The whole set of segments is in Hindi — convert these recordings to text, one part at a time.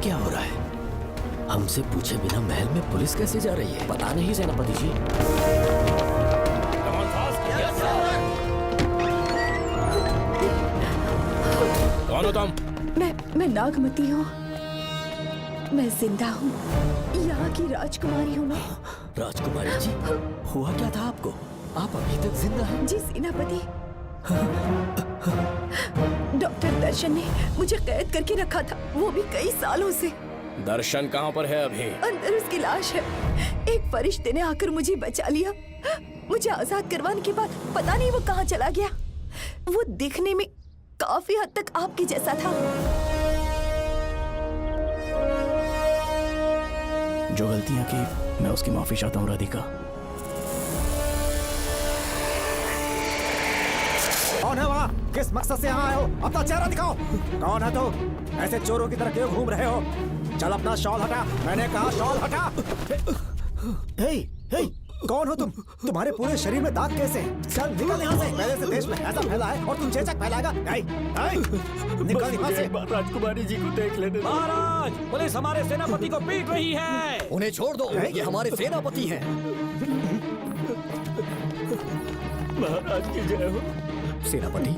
क्या हो रहा है? हमसे पूछे बिना महल में पुलिस कैसे जा रही है? पता नहीं सेनापति जी। कौन हो तुम? मैं नागमती हूँ। मैं जिंदा हूँ। यहाँ की राजकुमारी हूँ मैं। राजकुमारी जी, हुआ क्या था आपको? आप अभी तक जिंदा हैं? जी सेनापति। डॉक्टर दर्शन ने मुझे कैद करके रखा था, वो भी कई सालों से। दर्शन कहाँ पर है अभी? अंदर उसकी लाश है। एक फरिश्ते ने आकर मुझे बचा लिया। मुझे आजाद करवाने के बाद पता नहीं वो कहाँ चला गया। वो दिखने में काफी हद तक आपके जैसा था। जो गलतियां की मैं उसकी माफी चाहता हूँ राधिका। कौन है वहाँ? किस मकसद से यहाँ आए हो? अपना चेहरा दिखाओ। कौन है तो? ऐसे चोरों की तरह क्यों घूम रहे हो? चल अपना शॉल हटा। मैंने कहा शॉल हटा। हे, हे, कौन हो तुम? तुम्हारे पूरे शरीर में दाग कैसे हैं? चल निकल यहाँ से। पहले से देश में ऐसा फैला है और तुम चेचक फैलाएगा। निकल यहाँ से। राजकुमारी जी को देख लेने। महाराज, पुलिस हमारे सेनापति को पीट रही है। उन्हें छोड़ दो, ये हमारे सेनापति हैं। महाराज की जय हो। सेनापति,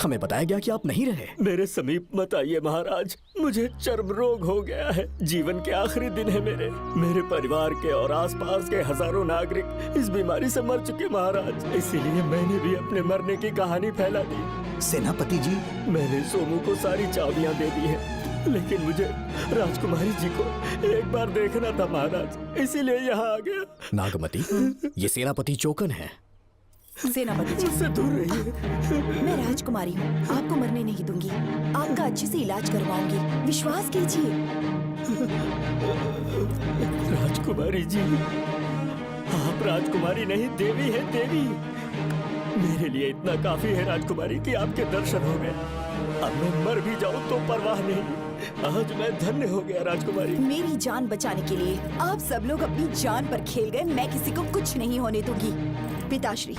हमें बताया गया कि आप नहीं रहे। मेरे समीप मत आइए महाराज, मुझे चर्म रोग हो गया है। जीवन के आखिरी दिन है मेरे परिवार के और आसपास के हजारों नागरिक इस बीमारी से मर चुके महाराज। इसीलिए मैंने भी अपने मरने की कहानी फैला दी। सेनापति जी, मैंने सोमू को सारी चाबियां दे दी हैं, लेकिन मुझे राजकुमारी जी को एक बार देखना था महाराज, इसीलिए यहाँ आ गया। नागमती, ये सेनापति चोकन है। सेनापति जी, मुझसे दूर रहिए। मैं राजकुमारी हूँ, आपको मरने नहीं दूंगी। आपका अच्छे से इलाज करवाऊंगी, विश्वास कीजिए। राजकुमारी जी, आप राजकुमारी नहीं देवी है, देवी। मेरे लिए इतना काफी है राजकुमारी कि आपके दर्शन हो गए। अब मैं मर भी जाऊं तो परवाह नहीं। आज मैं धन्य हो गया राजकुमारी। मेरी जान बचाने के लिए आप सब लोग अपनी जान पर खेल गए। मैं किसी को कुछ नहीं होने दूंगी। पिताश्री,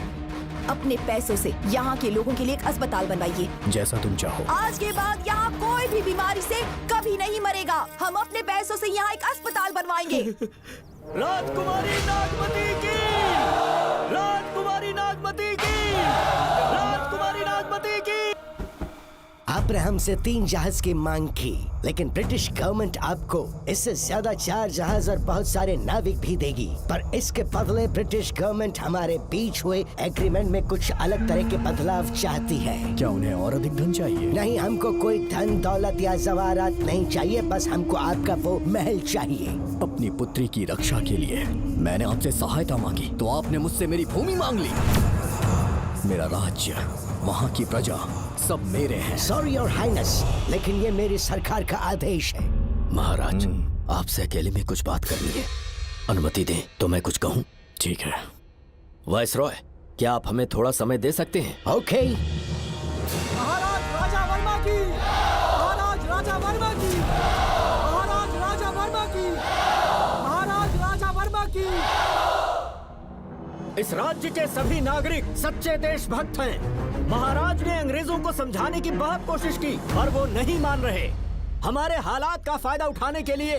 अपने पैसों से यहाँ के लोगों के लिए एक अस्पताल बनवाइए। जैसा तुम चाहो। आज के बाद यहाँ कोई भी बीमारी से कभी नहीं मरेगा। हम अपने पैसों से यहाँ एक अस्पताल बनवाएंगे। राजकुमारी नागमती की, राजकुमारी नागमती की, राजकुमारी नागमती की। आपने हमसे 3 जहाज की मांग की, लेकिन ब्रिटिश गवर्नमेंट आपको इससे ज्यादा 4 जहाज और बहुत सारे नाविक भी देगी। पर इसके बदले ब्रिटिश गवर्नमेंट हमारे बीच हुए एग्रीमेंट में कुछ अलग तरह के बदलाव चाहती है। क्या उन्हें और अधिक धन चाहिए? नहीं, हमको कोई धन दौलत या जवाहरात नहीं चाहिए, बस हमको आपका वो महल चाहिए। अपनी पुत्री की रक्षा के लिए मैंने आपसे सहायता मांगी तो आपने मुझसे मेरी भूमि मांग ली। मेरा राज्य, वहाँ की प्रजा सब मेरे हैं। सॉरी योर हाइनेस, लेकिन ये मेरी सरकार का आदेश है। महाराज, आपसे अकेले में कुछ बात करनी है। अनुमति दें तो मैं कुछ कहूँ? ठीक है। वायसरॉय, क्या आप हमें थोड़ा समय दे सकते हैं? ओके। महाराज राजा वर्मा की, महाराज राजा वर्मा की, महाराज राजा वर्मा की, महाराज राजा वर्मा की। इस राज्य के सभी नागरिक सच्चे देशभक्त हैं। महाराज ने अंग्रेजों को समझाने की बहुत कोशिश की, पर वो नहीं मान रहे। हमारे हालात का फायदा उठाने के लिए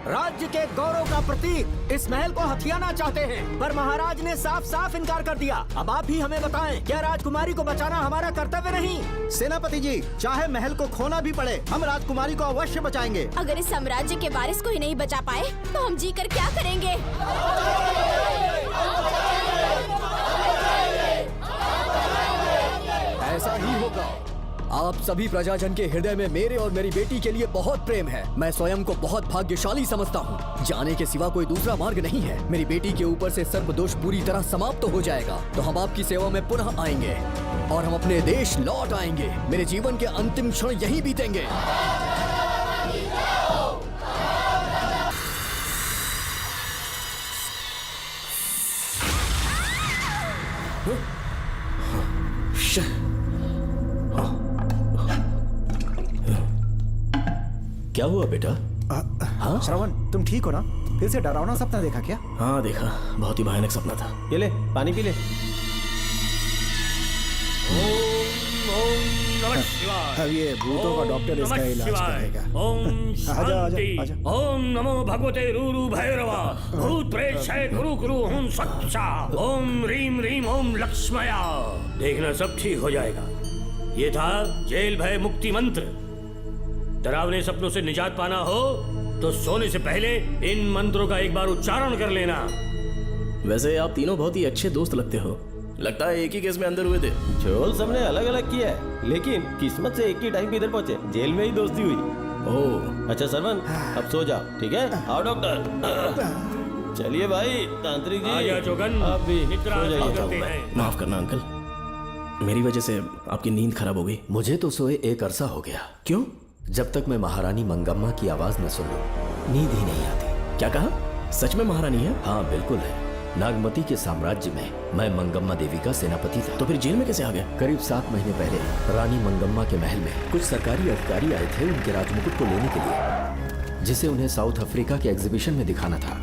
राज्य के गौरव का प्रतीक इस महल को हथियाना चाहते हैं, पर महाराज ने साफ साफ इनकार कर दिया। अब आप ही हमें बताएं, क्या राजकुमारी को बचाना हमारा कर्तव्य नहीं? सेनापति जी, चाहे महल को खोना भी पड़े, हम राजकुमारी को अवश्य बचाएंगे। अगर इस साम्राज्य के वारिस को ही नहीं बचा पाए तो हम जीकर क्या करेंगे? ऐसा ही होगा। आप सभी प्रजाजन के हृदय में मेरे और मेरी बेटी के लिए बहुत प्रेम है। मैं स्वयं को बहुत भाग्यशाली समझता हूँ। जाने के सिवा कोई दूसरा मार्ग नहीं है। मेरी बेटी के ऊपर से सर्प दोष पूरी तरह समाप्त हो जाएगा तो हम आपकी सेवा में पुनः आएंगे और हम अपने देश लौट आएंगे। मेरे जीवन के अंतिम क्षण यहीं बीतेंगे। क्या हुआ बेटा? हाँ श्रवण, तुम ठीक हो ना? फिर से डरावना सपना देखा क्या? हाँ देखा, बहुत ही भयानक सपना था। ये ले पानी पी ले। अब ये भूतों का डॉक्टर इसका इलाज करेगा। ओम आजा, शांति। आजा। ओम नमो भगवते रूरु भैरवा भूत प्रेत शय गुरु गुरु हुं सच्चा। ओम रीम रीम ओम लक्ष्मया। देखना सब ठीक हो जाएगा। ये था जेल भय मुक्ति मंत्र। डरावने सपनों से निजात पाना हो तो सोने से पहले इन मंत्रों का एक बार उच्चारण कर लेना। वैसे आप तीनों बहुत ही अच्छे दोस्त लगते हो। लगता है एक ही केस में अंदर हुए थे। झोल सबने अलग अलग किया है, लेकिन किस्मत से एक ही टाइम पे इधर पहुंचे। जेल में ही दोस्ती हुई। ओह, अच्छा सरवन, अब सो जाओ, ठीक है? आओ डॉक्टर। चलिए भाई तांत्रिक जी, आजा जोगन, आप भी निद्रा सो जाइए। करते हैं। माफ करना अंकल, मेरी वजह से आपकी नींद खराब हो गई। मुझे तो सोए एक अरसा हो गया। क्यों? जब तक मैं महारानी मंगम्मा की आवाज न सुन लूं, नींद ही नहीं आती। क्या कहा? सच में महारानी है? हाँ बिल्कुल है। नागमती के साम्राज्य में मैं मंगम्मा देवी का सेनापति था। तो फिर जेल में कैसे आ गए? करीब 7 महीने पहले रानी मंगम्मा के महल में कुछ सरकारी अधिकारी आए थे उनके राजमुकुट को लेने के लिए, जिसे उन्हें साउथ अफ्रीका के एग्जीबिशन में दिखाना था।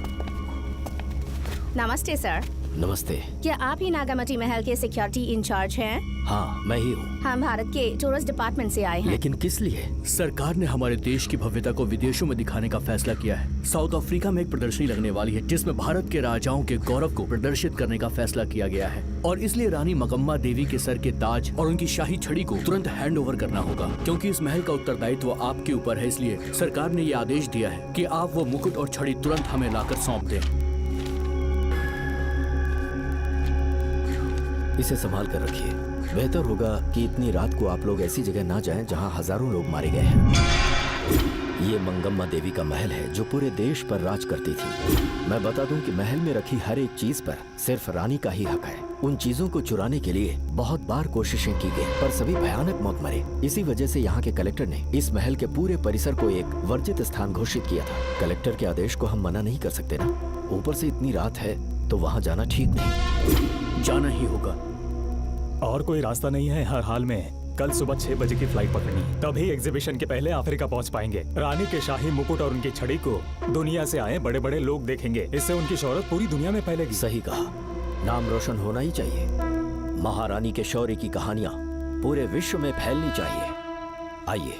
नमस्ते सर। नमस्ते। क्या आप ही नागामती महल के सिक्योरिटी इंचार्ज हैं? हाँ मैं ही हूँ। हम भारत के टूरिस्ट डिपार्टमेंट से आए हैं। लेकिन किस लिए? सरकार ने हमारे देश की भव्यता को विदेशों में दिखाने का फैसला किया है। साउथ अफ्रीका में एक प्रदर्शनी लगने वाली है जिसमें भारत के राजाओं के गौरव को प्रदर्शित करने का फैसला किया गया है और इसलिए रानी मंगम्मा देवी के सर के ताज और उनकी शाही छड़ी को तुरंत हैंड ओवर करना होगा। क्योंकि इस महल का उत्तरदायित्व आपके ऊपर है, इसलिए सरकार ने ये आदेश दिया है कि आप वो मुकुट और छड़ी तुरंत हमें लाकर सौंप दें। इसे संभाल कर रखिए। बेहतर होगा कि इतनी रात को आप लोग ऐसी जगह ना जाएं जहां हजारों लोग मारे गए हैं। ये मंगम्मा देवी का महल है जो पूरे देश पर राज करती थी। मैं बता दूं कि महल में रखी हर एक चीज पर सिर्फ रानी का ही हक है। उन चीजों को चुराने के लिए बहुत बार कोशिशें की गई पर सभी भयानक मौत मरे। इसी वजह से यहाँ के कलेक्टर ने इस महल के पूरे परिसर को एक वर्जित स्थान घोषित किया था। कलेक्टर के आदेश को हम मना नहीं कर सकते ना। ऊपर से इतनी रात है तो वहाँ जाना ठीक नहीं। जाना ही होगा। और कोई रास्ता नहीं है। हर हाल में कल सुबह 6 बजे की फ्लाइट पकड़नी, तभी एग्जीबिशन के पहले अफ्रीका पहुंच पाएंगे। रानी के शाही मुकुट और उनकी छड़ी को दुनिया से आए बड़े बड़े लोग देखेंगे। इससे उनकी शोहरत पूरी दुनिया में फैलेगी। सही कहा, नाम रोशन होना ही चाहिए। महारानी के शौर्य की कहानियां पूरे विश्व में फैलनी चाहिए। आइए।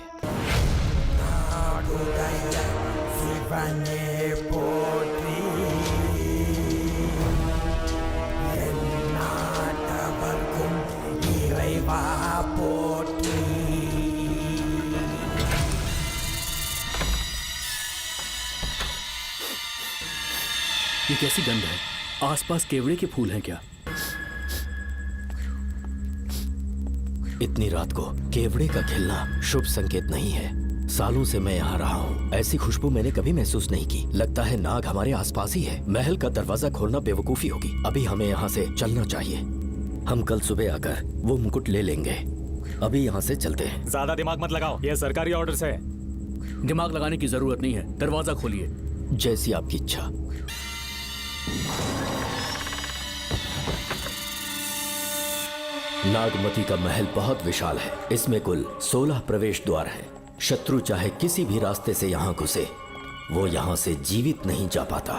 ये कैसी गंध है? आसपास केवड़े के फूल हैं क्या? इतनी रात को केवड़े का खिलना शुभ संकेत नहीं है। सालों से मैं यहाँ रहा हूँ, ऐसी खुशबू मैंने कभी महसूस नहीं की। लगता है नाग हमारे आसपास ही है। महल का दरवाजा खोलना बेवकूफी होगी। अभी हमें यहाँ से चलना चाहिए। हम कल सुबह आकर वो मुकुट ले लेंगे। अभी यहाँ से चलते हैं। ज्यादा दिमाग मत लगाओ, ये सरकारी ऑर्डर्स है। दिमाग लगाने की जरूरत नहीं है। दरवाजा खोलिए। जैसी आपकी इच्छा। नागमती का महल बहुत विशाल है। इसमें कुल 16 प्रवेश द्वार हैं। शत्रु चाहे किसी भी रास्ते से यहाँ घुसे, वो यहाँ से जीवित नहीं जा पाता।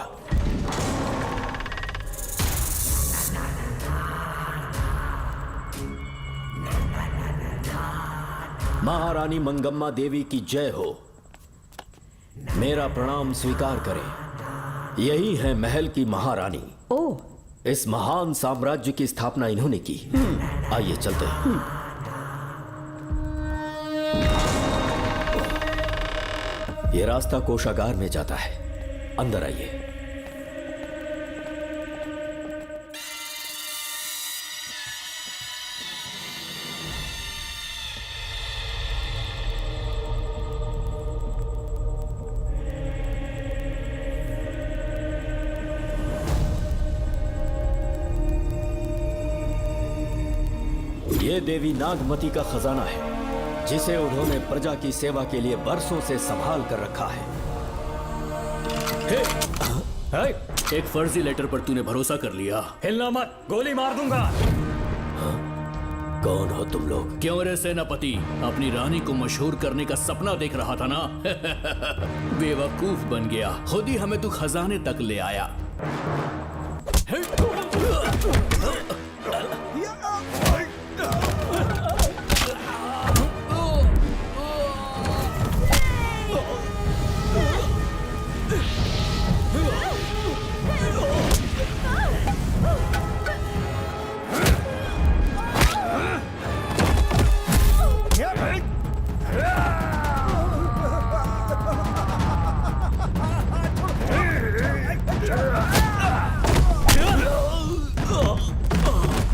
महारानी मंगम्मा देवी की जय हो। मेरा प्रणाम स्वीकार करें। यही है महल की महारानी। ओह, इस महान साम्राज्य की स्थापना इन्होंने की। आइए चलते हैं। ये रास्ता कोषागार में जाता है। अंदर आइए। ये देवी नागमती का खजाना है जिसे उन्होंने प्रजा की सेवा के लिए बरसों से संभाल कर रखा है। एक फर्जी लेटर पर तूने भरोसा कर लिया। हिलना मत, गोली मार दूंगा। कौन हो तुम लोग? क्यों रे सेनापति, अपनी रानी को मशहूर करने का सपना देख रहा था ना? बेवकूफ बन गया, खुद ही हमें तू खजाने तक ले आया।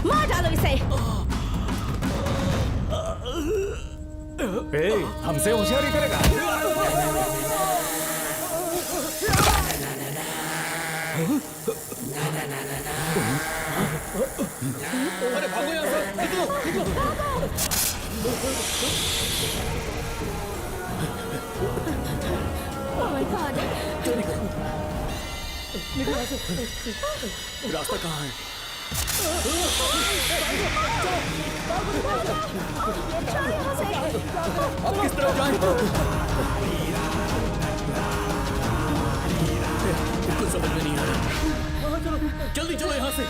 मार डालो इसे। हमसे होशियारी करेगा। अरे भागो यहाँ से, निकलो, Oh my God! रास्ता कहाँ है? अब किस तरफ जाएं? कुछ समझ में नहीं आ रहा। जल्दी चलो यहाँ से।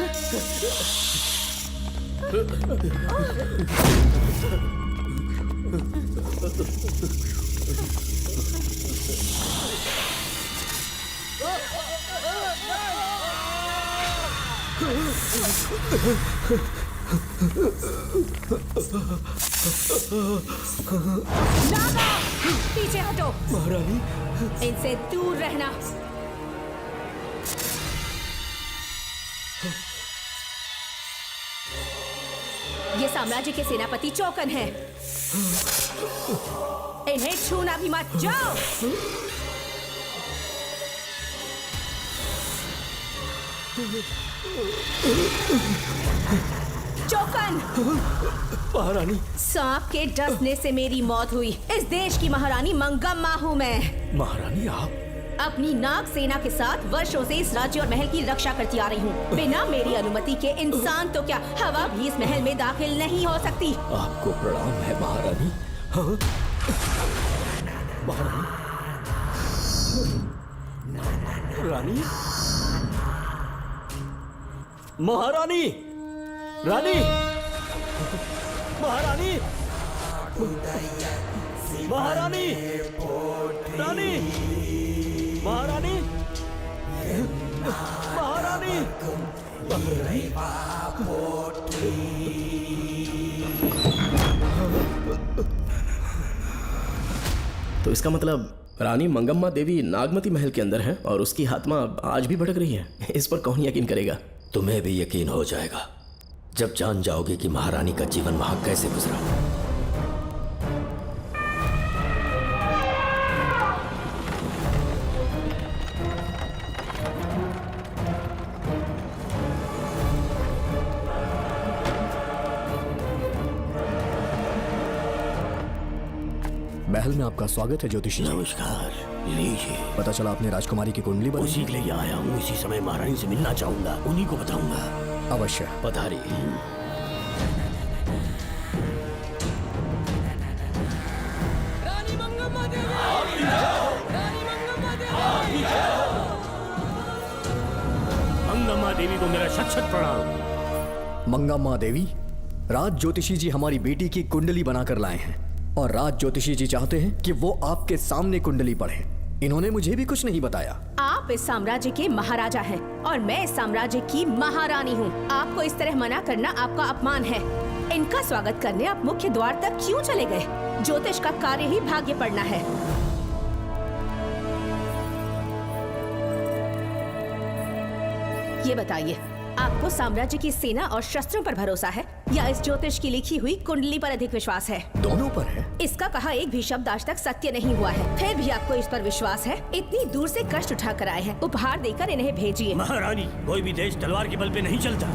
नागा, पीछे हटो। महारानी, इनसे दूर रहना। ये साम्राज्य के सेनापति चौकन हैं। इन्हें छूना भी मत। जाओ। चौकन, महारानी, सांप के डसने से मेरी मौत हुई। इस देश की महारानी मंगम्मा हूँ मैं। महारानी आप? अपनी नाग सेना के साथ वर्षों से इस राज्य और महल की रक्षा करती आ रही हूँ। बिना मेरी अनुमति के इंसान तो क्या, हवा भी इस महल में दाखिल नहीं हो सकती। आपको प्रणाम है महारानी। हाँ? महारानी, रानी, महारानी, रानी, महारानी, महारानी, रानी, महारानी, महारानी, तो इसका मतलब रानी मंगम्मा देवी नागमती महल के अंदर है और उसकी आत्मा आज भी भटक रही है। इस पर कौन यकीन करेगा? तुम्हें भी यकीन हो जाएगा जब जान जाओगे कि महारानी का जीवन वहां कैसे गुजरा। महल में आपका स्वागत है ज्योतिषी जी। नमस्कार, लीजिए। पता चला आपने राजकुमारी की कुंडली बनाई। उसी के लिए आया हूँ। इसी समय महारानी से मिलना चाहूंगा, उन्हीं को बताऊंगा। अवश्य। पधारिए। रानी मंगम्मा देवी! रानी मंगम्मा देवी! मंगम्मा देवी को मेरा शत शत प्रणाम। मंगम्मा देवी, राज ज्योतिषी जी हमारी बेटी की कुंडली बनाकर लाए हैं और राज ज्योतिषी जी चाहते हैं कि वो आपके सामने कुंडली पढ़ें। इन्होंने मुझे भी कुछ नहीं बताया। आप इस साम्राज्य के महाराजा हैं और मैं इस साम्राज्य की महारानी हूँ। आपको इस तरह मना करना आपका अपमान है। इनका स्वागत करने आप मुख्य द्वार तक क्यों चले गए? ज्योतिष का कार्य ही भाग्य पढ़ना है। ये बताइए, आपको साम्राज्य की सेना और शस्त्रों पर भरोसा है या इस ज्योतिष की लिखी हुई कुंडली पर अधिक विश्वास है? दोनों पर है। इसका कहा एक भी शब्द आज तक सत्य नहीं हुआ है, फिर भी आपको इस पर विश्वास है? इतनी दूर से कष्ट उठा कर आए हैं, उपहार देकर इन्हें भेजिए। महारानी, कोई भी देश तलवार के बल पे नहीं चलता,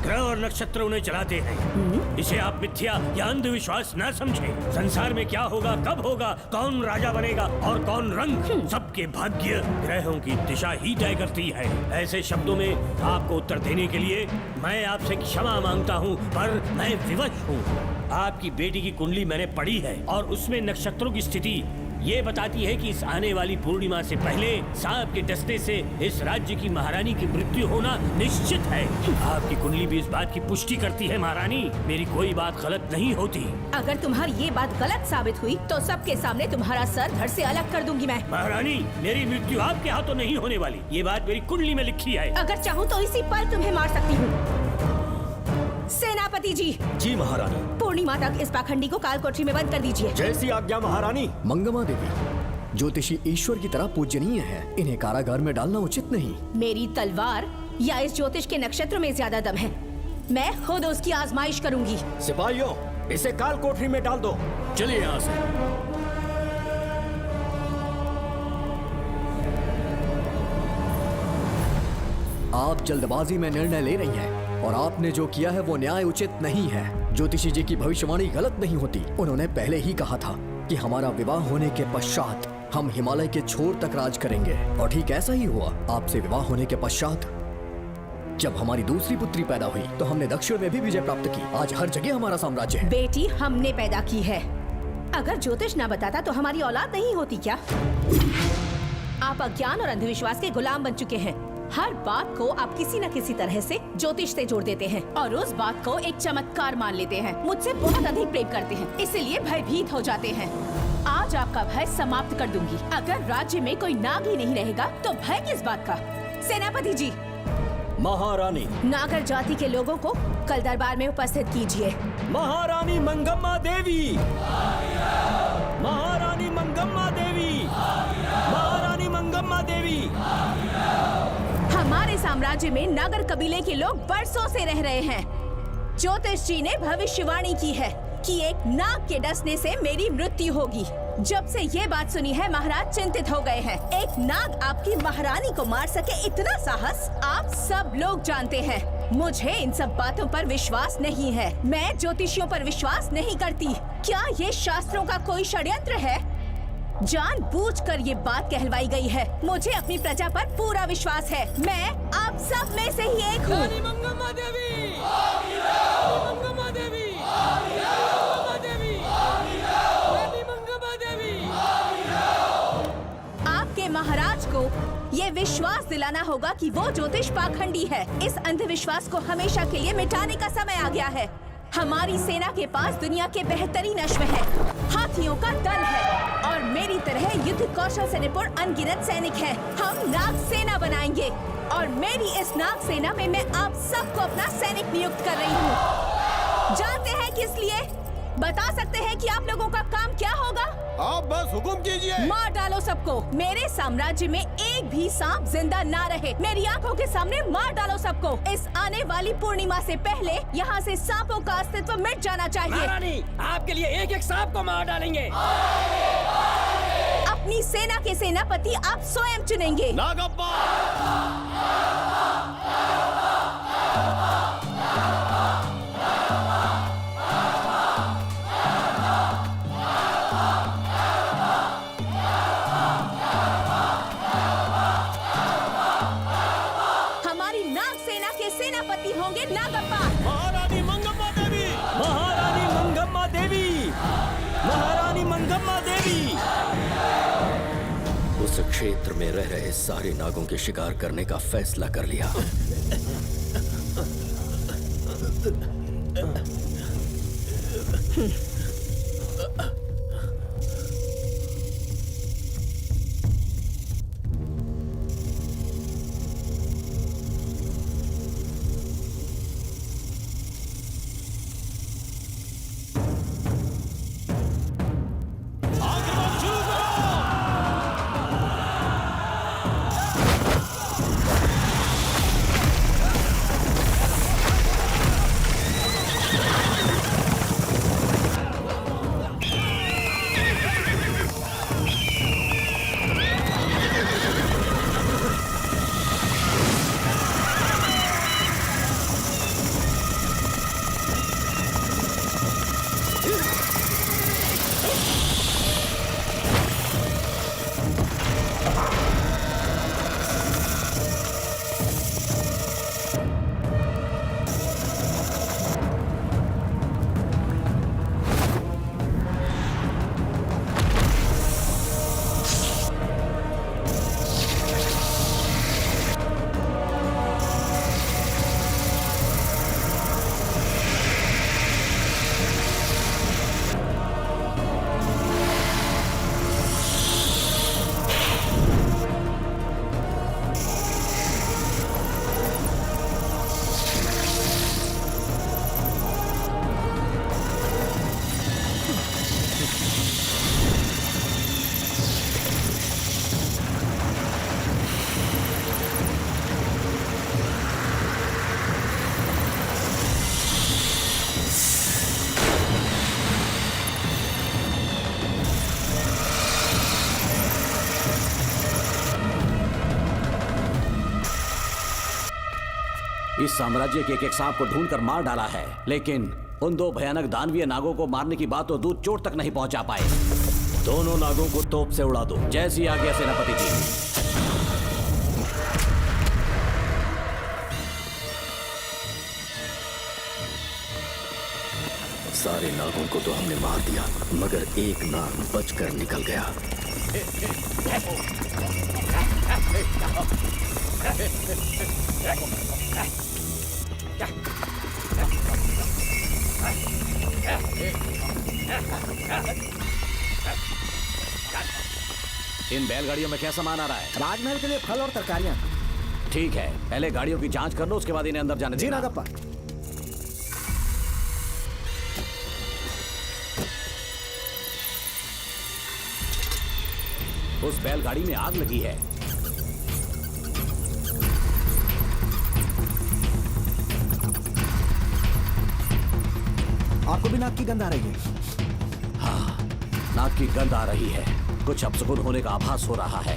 ग्रह और नक्षत्र उन्हें चलाते हैं। इसे आप मिथ्या या अंधविश्वास न समझे। संसार में क्या होगा, कब होगा, कौन राजा बनेगा और कौन रंग, सबके भाग्य ग्रहों की दिशा ही तय करती है। ऐसे शब्दों में आपको उत्तर देने के लिए मैं आपसे क्षमा मांगता हूँ, पर मैं विवश हूँ। आपकी बेटी की कुंडली मैंने पढ़ी है और उसमें नक्षत्रों की स्थिति ये बताती है कि इस आने वाली पूर्णिमा से पहले सांप के डसने से इस राज्य की महारानी की मृत्यु होना निश्चित है। आपकी कुंडली भी इस बात की पुष्टि करती है महारानी, मेरी कोई बात गलत नहीं होती। अगर तुम्हारी ये बात गलत साबित हुई तो सबके सामने तुम्हारा सर धड़ से अलग कर दूंगी मैं। महारानी, मेरी मृत्यु आपके हाथों नहीं होने वाली, ये बात मेरी कुंडली में लिखी है। अगर चाहूँ तो इसी पल तुम्हें मार सकती हूँ। सेनापति जी। जी महारानी। पूर्णिमा तक इस पाखंडी को कालकोठरी में बंद कर दीजिए। जैसी आज्ञा महारानी। मंगमा देवी, ज्योतिषी ईश्वर की तरह पूजनीय है, इन्हें कारागार में डालना उचित नहीं। मेरी तलवार या इस ज्योतिष के नक्षत्रों में ज्यादा दम है, मैं खुद उसकी आजमाइश करूंगी। सिपाहियों, इसे काल कोठरी में डाल दो। चलिए यहाँ से। आप जल्दबाजी में निर्णय ले रही हैं और आपने जो किया है वो न्याय उचित नहीं है। ज्योतिषी जी की भविष्यवाणी गलत नहीं होती। उन्होंने पहले ही कहा था कि हमारा विवाह होने के पश्चात हम हिमालय के छोर तक राज करेंगे, और ठीक ऐसा ही हुआ। आपसे विवाह होने के पश्चात जब हमारी दूसरी पुत्री पैदा हुई तो हमने दक्षिण में भी विजय प्राप्त की। आज हर जगह हमारा साम्राज्य है। बेटी हमने पैदा की है, अगर ज्योतिष ना बताता तो हमारी औलाद नहीं होती क्या? आप अज्ञान और अंधविश्वास के गुलाम बन चुके हैं। हर बात को आप किसी न किसी तरह से ज्योतिष से जोड़ देते हैं और उस बात को एक चमत्कार मान लेते हैं। मुझसे बहुत अधिक प्रेम करते हैं, इसीलिए भयभीत हो जाते हैं। आज आपका भय समाप्त कर दूंगी। अगर राज्य में कोई नाग ही नहीं रहेगा तो भय किस बात का? सेनापति जी। महारानी। नागर जाति के लोगों को कल दरबार में उपस्थित कीजिए। महारानी मंगम्मा देवी। महारानी मंगम्मा देवी। महारानी मंगम्मा देवी। हमारे साम्राज्य में नागर कबीले के लोग बरसों से रह रहे हैं। ज्योतिष जी ने भविष्यवाणी की है कि एक नाग के डसने से मेरी मृत्यु होगी। जब से ये बात सुनी है महाराज चिंतित हो गए हैं। एक नाग आपकी महारानी को मार सके, इतना साहस आप सब लोग जानते हैं। मुझे इन सब बातों पर विश्वास नहीं है। मैं ज्योतिषियों पर विश्वास नहीं करती। क्या ये शास्त्रों का कोई षड्यंत्र है? जानबूझकर ये बात कहलवाई गई है। मुझे अपनी प्रजा पर पूरा विश्वास है। मैं आप सब में से ही एक हूँ। मंगम्मा देवी। मंगम्मा देवी। आपके महाराज को ये विश्वास दिलाना होगा कि वो ज्योतिष पाखंडी है। इस अंधविश्वास को हमेशा के लिए मिटाने का समय आ गया है। हमारी सेना के पास दुनिया के बेहतरीन अश्व है, हाथियों का दल है और मेरी तरह युद्ध कौशल से निपुण अनगिनत सैनिक है। हम नाग सेना बनाएंगे और मेरी इस नाग सेना में मैं आप सबको अपना सैनिक नियुक्त कर रही हूँ। जानते हैं किस लिए? बता सकते हैं कि आप लोगों का काम क्या होगा? आप बस हुक्म कीजिए। मार डालो सबको। मेरे साम्राज्य में एक भी सांप जिंदा ना रहे। मेरी आंखों के सामने मार डालो सबको। इस आने वाली पूर्णिमा से पहले यहाँ से सांपों का अस्तित्व मिट जाना चाहिए। महारानी, आपके लिए एक एक सांप को मार डालेंगे। अपनी सेना के सेनापति आप स्वयं चुनेंगे। नागप्पा। सेनापति होंगे नागप्पा। महारानी मंगम्मा देवी। महारानी मंगम्मा देवी। महारानी मंगम्मा देवी। उस क्षेत्र में रह रहे सारे नागों के शिकार करने का फैसला कर लिया। इस साम्राज्य के एक सांप को ढूंढकर मार डाला है, लेकिन उन 2 भयानक दानवीय नागों को मारने की बात तो दूध चोट तक नहीं पहुंचा पाए। दोनों नागों को तोप से उड़ा दो। जैसी आज्ञा सेनापति जी। सारे नागों को तो हमने मार दिया, मगर एक नाग बचकर निकल गया। इन बैलगाड़ियों में क्या सामान आ रहा है? राजमहल के लिए फल और तरकारियां। ठीक है, पहले गाड़ियों की जांच कर लो, उसके बाद इन्हें अंदर जाने जी देना। नागप्पा। उस बैलगाड़ी में आग लगी है। आपको भी नाक की गंध आ रही है? हाँ, नाक की गंध आ रही है। कुछ अपशकुन होने का आभास हो रहा है।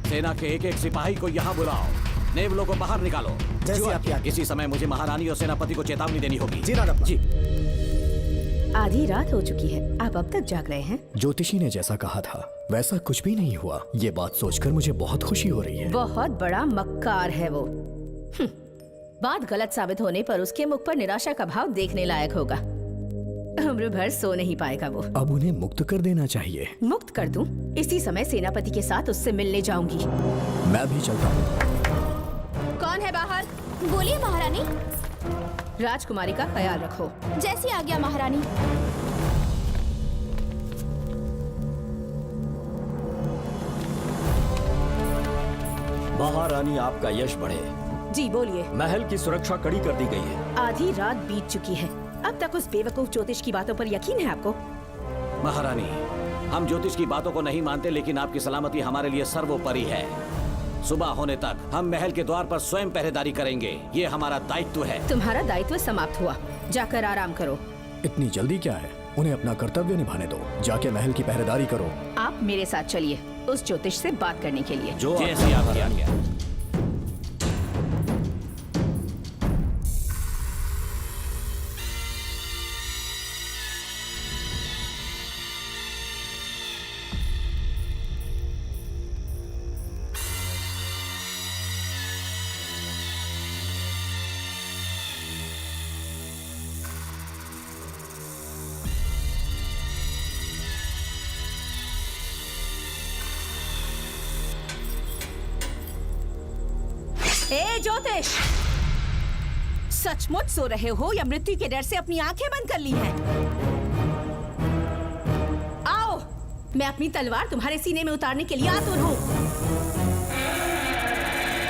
सेना के एक सिपाही को यहाँ बुलाओ, नेवलों को बाहर निकालो। जैसी आपकी आज्ञा। इसी समय मुझे महारानी और सेनापति को चेतावनी देनी होगी। जी नागप्पा। जी। आधी रात हो चुकी है, आप अब तक जाग रहे हैं? ज्योतिषी ने जैसा कहा था वैसा कुछ भी नहीं हुआ। ये बात सोचकर मुझे बहुत खुशी हो रही है। बहुत बड़ा मक्कार है वो। बात गलत साबित होने पर उसके मुख पर निराशा का भाव देखने लायक होगा। उम्र भर सो नहीं पाएगा वो। अब उन्हें मुक्त कर देना चाहिए। मुक्त कर दूं? इसी समय सेनापति के साथ उससे मिलने जाऊंगी। मैं भी चलता हूँ। कौन है बाहर? बोलिए महारानी। राजकुमारी का ख्याल रखो। जैसी आज्ञा महारानी। महारानी, आपका यश बढ़े। जी बोलिए। महल की सुरक्षा कड़ी कर दी गई है। आधी रात बीत चुकी है, अब तक उस बेवकूफ ज्योतिष की बातों पर यकीन है आपको? महारानी, हम ज्योतिष की बातों को नहीं मानते, लेकिन आपकी सलामती हमारे लिए सर्वोपरि है। सुबह होने तक हम महल के द्वार पर स्वयं पहरेदारी करेंगे, ये हमारा दायित्व है। तुम्हारा दायित्व समाप्त हुआ, जाकर आराम करो। इतनी जल्दी क्या है? उन्हें अपना कर्तव्य निभाने दो। जाके महल की पहरेदारी करो। आप मेरे साथ चलिए उस ज्योतिष से बात करने के लिए। जो जैसी आपकी आज्ञा। ए ज्योतिष, सचमुच सो रहे हो या मृत्यु के डर से अपनी आंखें बंद कर ली हैं? आओ, मैं अपनी तलवार तुम्हारे सीने में उतारने के लिए आतुर हूं।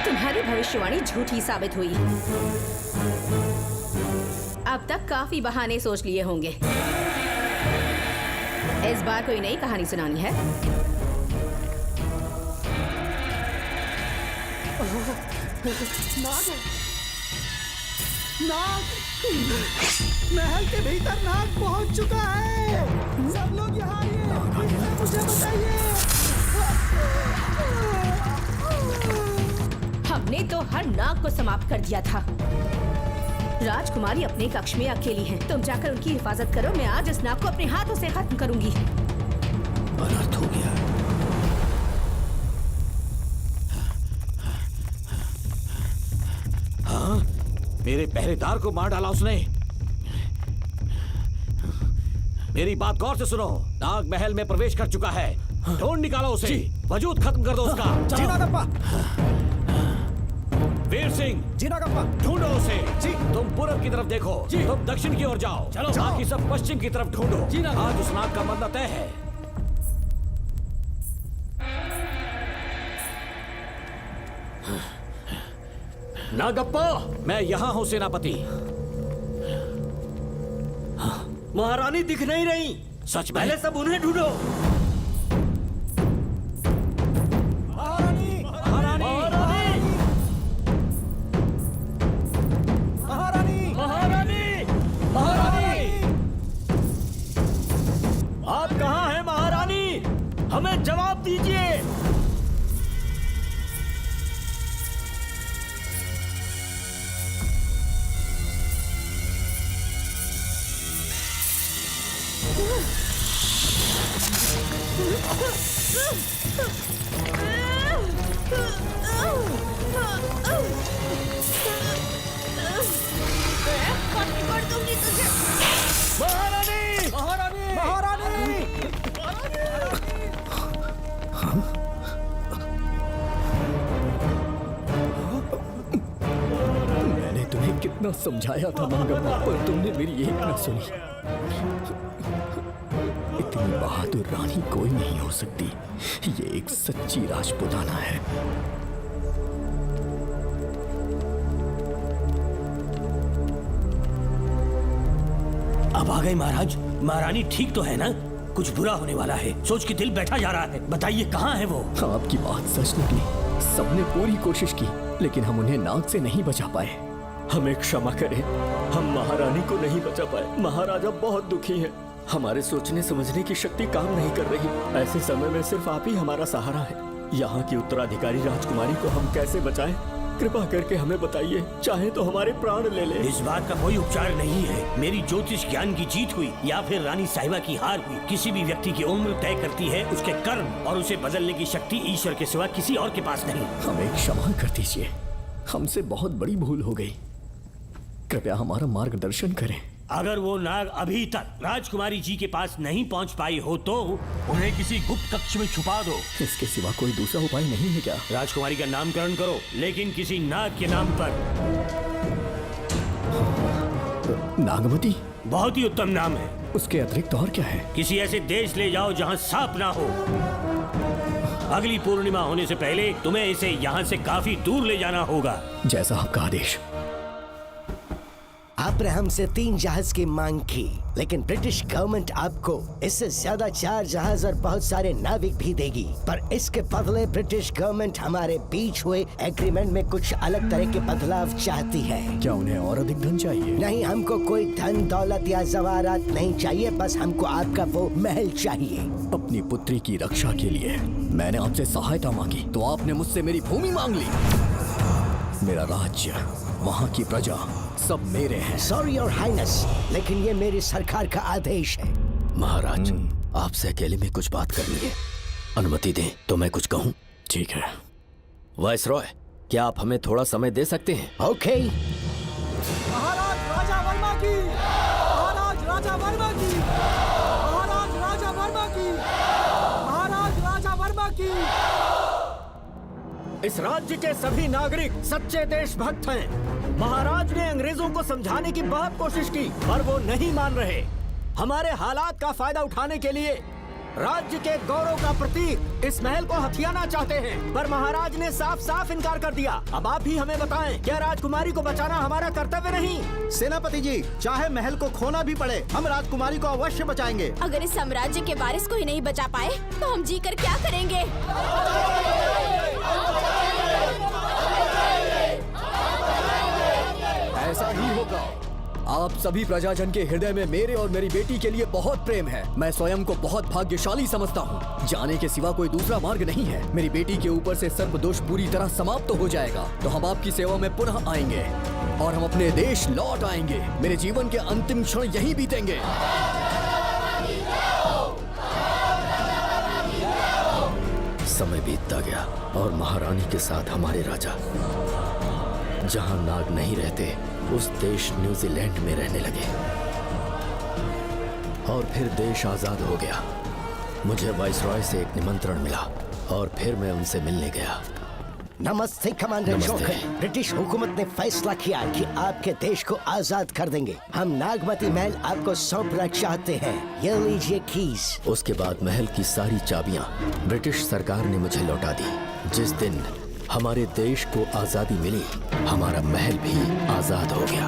तुम्हारी भविष्यवाणी झूठी साबित हुई। अब तक काफी बहाने सोच लिए होंगे। इस बार कोई नई कहानी सुनानी है? नाग है। नाग महल के भीतर नाग पहुंच चुका है। सब लोग यहाँ आइए, मुझे बताइए। हमने तो हर नाग को समाप्त कर दिया था। राजकुमारी अपने कक्ष में अकेली है, तुम जाकर उनकी हिफाजत करो। मैं आज इस नाग को अपने हाथों से खत्म करूंगी। अनर्थ हो गया। हाँ? मेरे पहरेदार को मार डाला उसने। मेरी बात गौर से सुनो। नाग महल में प्रवेश कर चुका है। ढूंढ निकालो उसे, वजूद खत्म कर दो उसका। जी नागप्पा। वीर सिंह, जी नागप्पा। ढूंढो उसे। जी। तुम पूरब की तरफ देखो, तुम दक्षिण की ओर जाओ। चलो। बाकी सब पश्चिम की तरफ ढूंढो। जी नागप्पा। आज उस नाग का मरना तय है। नागप्पा, मैं यहाँ हूँ सेनापति। महारानी दिख नहीं रही। सच में? पहले सब उन्हें ढूंढो। महारानी! महारानी! महारानी! महारानी! आप कहाँ हैं महारानी? हमें जवाब दीजिए। पकड़ दूंगी तुझे। महारानी महारानी महारानी। मैंने तुम्हें कितना समझाया था मंगम्मा, पर तुमने मेरी एक न सुनी। इतनी बहादुर रानी कोई नहीं हो सकती। ये एक सच्ची राजपुताना है। अब आ गए महाराज। महारानी ठीक तो है ना? कुछ बुरा होने वाला है, सोच के दिल बैठा जा रहा है। बताइए कहाँ है वो? आपकी बात सच निकली। सबने पूरी कोशिश की, लेकिन हम उन्हें नाग से नहीं बचा पाए। हमें क्षमा करें, हम महारानी को नहीं बचा पाए। महाराजा बहुत दुखी है। हमारे सोचने समझने की शक्ति काम नहीं कर रही। ऐसे समय में सिर्फ आप ही हमारा सहारा है। यहाँ की उत्तराधिकारी राजकुमारी को हम कैसे बचाएं? कृपा करके हमें बताइए, चाहे तो हमारे प्राण ले ले। इस बात का कोई उपचार नहीं है। मेरी ज्योतिष ज्ञान की जीत हुई या फिर रानी साहिबा की हार हुई। किसी भी व्यक्ति की उम्र तय करती है उसके कर्म, और उसे बदलने की शक्ति ईश्वर के सिवा किसी और के पास नहीं। हमें क्षमा कर दीजिए, हमसे बहुत बड़ी भूल हो गई। कृपया हमारा मार्गदर्शन करें। अगर वो नाग अभी तक राजकुमारी जी के पास नहीं पहुंच पाई हो तो उन्हें किसी गुप्त कक्ष में छुपा दो। इसके सिवा कोई दूसरा उपाय नहीं है क्या? राजकुमारी का नामकरण करो, लेकिन किसी नाग के नाम पर। नागमती बहुत ही उत्तम नाम है। उसके अतिरिक्त और क्या है? किसी ऐसे देश ले जाओ जहाँ सांप ना हो। अगली पूर्णिमा होने से पहले तुम्हें इसे यहाँ से काफी दूर ले जाना होगा। जैसा आपका आदेश। आपने हमसे 3 जहाज की मांग की, लेकिन ब्रिटिश गवर्नमेंट आपको इससे ज्यादा 4 जहाज और बहुत सारे नाविक भी देगी। पर इसके बदले ब्रिटिश गवर्नमेंट हमारे बीच हुए एग्रीमेंट में कुछ अलग तरह के बदलाव चाहती है। क्या उन्हें और अधिक धन चाहिए? नहीं, हमको कोई धन दौलत या जवाहरात नहीं चाहिए, बस हमको आपका वो महल चाहिए। अपनी पुत्री की रक्षा के लिए मैंने आपसे सहायता मांगी, तो आपने मुझसे मेरी भूमि मांग ली। मेरा राज्य, वहाँ की प्रजा सब मेरे हैं। सॉरी योर हाइनेस, लेकिन ये मेरी सरकार का आदेश है। महाराज, आपसे अकेले में कुछ बात करनी है। अनुमति दें तो मैं कुछ कहूँ? ठीक है। वाइसरॉय, क्या आप हमें थोड़ा समय दे सकते हैं? ओके। महाराज राजा वर्मा की, महाराज राजा वर्मा की, महाराज राजा वर्मा की, महाराज राजा वर्मा की। इस राज्य के सभी नागरिक सच्चे देशभक्त हैं। महाराज ने अंग्रेजों को समझाने की बहुत कोशिश की, पर वो नहीं मान रहे। हमारे हालात का फायदा उठाने के लिए राज्य के गौरव का प्रतीक इस महल को हथियाना चाहते हैं, पर महाराज ने साफ साफ इनकार कर दिया। अब आप ही हमें बताएं, क्या राजकुमारी को बचाना हमारा कर्तव्य नहीं? सेनापति जी, चाहे महल को खोना भी पड़े, हम राजकुमारी को अवश्य बचाएंगे। अगर इस साम्राज्य के वारिस को ही नहीं बचा पाए तो हम जीकर क्या करेंगे? ऐसा ही होगा। आप सभी प्रजाजन के हृदय में मेरे और मेरी बेटी के लिए बहुत प्रेम है। मैं स्वयं को बहुत भाग्यशाली समझता हूँ। जाने के सिवा कोई दूसरा मार्ग नहीं है। मेरी बेटी के ऊपर से सर्पदोष पूरी तरह समाप्त हो जाएगा, तो हम आपकी सेवा में पुनः आएंगे और हम अपने देश लौट आएंगे। मेरे जीवन के अंतिम क्षण यहीं बीतेंगे। समय बीतता गया और महारानी के साथ हमारे राजा जहां नाग नहीं रहते उस देश न्यूजीलैंड में रहने लगे, और फिर देश आजाद हो गया। मुझे वाइसरॉय से एक निमंत्रण मिला और फिर मैं उनसे मिलने गया। नमस्ते कमांडर जोकर। ब्रिटिश हुकूमत ने फैसला किया कि आपके देश को आजाद कर देंगे। हम नागमती महल आपको सौंपना चाहते हैं। ये लीजिए कीज। उसके बाद महल की सारी चाबियां ब्रिटिश सरकार ने मुझे लौटा दी। जिस दिन हमारे देश को आजादी मिली, हमारा महल भी आजाद हो गया।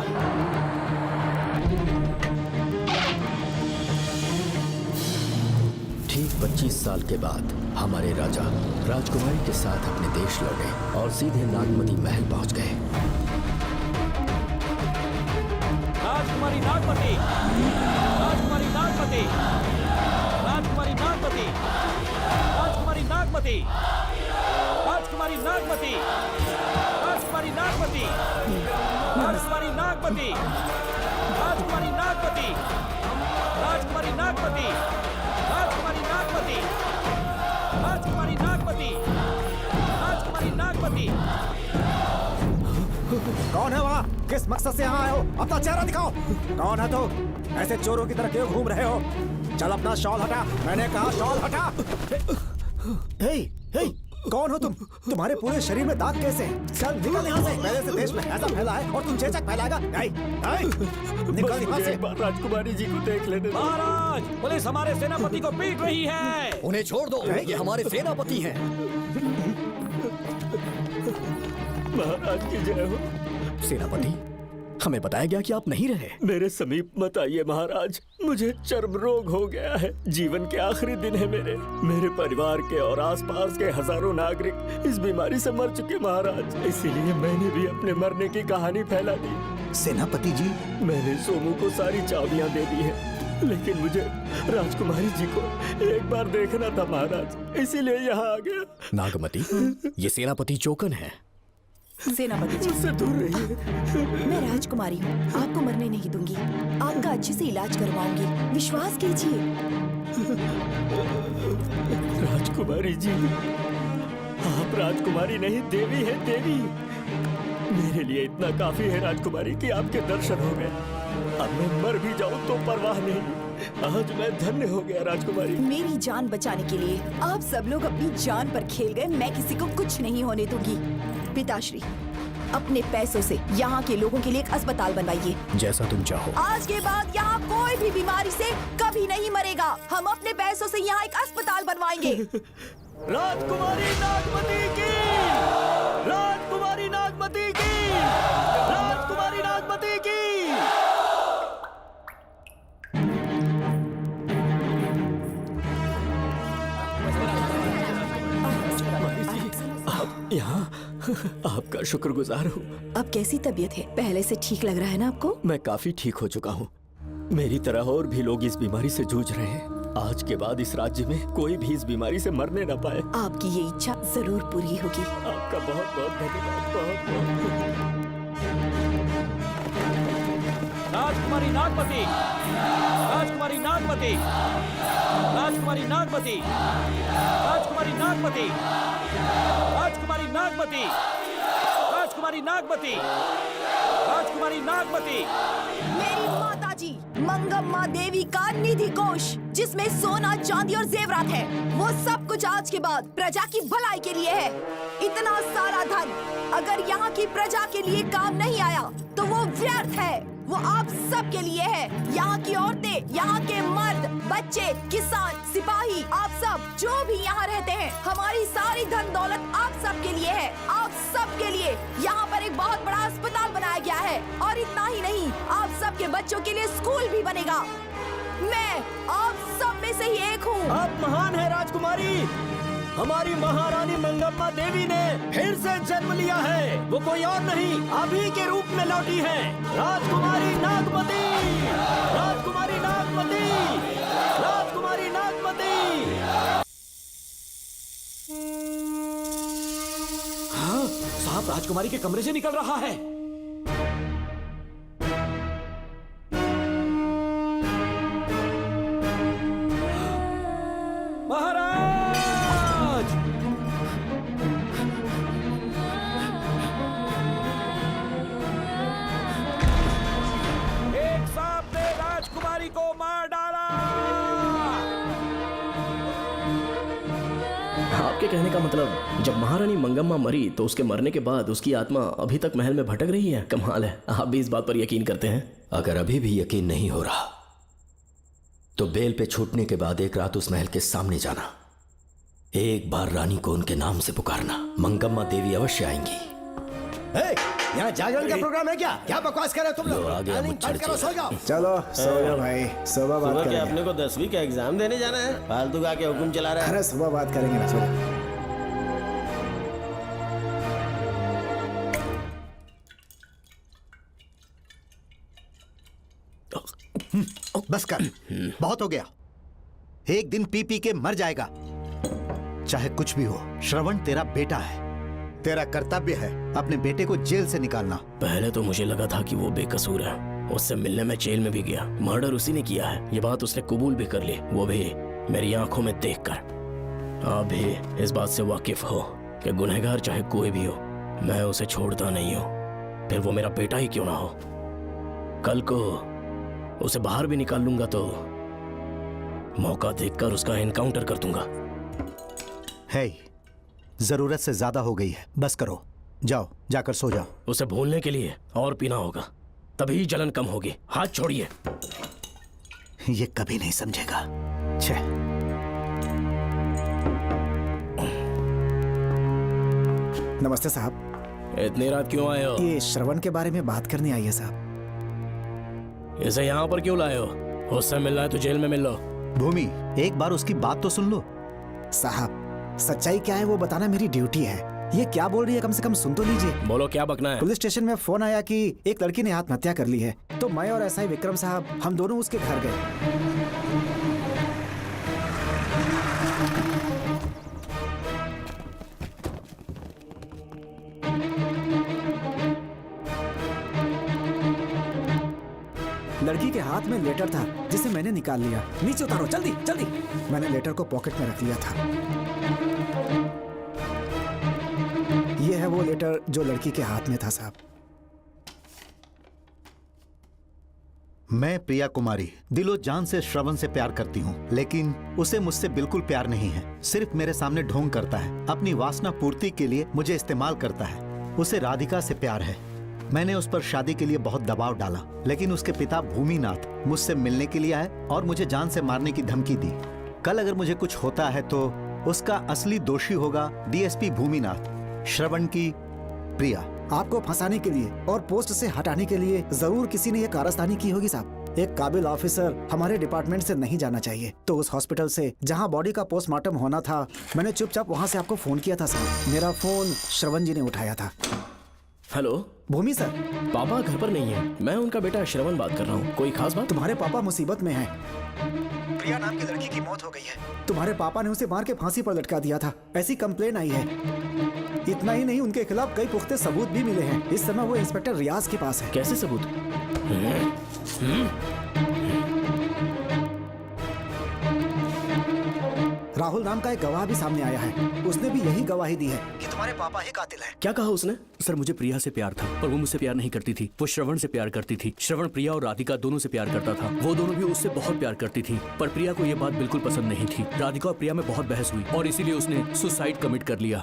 ठीक 25 साल के बाद हमारे राजा राजकुमारी के साथ अपने देश लौटे और सीधे नागमती महल पहुंच गए। राजकुमारी नागमती, राजकुमारी नागमती, राजकुमारी नागमती, राजकुमारी नागमती, राजकुमारी नागमती, राजकुमारी नागमती, राजकुमारी नागमती, राजकुमारी नागमती, राजकुमारी नागमती, राजकुमारी नागमती, किस मकसद से यहाँ आए हो? अपना चेहरा दिखाओ। कौन है तो? ऐसे चोरों की तरह क्यों घूम रहे हो? चल अपना शॉल हटा, मैंने कहा शॉल हटा। हे, हे, कौन हो तुम? तुम्हारे पूरे शरीर में दाग कैसे हैं? चल निकल यहाँ से। पहले से देश में ऐसा फैला है और तुम चेचक फैलाएगा? निकल यहाँ से। राजकुमारी जी को देख लेने दो। महाराज, पुलिस हमारे सेनापति को पीट रही है। उन्हें छोड़ दो, ये हमारे सेनापति हैं। महाराज की जय हो। सेनापति, हमें बताया गया कि आप नहीं रहे। मेरे समीप मत आइए महाराज, मुझे चर्म रोग हो गया है। जीवन के आखिरी दिन है मेरे परिवार के और आसपास के हजारों नागरिक इस बीमारी से मर चुके महाराज। इसीलिए मैंने भी अपने मरने की कहानी फैला दी। सेनापति जी, मैंने सोमू को सारी चाबियां दे दी है, लेकिन मुझे राजकुमारी जी को एक बार देखना था महाराज, इसीलिए यहाँ आ गया। नागमती, ये सेनापति चोकन है। सेनापति जी, मुझसे दूर रहिए। मैं राजकुमारी हूँ, आपको मरने नहीं दूंगी। आपका अच्छे से इलाज करवाऊंगी, विश्वास कीजिए। राजकुमारी जी, आप राजकुमारी नहीं देवी है, देवी। मेरे लिए इतना काफी है राजकुमारी कि आपके दर्शन हो गए। अब मैं मर भी जाऊं तो परवाह नहीं। आज मैं धन्य हो गया राजकुमारी। मेरी जान बचाने के लिए आप सब लोग अपनी जान पर खेल गए। मैं किसी को कुछ नहीं होने दूंगी। पिताश्री, अपने पैसों से यहाँ के लोगों के लिए एक अस्पताल बनवाइए। जैसा तुम चाहो। आज के बाद यहाँ कोई भी बीमारी से कभी नहीं मरेगा। हम अपने पैसों से यहाँ एक अस्पताल बनवाएंगे। राजकुमारी नागमती की, राजकुमारी नागमती की, राजकुमारी नागमती की। यहाँ आपका शुक्रगुजार हूँ। अब कैसी तबीयत है? पहले से ठीक लग रहा है ना आपको? मैं काफी ठीक हो चुका हूँ। मेरी तरह और भी लोग इस बीमारी से जूझ रहे हैं। आज के बाद इस राज्य में कोई भी इस बीमारी से मरने न पाए। आपकी ये इच्छा जरूर पूरी होगी। आपका बहुत बहुत धन्यवाद। बहुत बहुत। राजकुमारी नागमती, राजकुमारी नागमती, राजकुमारी नागमती, राजकुमारी नागमती, राजकुमारी नागमती, राजकुमारी नागमती, राजकुमारी नागमती। मेरी माताजी मंगम्मा देवी का निधि कोष, जिसमें सोना, चांदी और जेवरात है, वो सब कुछ आज के बाद प्रजा की भलाई के लिए है। इतना सारा धन अगर यहाँ की प्रजा के लिए काम नहीं आया तो वो व्यर्थ है। वो आप सब के लिए है। यहाँ की औरतें, यहाँ के मर्द, बच्चे, किसान, सिपाही, आप सब जो भी यहाँ रहते हैं, हमारी सारी धन दौलत आप सब के लिए है। आप सब के लिए यहाँ पर एक बहुत बड़ा अस्पताल बनाया गया है। और इतना ही नहीं, आप सब के बच्चों के लिए स्कूल भी बनेगा। मैं आप सब में से ही एक हूँ। आप महान है राजकुमारी। हमारी महारानी मंगम्मा देवी ने फिर से जन्म लिया है। वो कोई और नहीं, अभी के रूप में लौटी है। राजकुमारी नागमती, राजकुमारी नागमती, राजकुमारी नागमती। हाँ, साहब राजकुमारी के कमरे से निकल रहा है। महाराज, एक सांप ने राजकुमारी को मार डाला। आपके कहने का मतलब जब महारानी मंगम्मा मरी तो उसके मरने के बाद उसकी आत्मा अभी तक महल में भटक रही है? कमाल है, आप भी इस बात पर यकीन करते हैं? अगर अभी भी यकीन नहीं हो रहा तो बेल पे छूटने के बाद एक रात उस महल के सामने जाना, एक बार रानी को उनके नाम से पुकारना। मंगम्मा देवी अवश्य आएंगी। यहाँ जागरण का प्रोग्राम है क्या? क्या बकवास कर रहे हो तुम लोग? आ गया मुझ चढ़ करो, सो जाओ। चलो सो जाओ भाई, सुबह बात करेंगे। अपने को 10वीं का एग्जाम देने जाना है, फालतू का क्या हुक्म चला रहा है? अरे सुबह बात करेंगे ना, सो जाओ। बस कर, बहुत हो गया। एक दिन पी पी के मर जाएगा। चाहे कुछ भी हो, श्रवण तेरा बेटा है। तेरा कर्तव्य है अपने बेटे को जेल से निकालना। पहले तो मुझे लगा था कि वो बेकसूर है। उससे मिलने में जेल में भी गया। मर्डर उसी ने किया है, ये बात उसने कबूल भी कर ली, वो भी मेरी आंखों में देखकर। आप भी इस बात से वाकिफ हो कि गुनहगार चाहे कोई भी हो, मैं उसे छोड़ता नहीं हूँ। फिर वो मेरा बेटा ही क्यों ना हो। कल को उसे बाहर भी निकाल लूंगा तो मौका देखकर उसका एनकाउंटर कर दूंगा। है, जरूरत से ज्यादा हो गई है, बस करो, जाओ जाकर सो जाओ। उसे भूलने के लिए और पीना होगा, तभी जलन कम होगी। हाथ छोड़िए। ये कभी नहीं समझेगा। छे। नमस्ते साहब। इतनी रात क्यों आए हो? ये श्रवण के बारे में बात करनी आई है साहब। इसे यहाँ पर क्यों लाए हो? उससे मिलना है तो जेल में मिल लो। भूमि, एक बार उसकी बात तो सुन लो। साहब, सच्चाई क्या है वो बताना मेरी ड्यूटी है। ये क्या बोल रही है, कम से कम सुन तो लीजिए। बोलो, क्या बकना है? पुलिस स्टेशन में फोन आया कि एक लड़की ने आत्महत्या कर ली है, तो मैं और एसआई विक्रम साहब हम दोनों उसके घर गए। लड़की के हाथ में लेटर था जिसे मैंने निकाल लिया। नीचे उतारो, जल्दी जल्दी। मैंने लेटर को पॉकेट में रख लिया था। ये है वो लेटर जो लड़की के हाथ में था साहब। मैं प्रिया कुमारी दिलो जान से श्रवण से प्यार करती हूँ, लेकिन उसे मुझसे बिल्कुल प्यार नहीं है। सिर्फ मेरे सामने ढोंग करता है, अपनी वासना पूर्ति के लिए मुझे इस्तेमाल करता है। उसे राधिका से प्यार है। मैंने उस पर शादी के लिए बहुत दबाव डाला, लेकिन उसके पिता भूमिनाथ मुझसे मिलने के लिए आए और मुझे जान से मारने की धमकी दी। कल अगर मुझे कुछ होता है तो उसका असली दोषी होगा डीएसपी भूमिनाथ। श्रवण की प्रिया। आपको फंसाने के लिए और पोस्ट से हटाने के लिए जरूर किसी ने ये कारस्तानी की होगी साहब। एक काबिल ऑफिसर हमारे डिपार्टमेंट से नहीं जाना चाहिए। तो उस हॉस्पिटल से जहां बॉडी का पोस्टमार्टम होना था, मैंने चुपचाप वहां से आपको फोन किया था साहब। मेरा फोन श्रवण जी ने उठाया था। हेलो भूमि सर। पापा घर पर नहीं है, मैं उनका बेटा श्रवण बात कर रहा हूँ। कोई खास बात? तुम्हारे पापा मुसीबत में हैं। प्रिया नाम की लड़की की मौत हो गई है। तुम्हारे पापा ने उसे मार के फांसी पर लटका दिया था, ऐसी कंप्लेन आई है। इतना ही नहीं, उनके खिलाफ कई पुख्ते सबूत भी मिले हैं। इस समय वो इंस्पेक्टर रियाज के पास है। कैसे सबूत? राहुल नाम का एक गवाह भी सामने आया है। उसने भी यही गवाही दी है कि तुम्हारे पापा ही कातिल हैं। क्या कहा उसने? सर, मुझे प्रिया से प्यार था, पर वो मुझसे प्यार नहीं करती थी। वो श्रवण से प्यार करती थी। श्रवण प्रिया और राधिका दोनों से प्यार करता था। वो दोनों भी उससे बहुत प्यार करती थी, पर प्रिया को ये बात बिल्कुल पसंद नहीं थी। राधिका और प्रिया में बहुत बहस हुई और इसीलिए उसने सुसाइड कमिट कर लिया।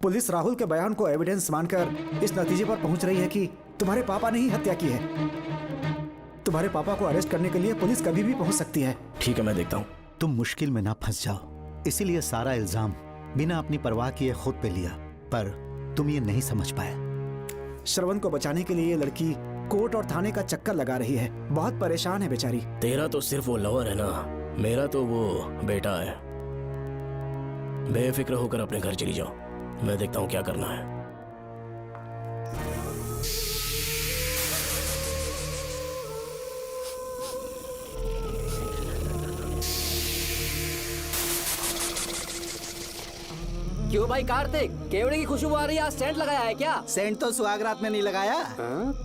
पुलिस राहुल के बयान को एविडेंस मानकर इस नतीजे पर पहुंच रही है कि तुम्हारे पापा ने ही हत्या की है। तुम्हारे पापा को अरेस्ट करने के लिए पुलिस कभी भी पहुंच सकती है। ठीक है, मैं देखता हूँ। तुम मुश्किल में ना फंस जाओ, इसीलिए सारा इल्जाम बिना अपनी परवाह किए खुद पे लिया, पर तुम ये नहीं समझ पाए। श्रवण को बचाने के लिए ये लड़की कोर्ट और थाने का चक्कर लगा रही है। बहुत परेशान है बेचारी। तेरा तो सिर्फ वो लवर है ना, मेरा तो वो बेटा है। बेफिक्र होकर अपने घर चली जाओ, मैं देखता हूँ क्या करना है। क्यों भाई कार्तिक, केवड़े की खुशबू आ रही है, आज सेंट लगाया है क्या? सेंट तो सुहागरात में नहीं लगाया।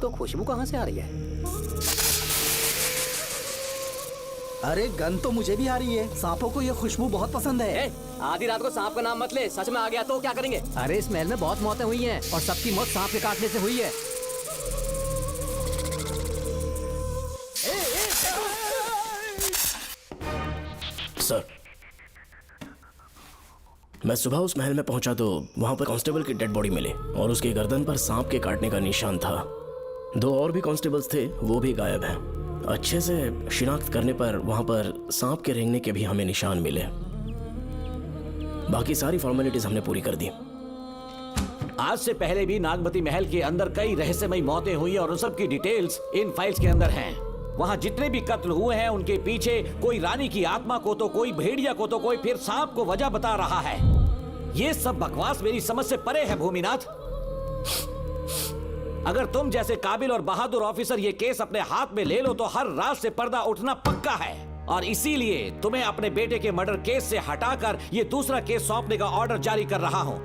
तो खुशबू कहाँ से आ रही है? अरे गन तो मुझे भी आ रही है। सांपों को ये खुशबू बहुत पसंद है। आधी रात को सांप का नाम मत ले, सच में आ गया तो क्या करेंगे? अरे इस महल में बहुत मौतें हुई हैं और सबकी मौत सांप के काटने से हुई है। सर, मैं सुबह उस महल में पहुंचा तो वहां पर कांस्टेबल की डेड बॉडी मिली और उसकी गर्दन पर सांप के काटने का निशान था। 2 और भी कांस्टेबल्स थे, वो भी गायब हैं। अच्छे से शिनाख्त करने पर वहां पर सांप के रेंगने के भी हमें निशान मिले। बाकी सारी फॉर्मेलिटीज हमने पूरी कर दी। आज से पहले भी नागमती महल के अंदर कई रहस्यमयी मौतें हुई और उन सब की डिटेल्स इन फाइल्स के अंदर हैं। वहाँ जितने भी कत्ल हुए हैं उनके पीछे कोई रानी की आत्मा को तो कोई भेड़िया को तो कोई फिर सांप को वजह बता रहा है। ये सब बकवास मेरी समझ से परे है भूमिनाथ। अगर तुम जैसे काबिल और बहादुर ऑफिसर ये केस अपने हाथ में ले लो तो हर रात से पर्दा उठना पक्का है, और इसीलिए तुम्हें अपने बेटे के मर्डर केस से हटाकर ये दूसरा केस सौंपने का ऑर्डर जारी कर रहा हूं।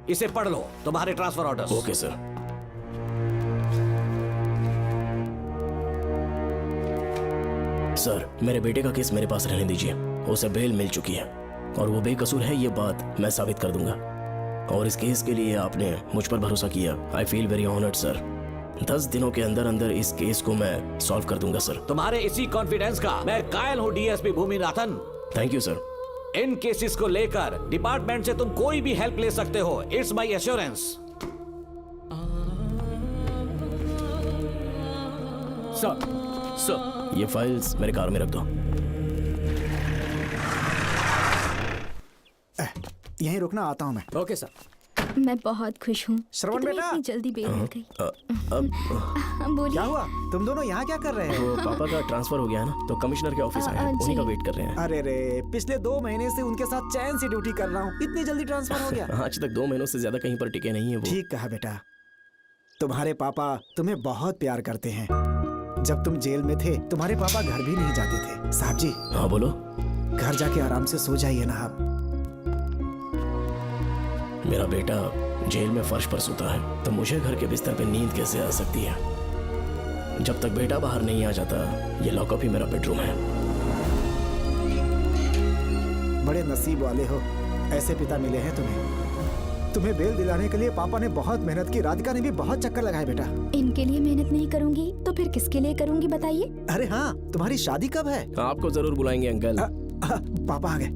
इसे पढ़ लो, तुम्हारे transfer order. Okay sir. Sir, मेरे बेटे का केस मेरे पास रहने दीजिए। उसे बेल मिल चुकी है और वो बेकसूर है, ये बात मैं साबित कर दूंगा। और इस केस के लिए आपने मुझ पर भरोसा किया। I feel very honoured sir. 10 दिनों के अंदर अंदर इस केस को मैं सॉल्व कर दूंगा सर। तुम्हारे इसी कॉन्फिडेंस का मैं कायल हूँ DSP Bhuminathan. Thank you sir. In cases को लेकर डिपार्टमेंट से तुम कोई भी हेल्प ले सकते हो। It's my assurance. सर ये फाइल्स मेरे कार में रख दो। यहीं रुकना, आता हूँ मैं। Okay sir. मैं बहुत खुश हूँ। श्रवण तुम्हें बेटा। इतनी जल्दी बेल मिल गई। क्या बोलिए। हुआ? तुम दोनों यहाँ क्या कर रहे हो? तो पापा का ट्रांसफर हो गया है ना, तो कमिश्नर के ऑफिस आए हैं, उन्हीं का वेट कर रहे हैं। अरे रे, पिछले 2 महीने से उनके साथ चैन से ड्यूटी कर रहा हूँ, इतनी जल्दी ट्रांसफर हो गया? आज तक 2 महीनों से ज्यादा कहीं पर टिके नहीं है वो। ठीक कहा बेटा। तुम्हारे पापा तुम्हें बहुत प्यार करते हैं। जब तुम जेल में थे तुम्हारे पापा घर भी नहीं जाते थे। साहब जी। हाँ बोलो। घर जाके आराम से सो जाइए ना आप। मेरा बेटा जेल में फर्श पर सोता है तो मुझे घर के बिस्तर पे नींद कैसे आ सकती है? जब तक बेटा बाहर नहीं आ जाता, ये लॉकअप ही मेरा बेडरूम है। बड़े नसीब वाले हो, ऐसे पिता मिले हैं तुम्हें। तुम्हें बेल दिलाने के लिए पापा ने बहुत मेहनत की, राधिका ने भी बहुत चक्कर लगाए बेटा। इनके लिए मेहनत नहीं करूंगी तो फिर किसके लिए करूंगी बताइए? अरे हाँ, तुम्हारी शादी कब है? आपको जरूर बुलाएंगे अंकल। पापा आ गए।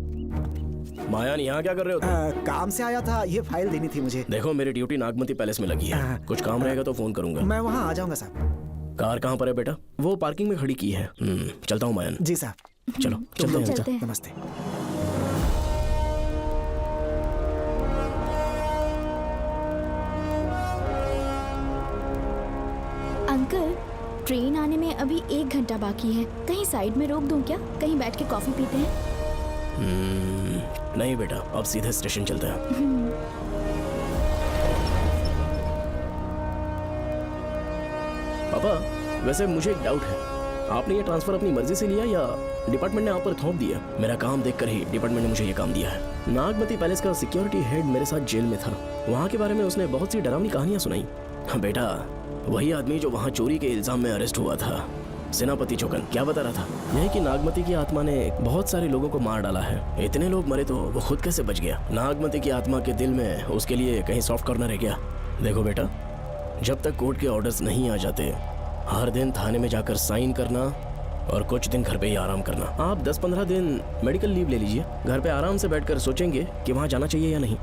मायान यहाँ क्या कर रहे हो तुम? काम से आया था, ये फाइल देनी थी मुझे। देखो मेरी ड्यूटी नागमती पैलेस में लगी है, कुछ काम रहेगा तो फोन करूंगा। मैं वहाँ आ जाऊंगा साहब। कार कहाँ पर है बेटा? वो पार्किंग में खड़ी की है। चलता हूँ मायान। जी साहब। चलो चलते हैं। नमस्ते। अंकल, ट्रेन आने में अभी 1 घंटा बाकी है। कहीं साइड में रोक दूं क्या? कहीं बैठ के कॉफी पीते हैं? नहीं बेटा, अब सीधे स्टेशन चलते हैं। पापा वैसे मुझे एक डाउट है, आपने ये ट्रांसफर अपनी मर्जी से लिया या डिपार्टमेंट ने आप पर थोप दिया? मेरा काम देखकर ही डिपार्टमेंट ने मुझे ये काम दिया है। नागमती पैलेस का सिक्योरिटी हेड मेरे साथ जेल में था। वहाँ के बारे में उसने बहुत सी डरावनी कहानियां सुनाई। हाँ बेटा, वही आदमी जो वहाँ चोरी के इल्जाम में अरेस्ट हुआ था, सेनापति चौकन, क्या बता रहा था? यही कि नागमती की आत्मा ने बहुत सारे लोगों को मार डाला है। इतने लोग मरे तो वो खुद कैसे बच गया? नागमती की आत्मा के दिल में उसके लिए कहीं सॉफ्ट कॉर्नर है क्या? देखो बेटा, जब तक कोर्ट के ऑर्डर्स नहीं आ जाते, हर दिन थाने में जाकर साइन करना और कुछ दिन घर पे ही आराम करना। आप 10-15 दिन मेडिकल लीव ले लीजिए, घर पे आराम से बैठकर सोचेंगे कि वहाँ जाना चाहिए या नहीं।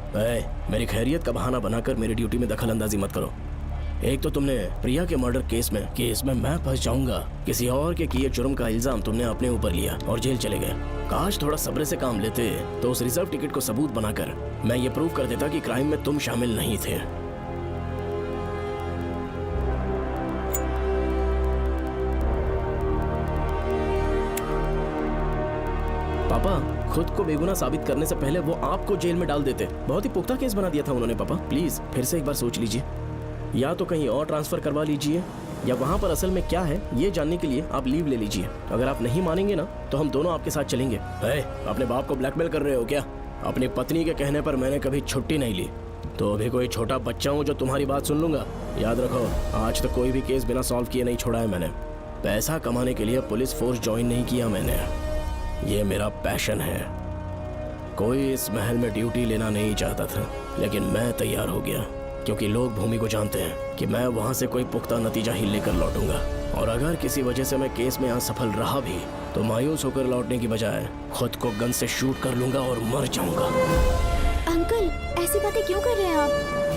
मेरी खैरियत का बहाना बनाकर मेरी ड्यूटी में दखल अंदाजी मत करो। एक तो तुमने प्रिया के मर्डर केस में कि इसमें मैं फंस जाऊंगा, किसी और के किए जुर्म का इल्जाम तुमने अपने ऊपर लिया और जेल चले गए। काश थोड़ा सब्र से काम लेते तो उस रिजर्व टिकट को सबूत बनाकर मैं ये प्रूव कर देता कि क्राइम में तुम शामिल नहीं थे। पापा खुद को बेगुनाह साबित करने से पहले वो आपको जेल में डाल देते। बहुत ही पुख्ता केस बना दिया था उन्होंने। पापा प्लीज फिर से एक बार सोच लीजिए, या तो कहीं और ट्रांसफर करवा लीजिए या वहाँ पर असल में क्या है ये जानने के लिए आप लीव ले लीजिए। अगर आप नहीं मानेंगे ना तो हम दोनों आपके साथ चलेंगे। अपने बाप को ब्लैकमेल कर रहे हो क्या? अपनी पत्नी के कहने पर मैंने कभी छुट्टी नहीं ली, तो अभी कोई छोटा बच्चा हूँ जो तुम्हारी बात सुन लूंगा? याद रखो, आज तक कोई भी केस बिना सॉल्व किए नहीं छोड़ा है मैंने। पैसा कमाने के लिए पुलिस फोर्स ज्वाइन नहीं किया मैंने, ये मेरा पैशन है। कोई इस महल में ड्यूटी लेना नहीं चाहता था, लेकिन मैं तैयार हो गया क्योंकि लोग भूमि को जानते हैं कि मैं वहां से कोई पुख्ता नतीजा ही लेकर लौटूंगा। और अगर किसी वजह से मैं केस में असफल रहा भी तो मायूस होकर लौटने की बजाय खुद को गन से शूट कर लूंगा और मर जाऊंगा। अंकल, ऐसी बातें क्यों कर रहे हैं आप?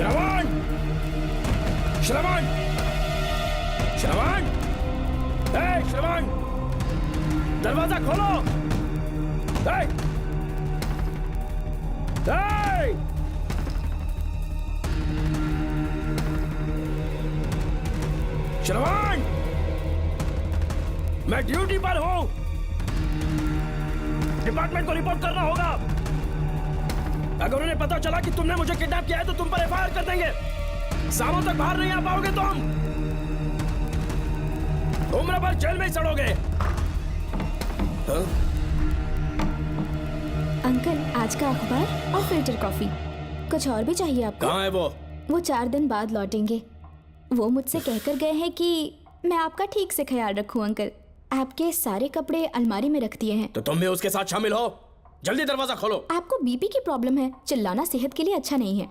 श्रवण, श्रवण, श्रवण, ए श्रवण, दरवाजा खोलो। ए, ए, श्रवण, मैं ड्यूटी पर हूं। डिपार्टमेंट को रिपोर्ट करना होगा। अगर उन्हें पता चला कि तुमने मुझे किडनैप किया है तो तुम पर एफआईआर कर देंगे। शामों तक बाहर नहीं आ पाओगे तुम। उम्र भर जेल में ही सड़ोगे। अंकल, आज का अखबार और फिल्टर कॉफी। कुछ और भी चाहिए आपको? कहाँ है वो? वो 4 दिन बाद लौटेंगे। वो मुझसे कहकर गए हैं कि मैं आपका ठीक से ख्याल रखूं अंकल। आपके सारे कपड़े अलमारी में रख दिए हैं। तो तुम भी उसके साथ शामिल हो। जल्दी दरवाजा खोलो। आपको बीपी की प्रॉब्लम है, चिल्लाना सेहत के लिए अच्छा नहीं है।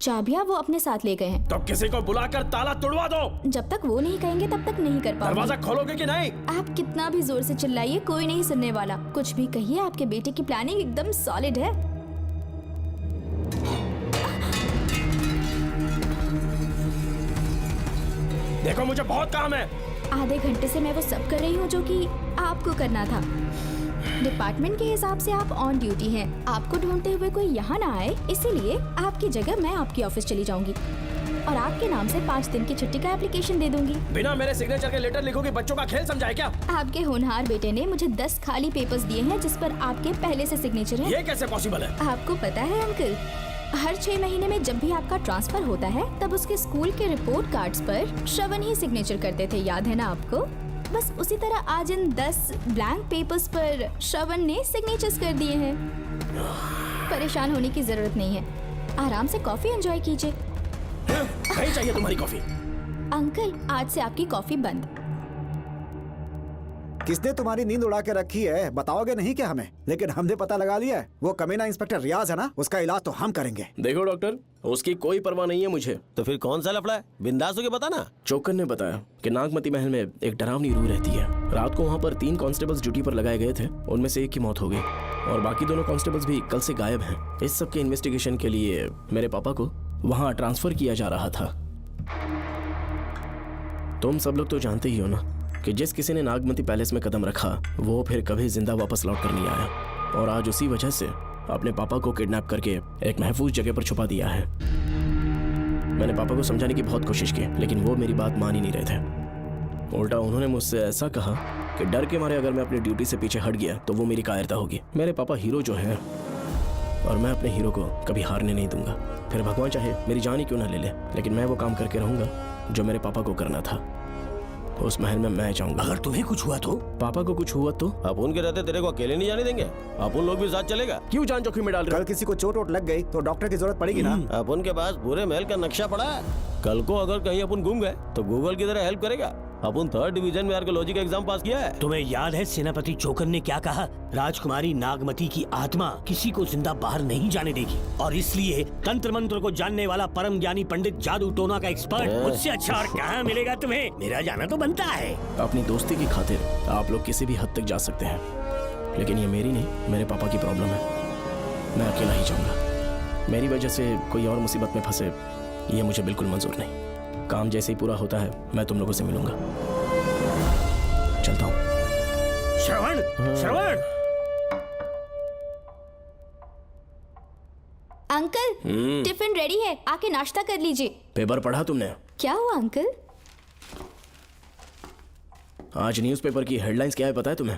चाबियां वो अपने साथ ले गए हैं। तो किसी को बुलाकर ताला तोड़वा दो। जब तक वो नहीं कहेंगे तब तक नहीं कर पाऊंगी। दरवाजा खोलोगे कि नहीं? आप कितना भी जोर से चिल्लाइए, कोई नहीं सुनने वाला। कुछ भी कहिए, आपके बेटे की प्लानिंग एकदम सॉलिड है। देखो मुझे बहुत काम है। आधे घंटे से मैं वो सब कर रही हूँ जो कि आपको करना था। डिपार्टमेंट के हिसाब से आप ऑन ड्यूटी हैं। आपको ढूंढते हुए कोई यहाँ ना आए, इसीलिए आपकी जगह मैं आपकी ऑफिस चली जाऊंगी और आपके नाम से 5 दिन की छुट्टी का एप्लीकेशन दे दूंगी। बिना मेरे सिग्नेचर के लेटर लिखोगे? बच्चों का खेल समझा है क्या? आपके होनहार बेटे ने मुझे 10 खाली पेपर्स दिए हैं जिस पर आपके पहले से सिग्नेचर है। ये कैसे पॉसिबल है? आपको पता है अंकल, हर 6 महीने में जब भी आपका ट्रांसफर होता है तब उसके स्कूल के रिपोर्ट कार्ड्स पर श्रवण ही सिग्नेचर करते थे, याद है ना आपको? बस उसी तरह आज इन 10 ब्लैंक पेपर्स पर श्रवण ने सिग्नेचर्स कर दिए हैं। परेशान होने की जरूरत नहीं है, आराम से कॉफी एंजॉय कीजिए। नहीं चाहिए तुम्हारी कॉफी। अंकल, आज से आपकी कॉफी बंद। किसने तुम्हारी नींद उड़ा के रखी है? बताओगे नहीं क्या हमें? लेकिन हमने पता लगा लिया है। वो कमीना इंस्पेक्टर रियाज है ना, उसका इलाज तो हम करेंगे। देखो डॉक्टर, उसकी कोई परवाह नहीं है मुझे। तो फिर कौन सा लफड़ा है? बिंदास होके बता ना। चोकर ने बताया कि नागमती महल में एक डरावनी रूह रहती है। रात को वहाँ पर 3 कांस्टेबल्स ड्यूटी पर लगाए गए थे। उनमें से एक की मौत हो गई और बाकी दोनों कांस्टेबल्स भी कल से गायब हैं। इस सब के इन्वेस्टिगेशन के लिए मेरे पापा को वहाँ ट्रांसफर किया जा रहा था। तुम सब लोग तो जानते ही हो ना कि जिस किसी ने नागमती पैलेस में कदम रखा वो फिर कभी जिंदा वापस लौट कर नहीं आया। और आज उसी वजह से अपने पापा को किडनैप करके एक महफूज जगह पर छुपा दिया है। मैंने पापा को समझाने की बहुत कोशिश की, लेकिन वो मेरी बात मान ही नहीं रहे थे। उल्टा उन्होंने मुझसे ऐसा कहा कि डर के मारे अगर मैं अपनी ड्यूटी से पीछे हट गया तो वो मेरी कायरता होगी। मेरे पापा हीरो जो है और मैं अपने हीरो को कभी हारने नहीं दूंगा। फिर भगवान चाहे मेरी जान ही क्यों ना ले ले, लेकिन मैं वो काम करके रहूंगा जो मेरे पापा को करना था। उस महल में मैं जाऊंगा। अगर तुम्हें कुछ हुआ तो? पापा को कुछ हुआ तो? अपुन के रहते तेरे को अकेले नहीं जाने देंगे। अपुन लोग भी साथ चलेगा। क्यों जान जोखिम में डाल रहे? कल किसी को चोट वोट लग गई तो डॉक्टर की जरूरत पड़ेगी ना। अपुन के पास पूरे महल का नक्शा पड़ा है। कल को अगर कहीं अपन गुम गए तो गूगल की तरह हेल्प करेगा। अपन 3rd डिवीजन में आर्कियोलॉजी का एग्जाम पास किया है। तुम्हें याद है सेनापति चोकर ने क्या कहा? राजकुमारी नागमती की आत्मा किसी को जिंदा बाहर नहीं जाने देगी और इसलिए तंत्र मंत्र को जानने वाला परम ज्ञानी पंडित जादू टोना का एक्सपर्ट मुझसे अच्छा और कहाँ मिलेगा तुम्हें? मेरा जाना तो बनता है। अपनी दोस्ती की खातिर आप लोग किसी भी हद तक जा सकते हैं, लेकिन ये मेरी नहीं, मेरे पापा की प्रॉब्लम है। मैं अकेला ही जाऊंगा। मेरी वजह से कोई और मुसीबत में फंसे ये मुझे बिल्कुल मंजूर नहीं। काम जैसे ही पूरा होता है मैं तुम लोगों से मिलूंगा। चलता हूँ। श्रवण, श्रवण। अंकल, टिफिन रेडी है, आके नाश्ता कर लीजिए। पेपर पढ़ा तुमने? क्या हुआ अंकल? आज न्यूज़पेपर की हेडलाइंस क्या है पता है तुम्हें?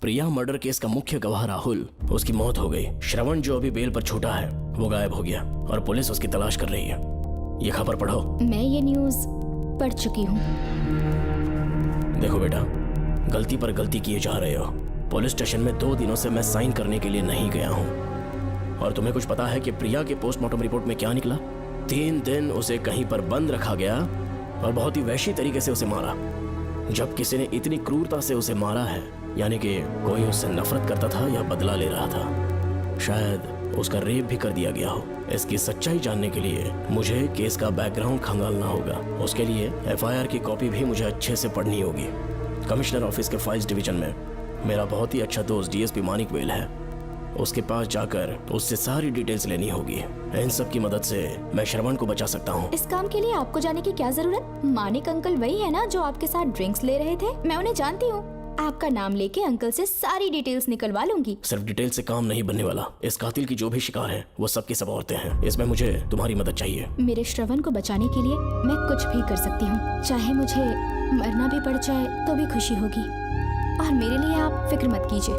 प्रिया मर्डर केस का मुख्य गवाह राहुल, उसकी मौत हो गई। श्रवण जो अभी बेल पर छूटा है वो गायब हो गया और पुलिस उसकी तलाश कर रही है। ये खबर पढ़ो। मैं ये न्यूज़ पढ़ चुकी हूँ। देखो बेटा, गलती पर गलती किए जा रहे हो। पुलिस स्टेशन में 2 दिनों से मैं साइन करने के लिए नहीं गया हूँ। और तुम्हें कुछ पता है कि प्रिया के पोस्टमार्टम रिपोर्ट में क्या निकला? 3 दिन उसे कहीं पर बंद रखा गया और बहुत ही वैश्य तरीके से उसे मारा। जब किसी ने इतनी क्रूरता से उसे मारा है, यानी कि कोई उससे नफरत करता था या बदला ले रहा था। शायद उसका रेप भी कर दिया गया हो। इसकी सच्चाई जानने के लिए मुझे केस का बैकग्राउंड खंगालना होगा। उसके लिए एफआईआर की कॉपी भी मुझे अच्छे से पढ़नी होगी। कमिश्नर ऑफिस के फाइल्स डिवीजन में मेरा बहुत ही अच्छा दोस्त डीएसपी मानिक वेल है। उसके पास जाकर उससे सारी डिटेल्स लेनी होगी। इन सब की मदद से मैं श्रवण को बचा सकता हूँ। इस काम के लिए आपको जाने की क्या जरूरत? मानिक अंकल वही है ना जो आपके साथ ड्रिंक्स ले रहे थे? मैं उन्हें जानती हूँ। आपका नाम लेके अंकल से सारी डिटेल्स निकलवा लूंगी। सिर्फ डिटेल से काम नहीं बनने वाला। इस कातिल की जो भी शिकार है वो सबकी सब औरतें हैं। इसमें मुझे तुम्हारी मदद चाहिए। मेरे श्रवण को बचाने के लिए मैं कुछ भी कर सकती हूँ। चाहे मुझे मरना भी पड़ जाए तो भी खुशी होगी। और मेरे लिए आप फिक्र मत कीजिए।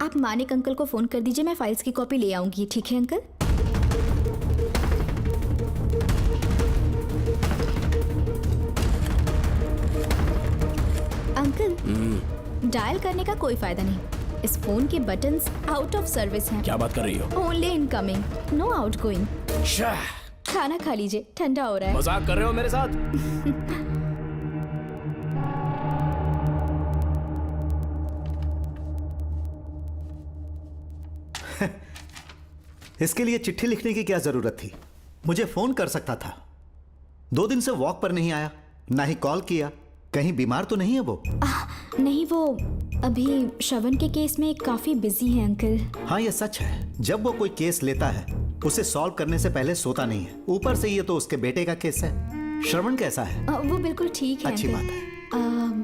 आप मानिक अंकल को फोन कर दीजिए, मैं फाइल्स की कॉपी ले आऊंगी। ठीक है अंकल? अंकल, डायल करने का कोई फायदा नहीं। इस फोन के बटन्स आउट ऑफ सर्विस हैं। क्या बात कर रही हो? Only incoming, no outgoing. खाना खा लीजिए, ठंडा हो रहा है। मजाक कर रहे हो मेरे साथ? इसके लिए चिट्ठी लिखने की क्या जरूरत थी? मुझे फोन कर सकता था। 2 दिन से वॉक पर नहीं आया, ना ही कॉल किया। कहीं बीमार तो नहीं है वो? नहीं, वो अभी श्रवण के केस में काफी बिजी है अंकल। हाँ, ये सच है। जब वो कोई केस लेता है उसे सॉल्व करने से पहले सोता नहीं है। ऊपर से ये तो उसके बेटे का केस है। श्रवण कैसा है? वो बिल्कुल ठीक है। अच्छी अंकल। बात है।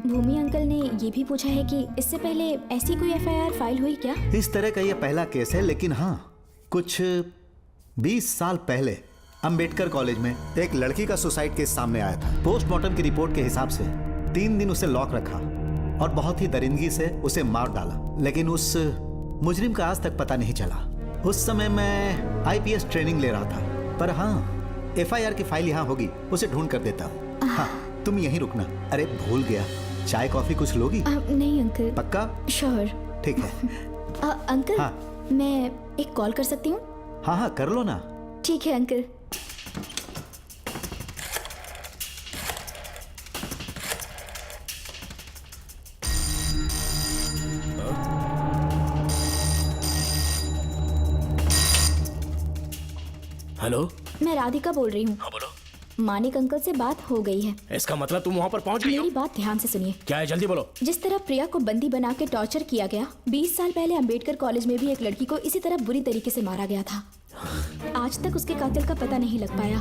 भूमि अंकल ने ये भी पूछा है कि इससे पहले ऐसी कोई FIR फाइल हुई क्या? इस तरह का ये पहला केस है, लेकिन हाँ, कुछ 20 साल पहले अंबेडकर कॉलेज में एक लड़की का सुसाइड केस सामने आया था। पोस्टमार्टम की रिपोर्ट के हिसाब से 3 दिन उसे लॉक रखा और बहुत ही दरिंदगी से उसे मार डाला। लेकिन उस मुजरिम का आज तक पता नहीं चला। उस समय मैं IPS ट्रेनिंग ले रहा था। पर हाँ, FIR की फाइल यहाँ होगी, उसे ढूंढ कर देता हूँ। हाँ, तुम यहीं रुकना। अरे भूल गया, चाय कॉफी कुछ लोगी? नहीं अंकल। पक्का? श्योर। ठीक है। अंकल, हाँ। मैं एक कॉल कर सकती हूँ? हाँ हाँ, कर लो ना। ठीक है अंकल। हेलो, मैं राधिका बोल रही हूँ। हाँ बोलो। मानिक अंकल से बात हो गई है। इसका मतलब तुम वहाँ पर पहुँच गई हो? मेरी बात ध्यान से सुनिए। क्या है, जल्दी बोलो। जिस तरह प्रिया को बंदी बना के टॉर्चर किया गया, 20 साल पहले अंबेडकर कॉलेज में भी एक लड़की को इसी तरह बुरी तरीके से मारा गया था। आज तक उसके कातिल का पता नहीं लग पाया।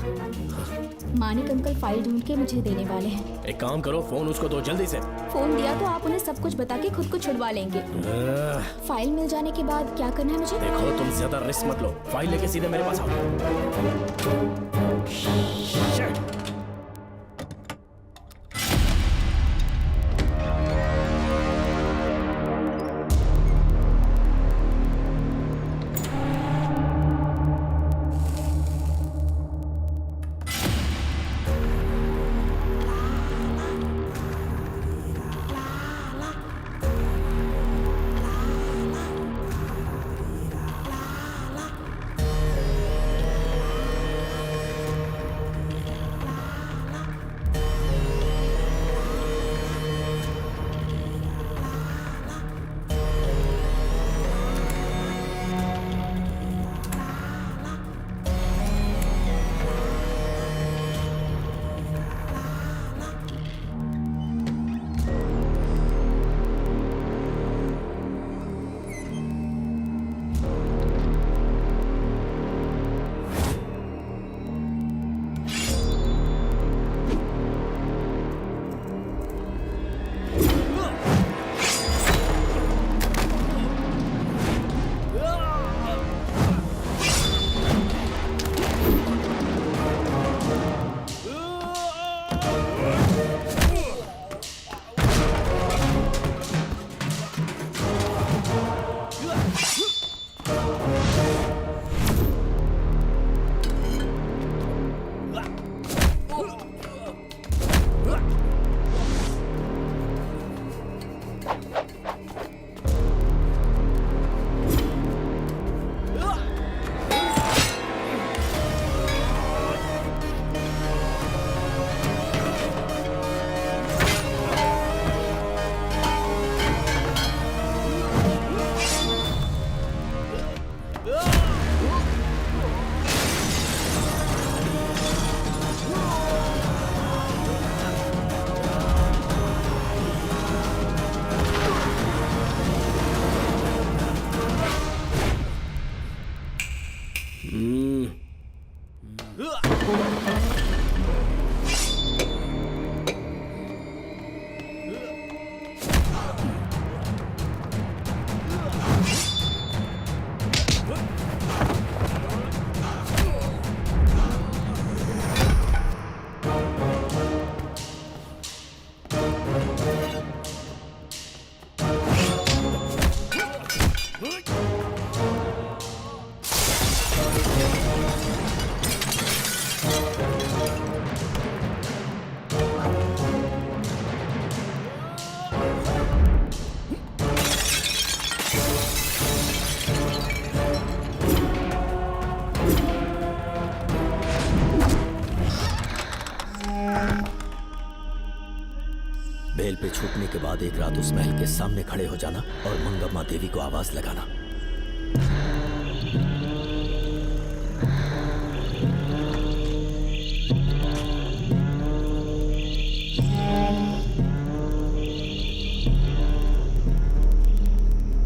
मानिक अंकल फाइल ढूंढ के मुझे देने वाले हैं। एक काम करो, फोन उसको दो जल्दी से। फोन दिया तो आप उन्हें सब कुछ बता के खुद को छुड़वा लेंगे। फाइल मिल जाने के बाद क्या करना है मुझे? देखो, तुम ज्यादा रिस्क मत लो। फाइल लेके सीधे मेरे पास आओ। एक रात उस महल के सामने खड़े हो जाना और मंगम्मा देवी को आवाज लगाना।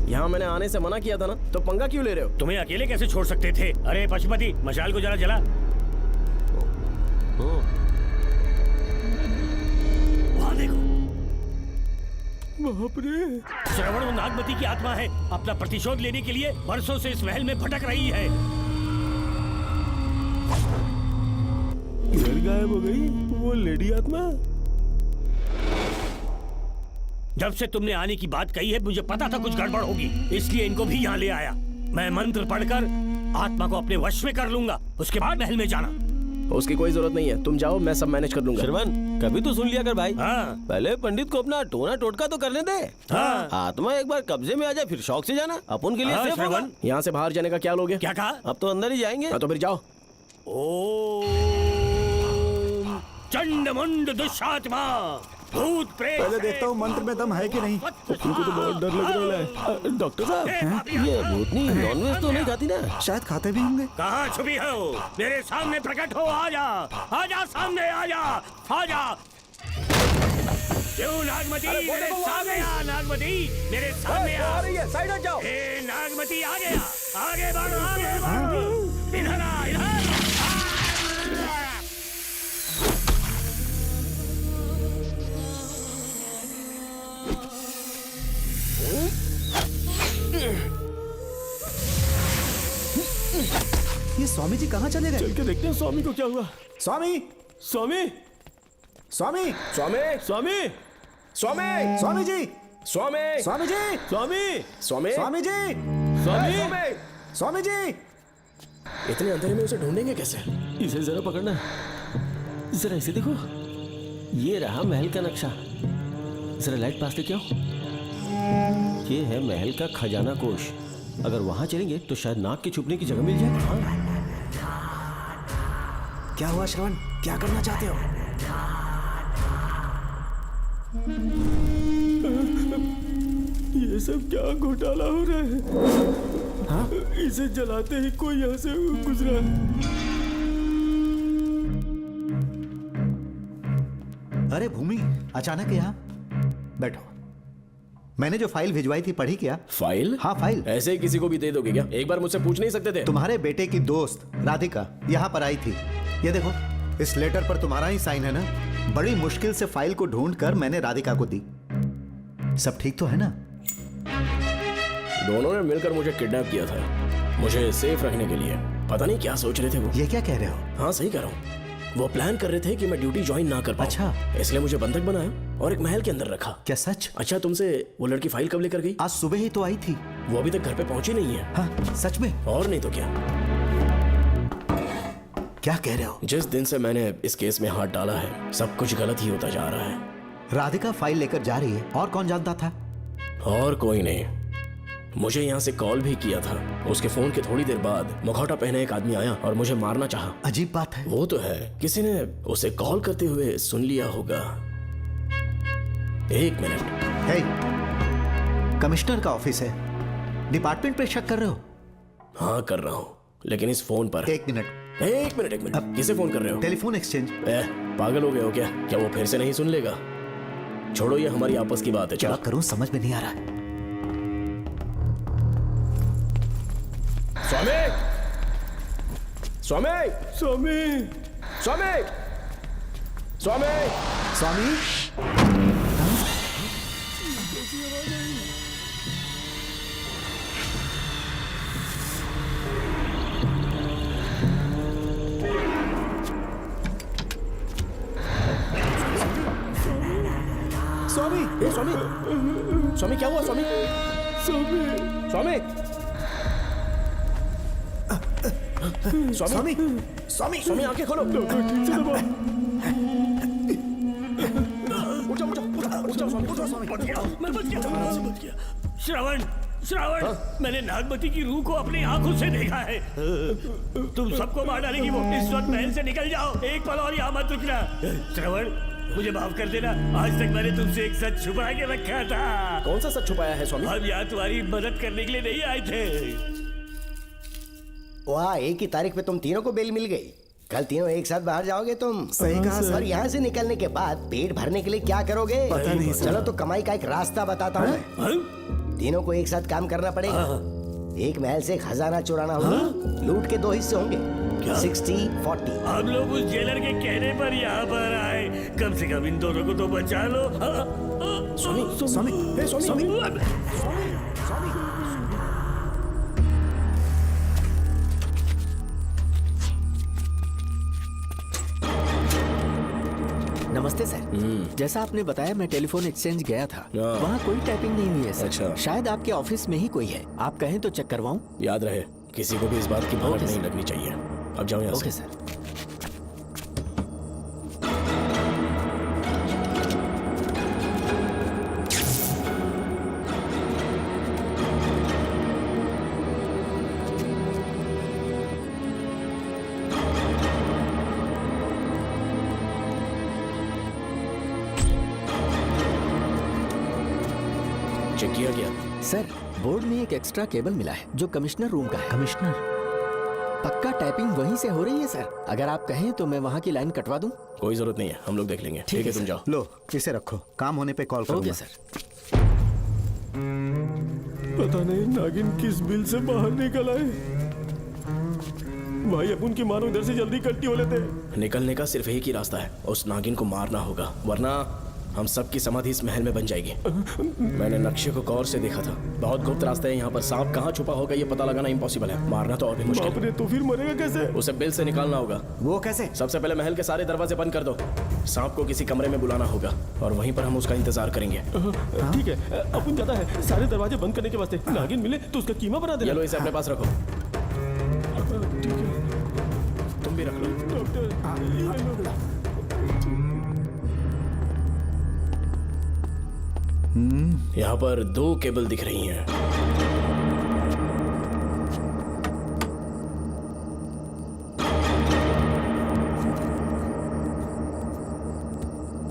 यहाँ मैंने आने से मना किया था ना, तो पंगा क्यों ले रहे हो? तुम्हें अकेले कैसे छोड़ सकते थे? अरे पशुपति, मशाल को जरा जला। वहाँ देखो। बाप रे! श्रवण वो नागमती की आत्मा है, अपना प्रतिशोध लेने के लिए वर्षों से इस महल में भटक रही है। घर गायब हो गई वो लेडी आत्मा। जब से तुमने आने की बात कही है मुझे पता था कुछ गड़बड़ होगी, इसलिए इनको भी यहाँ ले आया। मैं मंत्र पढ़कर आत्मा को अपने वश में कर लूंगा, उसके बाद महल में जाना। उसकी कोई जरूरत नहीं है, तुम जाओ, मैं सब मैनेज कर लूंगा। श्रवण, कभी तो सुन लिया कर भाई। हाँ। पहले पंडित को अपना टोना टोटका तो करने दे। हाँ। आत्मा एक बार कब्जे में आ जाए फिर शौक से जाना, अपन के लिए हाँ, सेफ होगा। यहाँ से बाहर जाने का क्या लोगे? क्या कहा? अब तो अंदर ही जाएंगे। हाँ, तो फिर जाओ। ओम चंडमुंड दुष्टात्मा भूत प्रेत। पहले देखता हूँ मंत्र में दम है कि नहीं। तुमको तो बहुत डर लग रहा है। डॉक्टर साहब, ये भूतनी नॉनवेज तो नहीं खाती ना? शायद खाते भी होंगे। कहाँ छुपी हो? मेरे सामने प्रकट हो, आजा, आजा सामने, आजा, आजा। क्यों नागमती, मेरे सामने आ। नागमती, मेरे सामने आ रही है, साइड हट जाओ। ए नागमती, आगे आ, आगे बढ़, आगे बढ़। इधर आ, इधर। ये स्वामी जी कहाँ चले गए? चल के देखते हैं स्वामी को क्या हुआ। स्वामी, स्वामी, स्वामी, स्वामी, स्वामी, स्वामी, स्वामी जी, स्वामी, स्वामी जी, स्वामी, स्वामी, स्वामी जी, स्वामी, स्वामी जी। इतने अंधेरे में उसे ढूंढेंगे कैसे? इसे जरा पकड़ना, जरा इसे देखो, ये रहा महल का नक्शा। जरा लाइट पास लेके आओ। ये है महल का खजाना कोष। अगर वहां चलेंगे तो शायद नाग के छुपने की जगह मिल जाए। हाँ। क्या हुआ श्रवण, क्या करना चाहते हो? ये सब क्या घोटाला हो रहा है? हाँ? इसे जलाते ही कोई यहाँ से गुजरा है। अरे भूमि, अचानक यहाँ? बैठो। मैंने जो फाइल भिजवाई थी पढ़ी क्या? फाइल? हाँ फाइल। ऐसे ही किसी को भी दे दोगे क्या? एक बार मुझसे पूछ नहीं सकते थे? तुम्हारे बेटे की दोस्त राधिका यहाँ पर आई थी। ये देखो, इस लेटर पर तुम्हारा ही साइन है ना? बड़ी मुश्किल से फाइल को ढूंढकर मैंने राधिका को दी। सब ठीक तो है ना? दोनों ने मिलकर मुझे किडनैप किया था, मुझे सेफ रखने के लिए। पता नहीं क्या सोच रहे थे वो। ये क्या कह रहे हो? हाँ सही कह रहा हूँ। वो प्लान कर रहे थे कि मैं ड्यूटी ज्वाइन ना कर पाऊं। अच्छा। इसलिए मुझे बंधक बनाया और एक महल के अंदर रखा। क्या सच? अच्छा, तुमसे वो लड़की फाइल कब लेकर गई? आज सुबह ही तो आई थी। वो अभी तक घर पे पहुंची नहीं है। हाँ सच में? और नहीं तो क्या। क्या कह रहे हो? जिस दिन से मैंने इस केस में हाथ डाला है सब कुछ गलत ही होता जा रहा है। राधिका फाइल लेकर जा रही है, और कौन जानता था? और कोई नहीं। मुझे यहाँ से कॉल भी किया था। उसके फोन के थोड़ी देर बाद मुखौटा पहने एक आदमी आया और मुझे मारना चाहा। अजीब बात है। वो तो है, किसी ने उसे कॉल करते हुए सुन लिया होगा। एक मिनट। हे, कमिश्नर का ऑफिस है, डिपार्टमेंट पे शक कर रहे हो? हाँ कर रहा हूँ, लेकिन इस फोन पर। एक मिनट। अब किसे फोन कर रहे हो? Telephone exchange. पागल हो गए हो क्या? क्या वो फिर से नहीं सुन लेगा? छोड़ो, ये हमारी आपस की बात है। क्या करूं समझ में नहीं आ रहा है। स्वामी, स्वामी, स्वामी, स्वामी, स्वामी, स्वामी। स्वामी, ए स्वामी, स्वामी क्या हुआ स्वामी? स्वामी, स्वामी, स्वामी, स्वामी, स्वामी आंखें खोलो। ठीक से दबाओ। उठो, उठो, उठो, उठो स्वामी, उठो स्वामी। मैं बच गया। श्रवण, श्रवण, मैंने नागमती की रूह को अपनी आंखों से देखा है। तुम सबको मार डालेगी वो। इस वक्त महल से निकल जाओ, एक पल और यहाँ मत रुकना। श्रवण, मुझे माफ कर देना। आज तक मैंने तुमसे एक सच छुपा के रखा था। कौन सा सच छुपाया है स्वामी? हम यहाँ तुम्हारी मदद करने के लिए नहीं आए थे। वाह, एक ही तारीख पे तुम तीनों को बेल मिल गई। कल तीनों एक साथ बाहर जाओगे तुम। सही कहा सर। और यहाँ से निकलने के बाद पेट भरने के लिए क्या करोगे? पता नहीं सर। चलो तो कमाई का एक रास्ता बताता हूँ मैं। तीनों को एक साथ काम करना पड़ेगा। एक महल से खजाना चुराना होगा। लूट के 2 हिस्से होंगे, 60-40। हम लोग उस जेलर के कहने पर यहाँ पर आए। कम से कम इन दोनों को तो बचा लो। स्वामी, स्वामी, हे स्वामी, नमस्ते सर। जैसा आपने बताया मैं टेलीफोन एक्सचेंज गया था। वहाँ कोई टाइपिंग नहीं हुई है सर। अच्छा। शायद आपके ऑफिस में ही कोई है। आप कहें तो चेक करवाऊं? याद रहे, किसी को भी इस बात की भनक नहीं लगनी चाहिए। अब जाओ यहाँ ओके से। सर। चेक किया गया? सर, बोर्ड में एक एक्स्ट्रा केबल मिला है जो कमिश्नर रूम का है। कमिश्नर? पक्का टाइपिंग वहीं से हो रही है सर। अगर आप कहें तो मैं वहाँ की लाइन कटवा दूं? कोई जरूरत नहीं है, हम लोग देख लेंगे। ठीक है, तुम जाओ। लो इसे रखो, काम होने पे कॉल करूंगा। Okay sir. पता नहीं नागिन किस बिल से बाहर निकल आए। भाई अपन की मानो इधर से जल्दी कट्टी हो लेते। निकलने का सिर्फ एक ही रास्ता है, उस नागिन को मारना होगा, वरना हम सबकी समाधि इस महल में बन जाएगी। मैंने नक्शे को गौर से देखा था। बहुत गुप्त रास्ता है यहाँ पर। सांप कहाँ छुपा होगा ये पता लगाना इम्पॉसिबल है। मारना तो और भी मुश्किल है। तो फिर मरेगा कैसे? उसे बिल से निकालना होगा। वो कैसे? सबसे पहले महल के सारे दरवाजे बंद कर दो। सांप को किसी कमरे में बुलाना होगा और वहीं पर हम उसका इंतजार करेंगे। ठीक है, अपन ज्यादा है। सारे दरवाजे बंद करने के वास्ते नागिन मिले तो उसका कीमा बना देना। ये लो, इसे अपने पास रखो। ठीक है, तुम भी रख लो। यहाँ पर 2 केबल दिख रही हैं।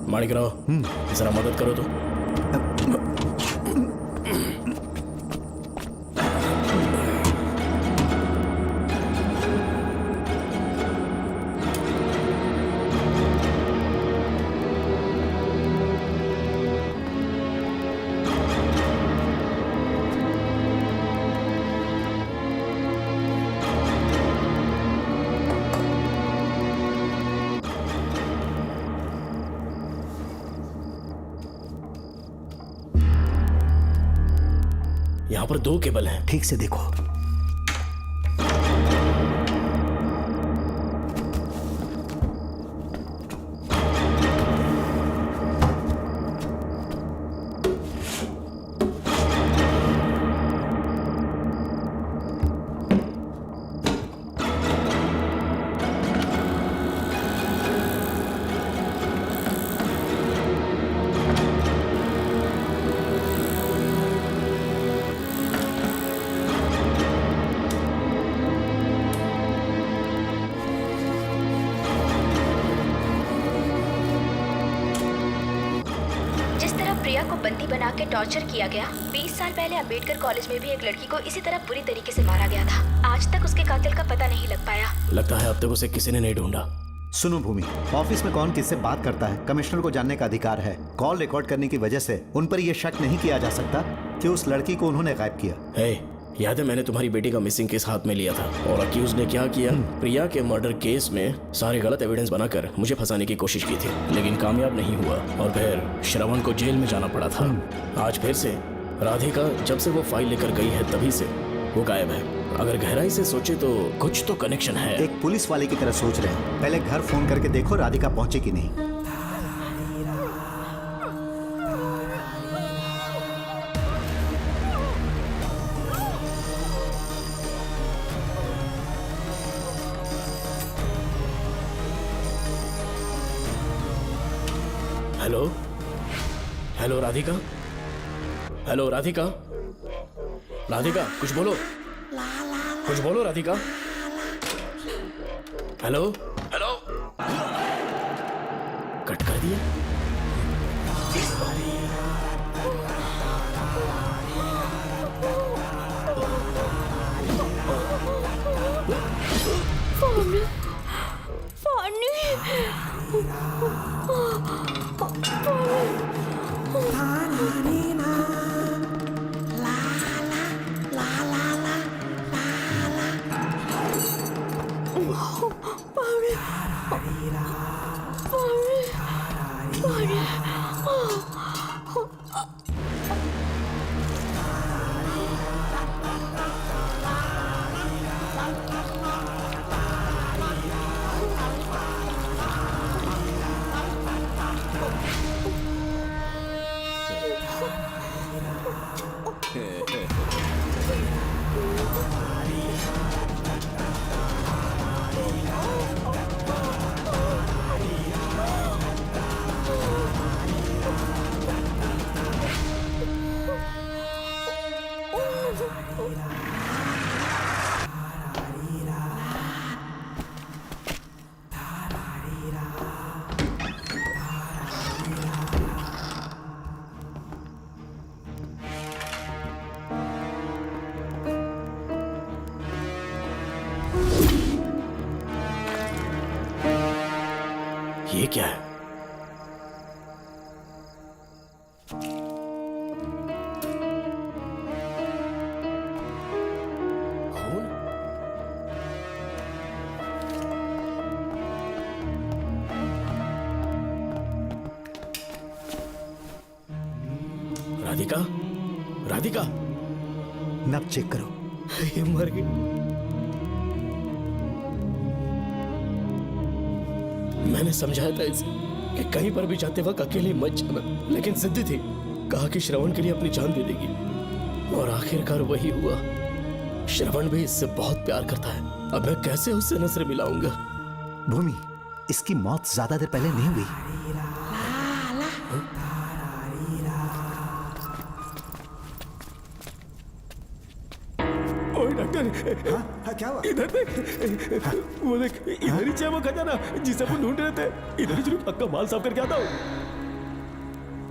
माणिकराव, जरा मदद करो तो। यहाँ पर 2 केबल हैं। ठीक से देखो। प्रिया को बंदी बना के टॉर्चर किया गया। 20 साल पहले अंबेडकर कॉलेज में भी एक लड़की को इसी तरह बुरी तरीके से मारा गया था। आज तक उसके कातिल का पता नहीं लग पाया। लगता है अब तक उसे किसी ने नहीं ढूंढा। सुनो भूमि, ऑफिस में कौन किससे बात करता है कमिश्नर को जानने का अधिकार है। कॉल रिकॉर्ड करने की वजह से उन पर यह शक नहीं किया जा सकता कि उस लड़की को उन्होंने गायब किया। याद है मैंने तुम्हारी बेटी का मिसिंग केस हाथ में लिया था और अक्यूज ने क्या किया? प्रिया के मर्डर केस में सारे गलत एविडेंस बनाकर मुझे फंसाने की कोशिश की थी, लेकिन कामयाब नहीं हुआ और फिर श्रवण को जेल में जाना पड़ा था। आज फिर से राधिका जब से वो फाइल लेकर गई है तभी से वो गायब है। अगर गहराई से सोचे तो कुछ तो कनेक्शन है। एक पुलिस वाले की तरह सोच रहे हैं। पहले घर फोन करके देखो राधिका पहुंचे कि नहीं। Hello hello Radhika, hello Radhika, Radhika कुछ बोलो, कुछ बोलो राधिका। हेलो हेलो, कट कर कर दिया। फानी, फानी, ये क्या है? राधिका, राधिका, नब चेक करो। ये मर गई। मैंने समझाया था इसे कि कहीं पर भी जाते वक्त अकेले मत जाना, लेकिन जिद्दी थी। कहा कि श्रवण के लिए अपनी जान दे देगी, और आखिरकार वही हुआ। श्रवण भी इससे बहुत प्यार करता है। अब मैं कैसे उससे नजर मिलाऊंगा? भूमि, इसकी मौत ज्यादा देर पहले नहीं हुई। डॉक्टर, हाँ, क्या हुआ? इधर देख, वो देख, इधर ही है वो खजाना जिसे अपन ढूंढ रहे थे। इधर ही चलो, पक्का माल साफ करके आता हूँ।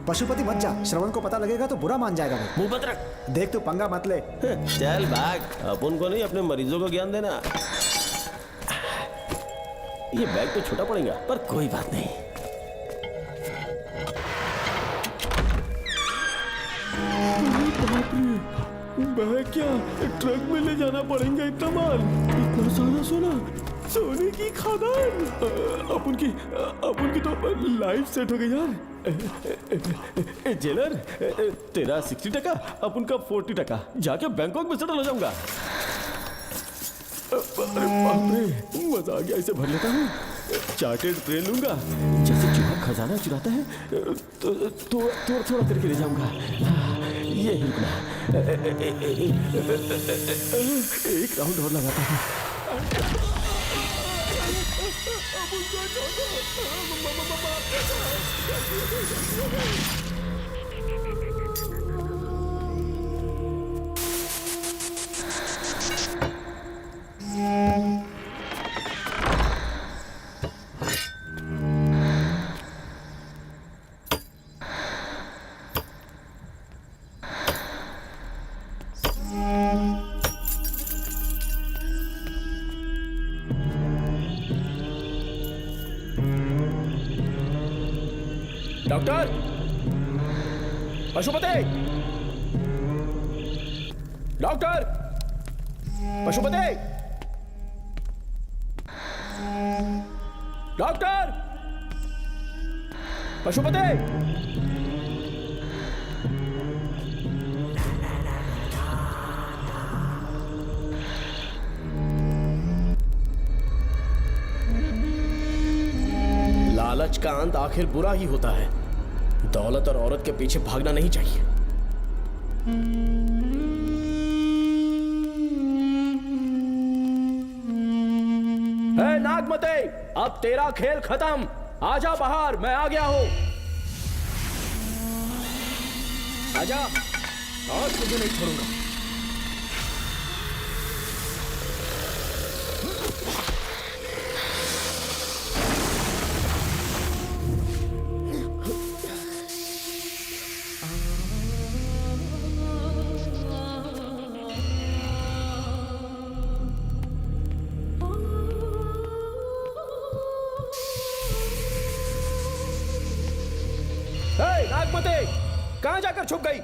पशुपति मत जा, श्रवण को पता लगेगा तो बुरा मान जाएगा वो। मुंह बंद रख। देख तू पंगा मत ले। चल भाग, अपन को नहीं अपने मरीजों को ज्ञान देना। ये बैग तो छोटा पड़ेगा, पर कोई बात नहीं। बैग क्या ट्रक में ले जाना पड़ेगा? इतना माल, इतना सारा सोना, सोने की खादान। अपन की तो लाइफ सेट हो गई यार। जेलर, तेरा 60%, अपन का 40%। जाके बैंकॉक में सेटल हो जाऊंगा। अरे बाप रे, मजा आ गया। इसे भर लेता हूँ, चार्टेड ट्रेन लूंगा। जैसे चूहा खजाना चुराता है तो थोड़ा थोड़ा करके ले जाऊंगा। ये ही रुकना, एक राउंड और लगाता हूँ। Doctor, Pashupati, doctor, Pashupati, doctor, Pashupati. लालच का अंत आखिर बुरा ही होता है। दौलत और औरत के पीछे भागना नहीं चाहिए। ए नागमते, अब तेरा खेल खत्म। आजा बाहर, मैं आ गया हूं। आजा, आज तुझे नहीं छोड़ूंगा। कहां जाकर छुप गई?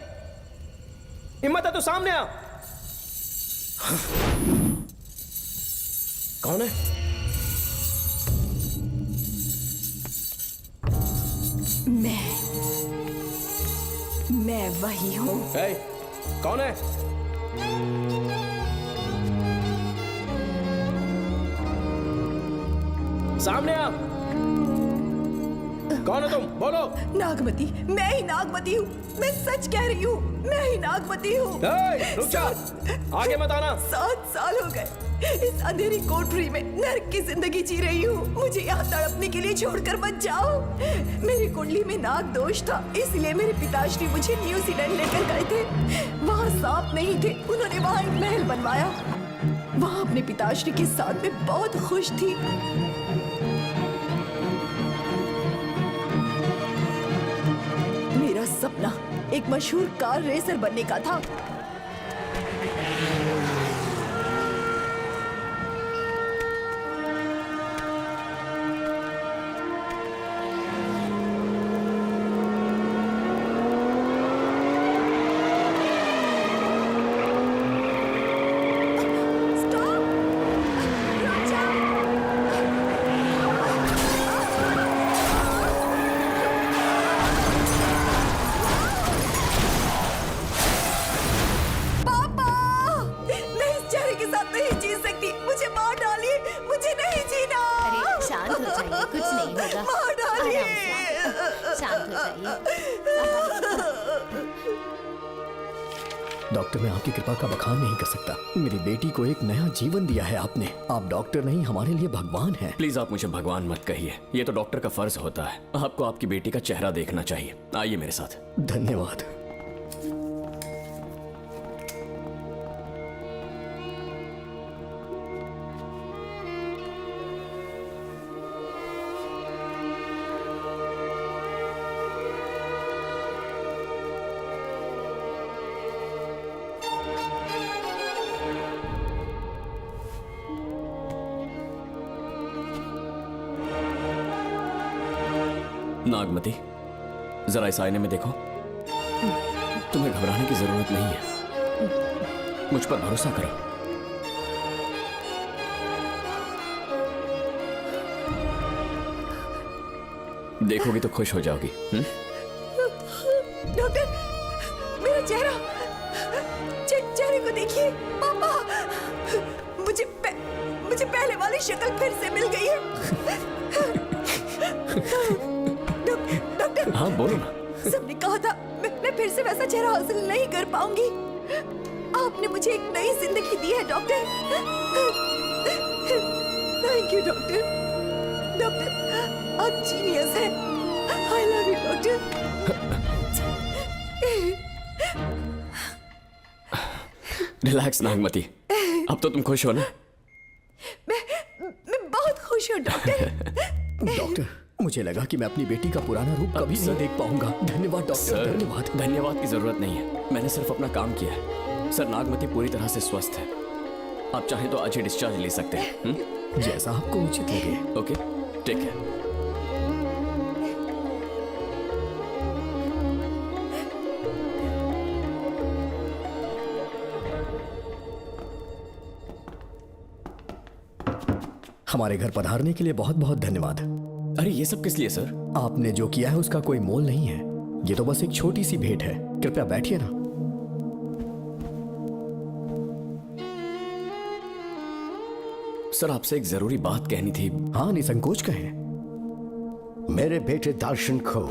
हिम्मत है तो सामने आ। कौन है? मैं वही हूँ। कौन है? सामने आ। कौन है तुम? बोलो। नागमती, मैं ही नागमती हूँ। मैं सच कह रही हूँ, मैं ही नागमती हूँ। रुक जा, आगे मत आना। 7 साल हो गए इस अंधेरी कोठरी में नर्क की जिंदगी जी रही हूँ। मुझे यहाँ तड़पने के लिए छोड़कर मत जाओ। मेरी कुंडली में नाग दोष था, इसलिए मेरे पिताश्री मुझे न्यूजीलैंड लेकर गए थे। वहाँ सांप नहीं थे, उन्होंने वहाँ एक महल बनवाया। वहाँ अपने पिताश्री के साथ में बहुत खुश थी। मेरा सपना एक मशहूर कार रेसर बनने का था। डॉक्टर, मैं आपकी कृपा का बखान नहीं कर सकता। मेरी बेटी को एक नया जीवन दिया है आपने। आप डॉक्टर नहीं, हमारे लिए भगवान हैं। प्लीज आप मुझे भगवान मत कहिए, ये तो डॉक्टर का फर्ज होता है। आपको आपकी बेटी का चेहरा देखना चाहिए। आइए मेरे साथ। धन्यवाद। नागमती, जरा इस आईने में देखो। तुम्हें घबराने की जरूरत नहीं है, मुझ पर भरोसा करो। देखोगी तो खुश हो जाओगी। डॉक्टर, मेरा चेहरा, चेहरे को देखिए। पापा, मुझे पहले वाली शक्ल फिर से मिल गई है। डॉक्टर, हाँ बोलो ना। सबने कहा था मैं फिर से वैसा चेहरा हासिल नहीं कर पाऊंगी। आपने मुझे एक नई जिंदगी दी है doctor. Thank you doctor. Doctor, आप जीनियस हैं। I love you doctor. Relax Nagmati, अब तो तुम खुश हो ना? मैं बहुत खुश हूँ डॉक्टर। डॉक्टर, मुझे लगा कि मैं अपनी बेटी का पुराना रूप कभी नहीं देख पाऊंगा। धन्यवाद डॉक्टर, धन्यवाद। धन्यवाद की जरूरत नहीं है, मैंने सिर्फ अपना काम किया है। सर, नागमती पूरी तरह से स्वस्थ है। आप चाहें तो आज ही डिस्चार्ज ले सकते हैं। जैसा आपको उचित लगे। Okay, take care. हमारे घर पधारने के लिए बहुत बहुत धन्यवाद। अरे ये सब किस लिए सर? आपने जो किया है उसका कोई मोल नहीं है। ये तो बस एक छोटी सी भेंट है। कृपया बैठिए ना। सर, आपसे एक जरूरी बात कहनी थी। हाँ, निसंकोच कहें। मेरे बेटे दर्शन को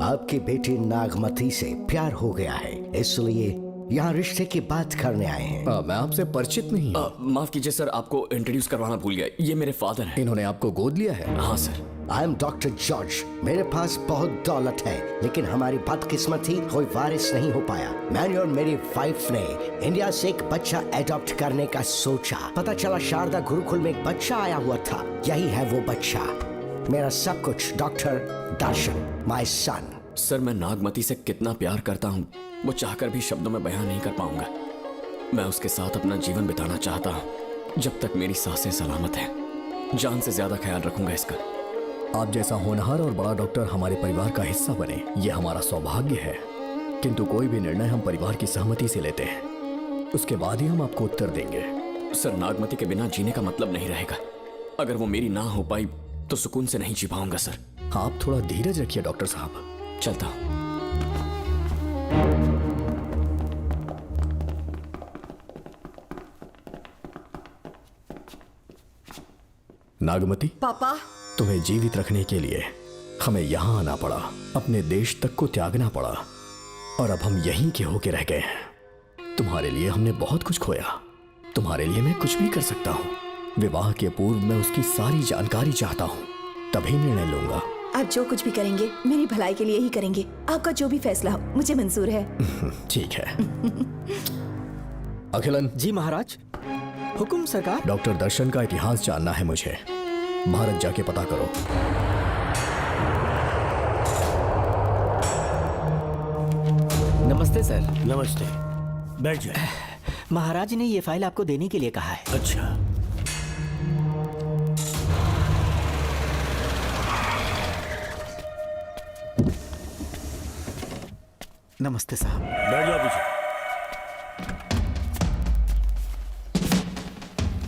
आपकी बेटी नागमती से प्यार हो गया है, इसलिए यहाँ रिश्ते की बात करने आए हैं। मैं आपसे परिचित नहीं हूँ। माफ कीजिए सर, आपको इंट्रोड्यूस करवाना भूल गया। ये मेरे फादर हैं। इन्होंने आपको गोद लिया है? हाँ sir. I am doctor George. मेरे पास बहुत दौलत है, लेकिन हमारी बदकिस्मती कोई वारिस नहीं हो पाया। मैंने और मेरी वाइफ ने इंडिया से एक बच्चा एडॉप्ट करने का सोचा। पता चला शारदा गुरुकुल में एक बच्चा आया हुआ था। यही है वो बच्चा, मेरा सब कुछ। Doctor Darshan, my son. Sir, मैं नागमती से कितना प्यार करता हूँ वो चाहकर भी शब्दों में बयान नहीं कर पाऊंगा। मैं उसके साथ अपना जीवन बिताना चाहता हूँ जब तक मेरी सांसें सलामत हैं। जान से ज्यादा ख्याल रखूंगा इसका। आप जैसा होनहार और बड़ा डॉक्टर हमारे परिवार का हिस्सा बने, ये हमारा सौभाग्य है। किंतु कोई भी निर्णय हम परिवार की सहमति से लेते हैं, उसके बाद ही हम आपको उत्तर देंगे। सर, नागमती के बिना जीने का मतलब नहीं रहेगा। अगर वो मेरी ना हो पाई तो सुकून से नहीं जी पाऊंगा सर। आप थोड़ा धीरज रखिए डॉक्टर साहब। चलता हूं। नागमती, पापा, तुम्हें जीवित रखने के लिए हमें यहाँ आना पड़ा, अपने देश तक को त्यागना पड़ा, और अब हम यहीं के होके रह गए हैं। तुम्हारे लिए हमने बहुत कुछ खोया, तुम्हारे लिए मैं कुछ भी कर सकता हूँ। विवाह के पूर्व मैं उसकी सारी जानकारी चाहता हूँ, तभी निर्णय लूंगा। आप जो कुछ भी करेंगे मेरी भलाई के लिए ही करेंगे। आपका जो भी फैसला हो मुझे मंजूर है। ठीक है। अखिलन। जी महाराज। हुकुम सरकार। डॉक्टर दर्शन का इतिहास जानना है मुझे। भारत जाके पता करो। नमस्ते सर। नमस्ते, बैठ जाए। महाराज ने ये फाइल आपको देने के लिए कहा है। अच्छा, नमस्ते साहब। बैठ जाओ पीछे।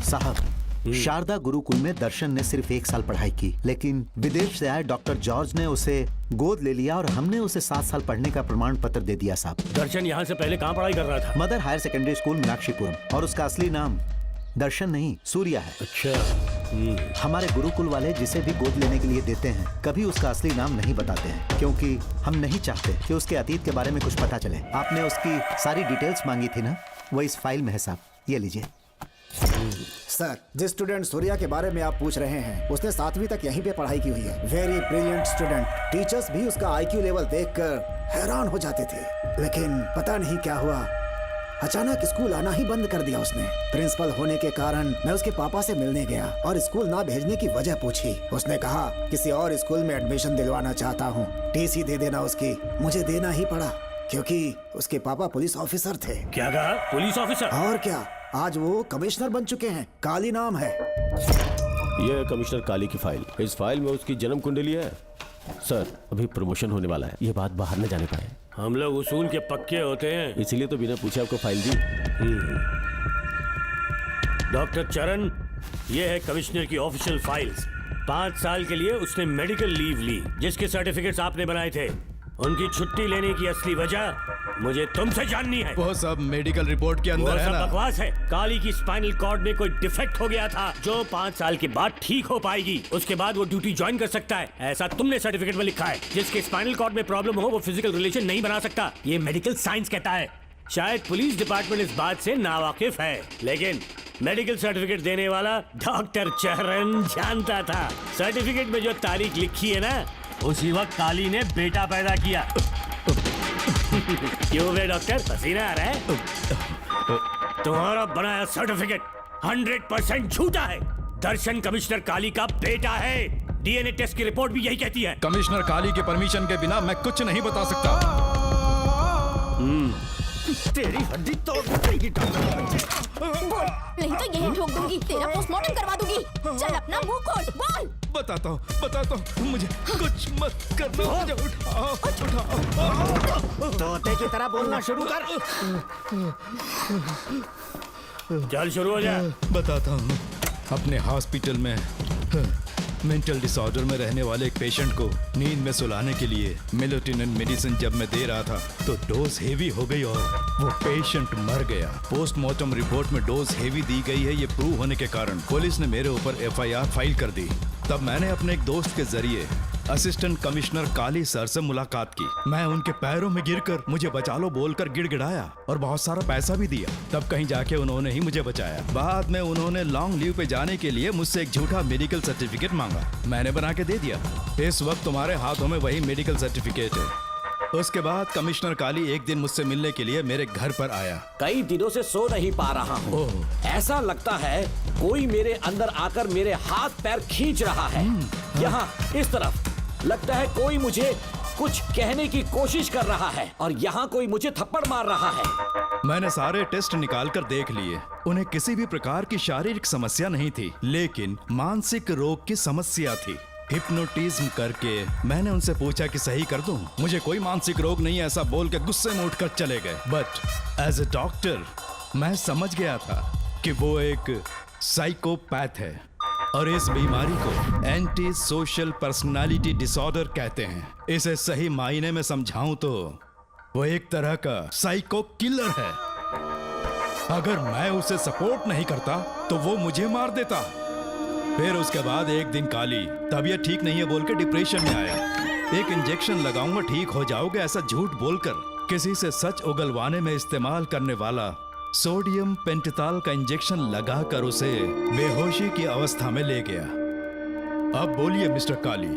साहब, शारदा गुरुकुल में दर्शन ने सिर्फ 1 साल पढ़ाई की, लेकिन विदेश से आए डॉक्टर जॉर्ज ने उसे गोद ले लिया और हमने उसे 7 साल पढ़ने का प्रमाण पत्र दे दिया साहब। दर्शन यहाँ से पहले कहाँ पढ़ाई कर रहा था? Mother Higher Secondary School Meenakshipuram, और उसका असली नाम दर्शन नहीं सूर्या है। अच्छा। हमारे गुरुकुल वाले जिसे भी गोद लेने के लिए देते हैं कभी उसका असली नाम नहीं बताते हैं, क्योंकि हम नहीं चाहते कि उसके अतीत के बारे में कुछ पता चले। आपने उसकी सारी डिटेल्स मांगी थी ना, वो इस फाइल में है साहब, ये लीजिए। सर, जिस स्टूडेंट सूर्या के बारे में आप पूछ रहे हैं उसने 7वीं तक यहीं पे पढ़ाई की हुई है। Very brilliant student. टीचर्स भी उसका IQ लेवल देखकर हैरान हो जाते थे, लेकिन पता नहीं क्या हुआ, अचानक स्कूल आना ही बंद कर दिया उसने। प्रिंसिपल होने के कारण मैं उसके पापा से मिलने गया और स्कूल ना भेजने की वजह पूछी। उसने कहा किसी और स्कूल में एडमिशन दिलवाना चाहता हूँ, TC दे देना उसकी। मुझे देना ही पड़ा क्योंकि उसके पापा पुलिस ऑफिसर थे। क्या कहा? Police officer? और क्या, आज वो कमिश्नर बन चुके हैं। काली नाम है। यह है कमिश्नर काली की फाइल। इस फाइल में उसकी जन्म कुंडली है। सर, अभी प्रमोशन होने वाला है, ये बात बाहर न जाने पाए। हम लोग उसूल के पक्के होते हैं, इसीलिए तो बिना पूछे आपको फाइल दी। डॉक्टर चरण, ये है कमिश्नर की ऑफिशियल फाइल्स। 5 साल के लिए उसने मेडिकल लीव ली, जिसके सर्टिफिकेट्स आपने बनाए थे। उनकी छुट्टी लेने की असली वजह मुझे तुमसे जाननी है। वो सब मेडिकल रिपोर्ट के अंदर है ना? बकवास है। काली की स्पाइनल कॉर्ड में कोई डिफेक्ट हो गया था जो 5 साल के बाद ठीक हो पाएगी। उसके बाद वो ड्यूटी ज्वाइन कर सकता है, ऐसा तुमने सर्टिफिकेट में लिखा है। जिसके स्पाइनल कॉर्ड में प्रॉब्लम हो वो फिजिकल रिलेशन नहीं बना सकता, ये मेडिकल साइंस कहता है। शायद पुलिस डिपार्टमेंट इस बात से नावाकिफ है, लेकिन मेडिकल सर्टिफिकेट देने वाला डॉक्टर चरण जानता था। सर्टिफिकेट में जो तारीख लिखी है ना, उसी वक्त काली ने बेटा पैदा किया। क्यों बे डॉक्टर, पसीना आ रहा है? तुम्हारा बनाया सर्टिफिकेट 100% झूठा है। दर्शन कमिश्नर काली का बेटा है। DNA टेस्ट की रिपोर्ट भी यही कहती है। कमिश्नर काली के परमिशन के बिना मैं कुछ नहीं बता सकता। तेरी हड्डी तोड़ देगी नहीं तो यही ठोक दूंगी, तेरा पोस्टमार्टम करवा दूंगी। चल अपना मुंह खोल, बोल। बताता हूँ, मुझे कुछ मत करना, मुझे उठाओ। तोते की तरह बोलना शुरू कर। चल शुरू हो जा। बताता हूँ, अपने हॉस्पिटल में मेंटल डिसऑर्डर में रहने वाले एक पेशेंट को नींद में सुलाने के लिए मेलेटोनिन मेडिसिन जब मैं दे रहा था तो डोज हेवी हो गई और वो पेशेंट मर गया। पोस्टमार्टम रिपोर्ट में डोज हेवी दी गई है, ये प्रूव होने के कारण पुलिस ने मेरे ऊपर FIR फाइल कर दी। तब मैंने अपने एक दोस्त के जरिए असिस्टेंट कमिश्नर काली सर से मुलाकात की। मैं उनके पैरों में गिरकर मुझे बचा लो बोलकर गिड़गिड़ाया और बहुत सारा पैसा भी दिया। तब कहीं जाके उन्होंने ही मुझे बचाया। बाद में उन्होंने लॉन्ग लीव पे जाने के लिए मुझसे एक झूठा मेडिकल सर्टिफिकेट मांगा, मैंने बना के दे दिया। इस वक्त तुम्हारे हाथों में वही मेडिकल सर्टिफिकेट है। उसके बाद कमिश्नर काली एक दिन मुझसे मिलने के लिए मेरे घर पर आया। कई दिनों से सो नहीं पा रहा हूँ। ऐसा लगता है कोई मेरे अंदर आकर मेरे हाथ पैर खींच रहा है। यहाँ इस तरफ लगता है कोई मुझे कुछ कहने की कोशिश कर रहा है और यहाँ कोई मुझे थप्पड़ मार रहा है। मैंने सारे टेस्ट निकाल कर देख लिए, उन्हें किसी भी प्रकार की शारीरिक समस्या नहीं थी, लेकिन मानसिक रोग की समस्या थी। हिप्नोटिज्म करके मैंने उनसे पूछा कि सही कर दूं। मुझे कोई मानसिक रोग नहीं है ऐसा बोल के गुस्से में उठकर चले गए। बट एज ए डॉक्टर मैं समझ गया था कि वो एक साइकोपैथ है और इस बीमारी को एंटी सोशल पर्सनालिटी डिसऑर्डर कहते हैं। इसे सही मायने में समझाऊं तो वो एक तरह का साइको किलर है। अगर मैं उसे सपोर्ट नहीं करता तो वो मुझे मार देता। फिर उसके बाद एक दिन काली तबीयत ठीक नहीं है बोल के डिप्रेशन में आया। एक इंजेक्शन लगाऊंगा ठीक हो जाओगे ऐसा झूठ बोलकर किसी से सच उगलवाने में इस्तेमाल करने वाला सोडियम पेंटोथॉल का इंजेक्शन लगाकर उसे बेहोशी की अवस्था में ले गया। अब बोलिए मिस्टर काली,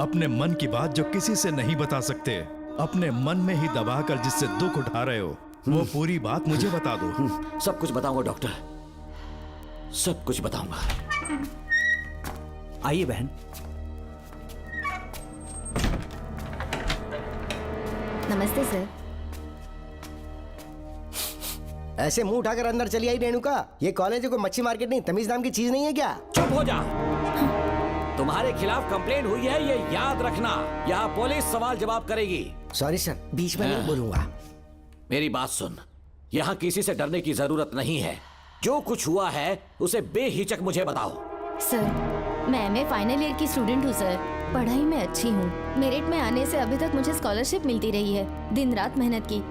अपने मन की बात जो किसी से नहीं बता सकते, अपने मन में ही दबाकर जिससे दुख उठा रहे हो, वो पूरी बात मुझे बता दो। सब कुछ बताऊंगा डॉक्टर, सब कुछ बताऊंगा। आइए बहन। नमस्ते सर। ऐसे मुंह उठाकर अंदर चली आई रेणुका। ये कॉलेज है कोई मच्छी मार्केट नहीं, तमीज नाम की चीज नहीं है क्या? चुप हो जा। तुम्हारे खिलाफ कंप्लेंट हुई है ये याद रखना। यहाँ पुलिस सवाल जवाब करेगी। सॉरी सर, बीच में नहीं बोलूंगा। मेरी बात सुन, यहाँ किसी से डरने की जरूरत नहीं है। जो कुछ हुआ है उसे बेहिचक मुझे बताओ। सर मैं एमए फाइनल ईयर की स्टूडेंट हूँ सर। पढ़ाई में अच्छी हूँ। मेरिट में आने से अभी तक मुझे स्कॉलरशिप मिलती रही है। दिन रात मेहनत की,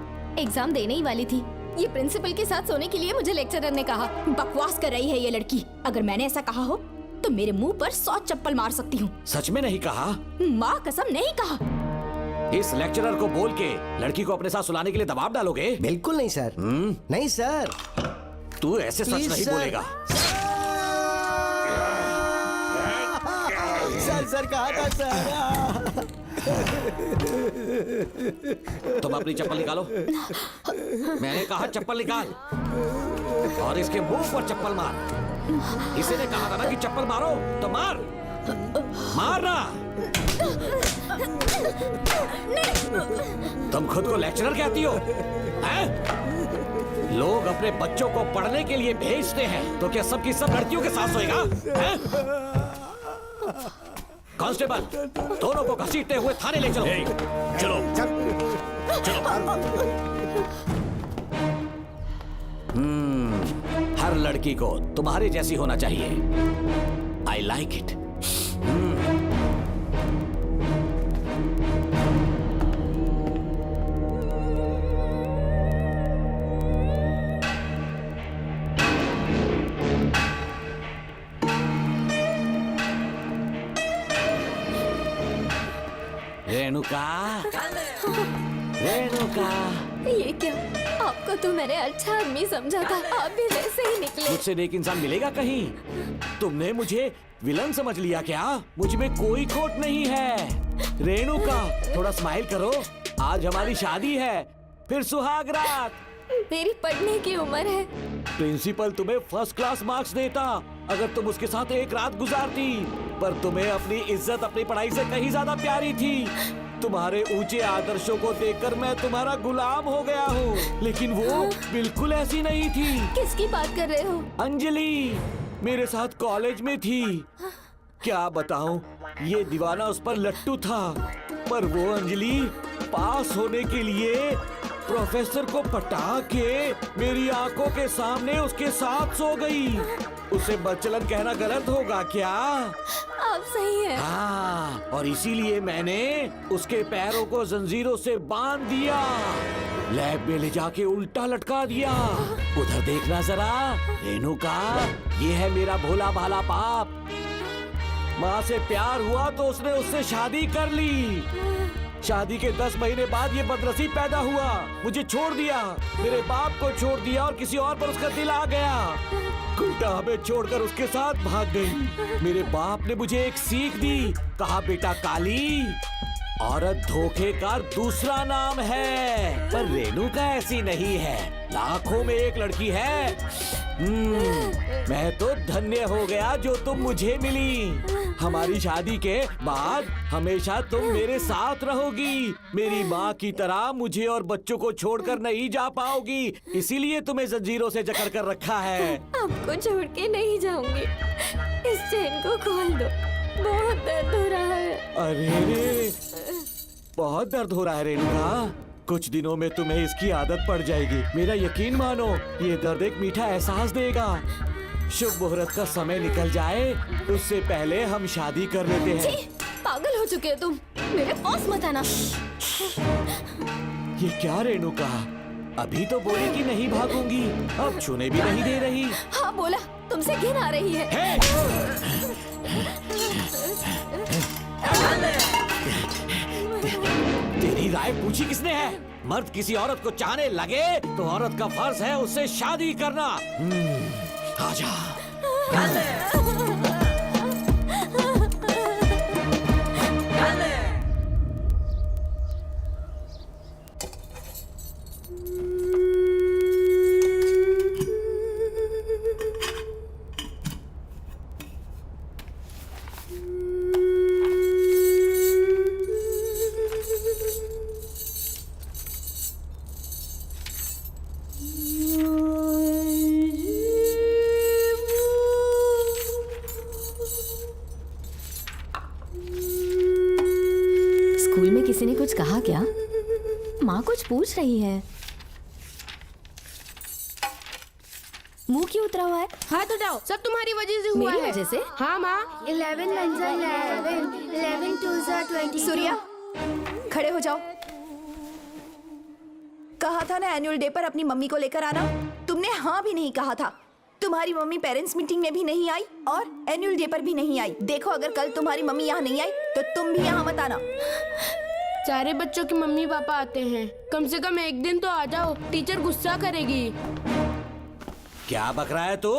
एग्जाम देने ही वाली थी। ये प्रिंसिपल के साथ सोने के लिए मुझे लेक्चरर ने कहा। बकवास कर रही है ये लड़की। अगर मैंने ऐसा कहा हो तो मेरे मुंह पर 100 चप्पल मार सकती हूँ। सच में नहीं कहा? माँ कसम नहीं कहा। इस लेक्चरर को बोल के लड़की को अपने साथ सुलाने के लिए दबाव डालोगे? बिल्कुल नहीं सर। नहीं सर। तू ऐसे सच नहीं बोलेगा। सर कहा था सर। तुम अपनी चप्पल निकालो। मैंने कहा चप्पल निकाल और इसके मुंह पर चप्पल मार। इसी ने कहा था ना कि चप्पल मारो तो मार। मारना। तुम खुद को लेक्चरर कहती हो हैं? लोग अपने बच्चों को पढ़ने के लिए भेजते हैं तो क्या सबकी सब लड़कियों के साथ सोएगा? कांस्टेबल, दोनों को घसीटते हुए थाने ले चलो। चलो चलो। हर लड़की को तुम्हारे जैसी होना चाहिए। I like it. Renuka, Renuka. ये क्या? आपको तो मैंने अच्छा आदमी समझा था, आप भी वैसे ही निकले। मुझसे नेक इंसान मिलेगा कहीं? तुमने मुझे विलन समझ लिया क्या? मुझ में कोई खोट नहीं है। रेणुका, थोड़ा स्माइल करो। आज हमारी शादी है, फिर सुहाग रात। मेरी पढ़ने की उम्र है। प्रिंसिपल तुम्हें फर्स्ट क्लास मार्क्स देता अगर तुम उसके साथ एक रात गुजारती, पर तुम्हें अपनी इज्जत अपनी पढ़ाई से कहीं ज्यादा प्यारी थी। तुम्हारे ऊंचे आदर्शों को देखकर मैं तुम्हारा गुलाम हो गया हूँ, लेकिन वो बिल्कुल ऐसी नहीं थी। किसकी बात कर रहे हो? अंजलि मेरे साथ कॉलेज में थी। क्या बताऊं, ये दीवाना उस पर लट्टू था, पर वो अंजलि पास होने के लिए प्रोफेसर को पटा के मेरी आंखों के सामने उसके साथ सो गई। उसे बदचलन कहना गलत होगा क्या? आप सही हैं। हाँ, और इसीलिए मैंने उसके पैरों को जंजीरों से बांध दिया, लैब में ले जाके उल्टा लटका दिया। उधर देखना जरा रेणुका, ये है मेरा भोला भाला पाप। माँ से प्यार हुआ तो उसने उससे शादी कर ली। शादी के 10 महीने बाद ये बदनसीब पैदा हुआ, मुझे छोड़ दिया, मेरे बाप को छोड़ दिया और किसी और पर उसका दिल आ गया। उल्टा हमें छोड़कर उसके साथ भाग गई। मेरे बाप ने मुझे एक सीख दी, कहा बेटा काली, औरत धोखे का दूसरा नाम है, पर रेणुका ऐसी नहीं है, लाखों में एक लड़की है। मैं तो धन्य हो गया जो तुम मुझे मिली। हमारी शादी के बाद हमेशा तुम मेरे साथ रहोगी। मेरी माँ की तरह मुझे और बच्चों को छोड़कर नहीं जा पाओगी, इसीलिए तुम्हें जंजीरों से जकड़ कर रखा है। आपको छोड़ के नहीं जाऊंगी। इस चेन को खोल दो। बहुत दर्द हो रहा है। अरे रे, बहुत दर्द हो रहा है रेणुका। कुछ दिनों में तुम्हें इसकी आदत पड़ जाएगी। मेरा यकीन मानो, ये दर्द एक मीठा एहसास देगा। शुभ मुहूर्त का समय निकल जाए उससे पहले हम शादी कर लेते हैं। पागल हो चुके हो तुम, मेरे पास मत आना। ये क्या रेणुका, अभी तो बोली कि नहीं भागूंगी, अब छूने भी नहीं दे रही। हाँ बोला, तुमसे घिन आ रही है। तेरी राय पूछी किसने है? मर्द किसी औरत को चाहने लगे तो औरत का फर्ज है उससे शादी करना। आजा। स्कूल में किसी ने कुछ कहा क्या? माँ कुछ पूछ रही है। मुंह क्यों उतरा हुआ है? हाथ उठाओ, सब तुम्हारी वजह से हुआ है। मेरी वजह से? हाँ माँ। 11 1 11 11 2 20। सूर्या, खड़े हो जाओ। कहा था ना एनुअल डे पर अपनी मम्मी को लेकर आना, तुमने हाँ भी नहीं कहा था। तुम्हारी मम्मी पेरेंट्स मीटिंग में भी नहीं आई और एनुअल डे पर भी नहीं आई। देखो, अगर कल तुम्हारी मम्मी यहाँ नहीं आई तो तुम भी यहाँ मत आना। सारे बच्चों की मम्मी पापा आते हैं, कम से कम एक दिन तो आ जाओ, टीचर गुस्सा करेगी। क्या बक रहा है तू?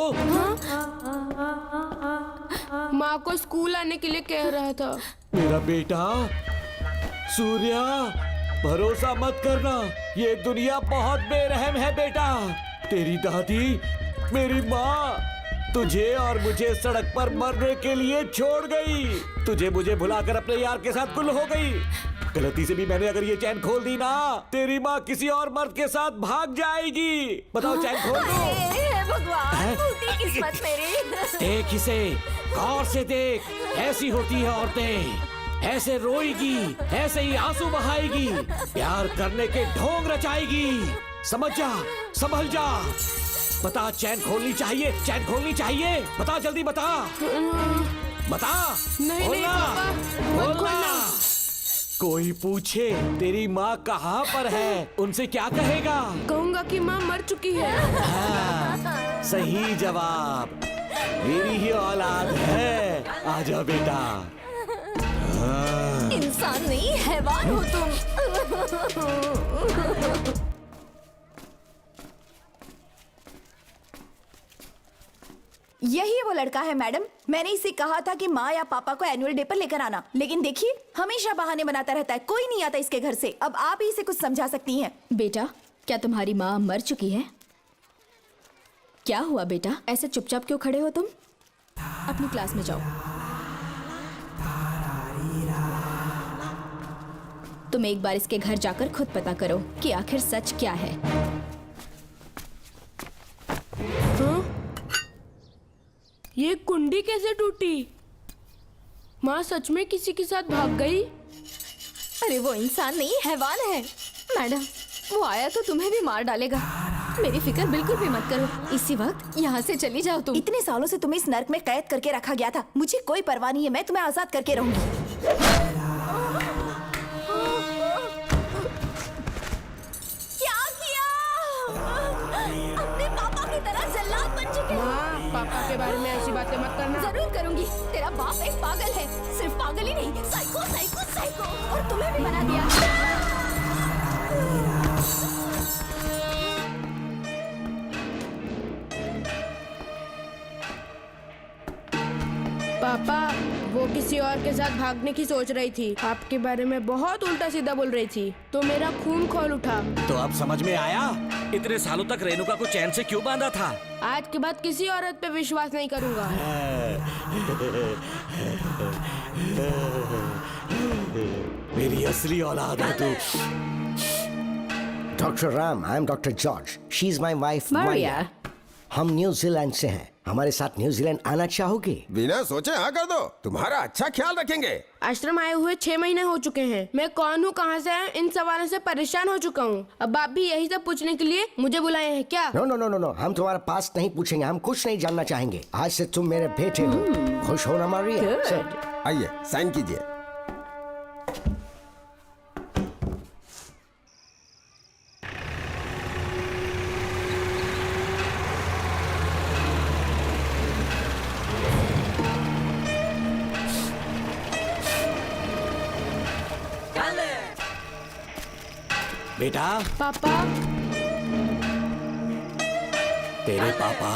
माँ को स्कूल आने के लिए कह रहा था। मेरा बेटा सूर्या, भरोसा मत करना, ये दुनिया बहुत बेरहम है बेटा। तेरी दादी, मेरी माँ तुझे और मुझे सड़क पर मरने के लिए छोड़ गई। तुझे मुझे भुलाकर अपने यार के साथ गुल हो गई। गलती से भी मैंने अगर ये चैन खोल दी ना, तेरी माँ किसी और मर्द के साथ भाग जाएगी। बताओ, चैन खोल दो। भगवान, फूटी किस्मत मेरी। देख इसे, गौर से देख, ऐसी होती है औरतें। ऐसे रोएगी, ऐसे ही आंसू बहाएगी, प्यार करने के ढोंग रचाएगी। समझ जा, संभल जा। बता, चैन खोलनी चाहिए, चैन खोलनी चाहिए। बता, जल्दी बता, बता। नहीं नहीं पापा, मत खोलना। कोई पूछे तेरी माँ कहाँ पर है, उनसे क्या कहेगा? कहूँगा कि माँ मर चुकी है। हाँ, सही जवाब, मेरी ही औलाद है। आजा बेटा। हाँ। इंसान नहीं, हैवान हो तुम। यही वो लड़का है मैडम। मैंने इसे कहा था कि माँ या पापा को एनुअल डे पर लेकर आना, लेकिन देखिए हमेशा बहाने बनाता रहता है, कोई नहीं आता इसके घर से। अब आप ही इसे कुछ समझा सकती हैं। बेटा, क्या तुम्हारी माँ मर चुकी है? क्या हुआ बेटा, ऐसे चुपचाप क्यों खड़े हो तुम? अपनी क्लास में जाओ। तुम एक बार इसके घर जाकर खुद पता करो कि आखिर सच क्या है। ये कुंडी कैसे टूटी? माँ सच में किसी के साथ भाग गई? अरे वो इंसान नहीं, हैवान है। मैडम, वो आया तो तुम्हें भी मार डालेगा। मेरी फिक्र बिल्कुल भी मत करो, इसी वक्त यहाँ से चली जाओ तुम। इतने सालों से तुम्हें इस नर्क में कैद करके रखा गया था, मुझे कोई परवाह नहीं है, मैं तुम्हें आजाद करके रहूंगी। पापा के बारे में ऐसी बातें मत करना। जरूर करूंगी। तेरा बाप एक पागल है, सिर्फ पागल ही नहीं, साइको साइको साइको, और तुम्हें भी बना दिया। पापा, वो किसी और के साथ भागने की सोच रही थी, आपके बारे में बहुत उल्टा सीधा बोल रही थी, तो मेरा खून खौल उठा। तो अब समझ में आया इतने सालों तक रेणुका को चैन से क्यों बांधा था? आज के बाद किसी औरत पे विश्वास नहीं करूंगा। मेरी असली औलाद है तू। Dr. Ram, I am Dr. George. She's my wife, Maria. हम न्यूजीलैंड से हैं। हमारे साथ न्यूजीलैंड आना चाहोगे? बिना सोचे हाँ कर दो, तुम्हारा अच्छा ख्याल रखेंगे। आश्रम आए हुए 6 महीने हो चुके हैं। मैं कौन हूँ, कहाँ से इन सवालों से परेशान हो चुका हूँ। अब आप भी यही सब पूछने के लिए मुझे बुलाए हैं क्या? No no no no no, हम तुम्हारा पास नहीं पूछेंगे, हम कुछ नहीं जानना चाहेंगे। आज से तुम मेरे बेटे हो। खुश हो ना मारिया? आइए साइन कीजिए। बेटा। पापा। तेरे पापा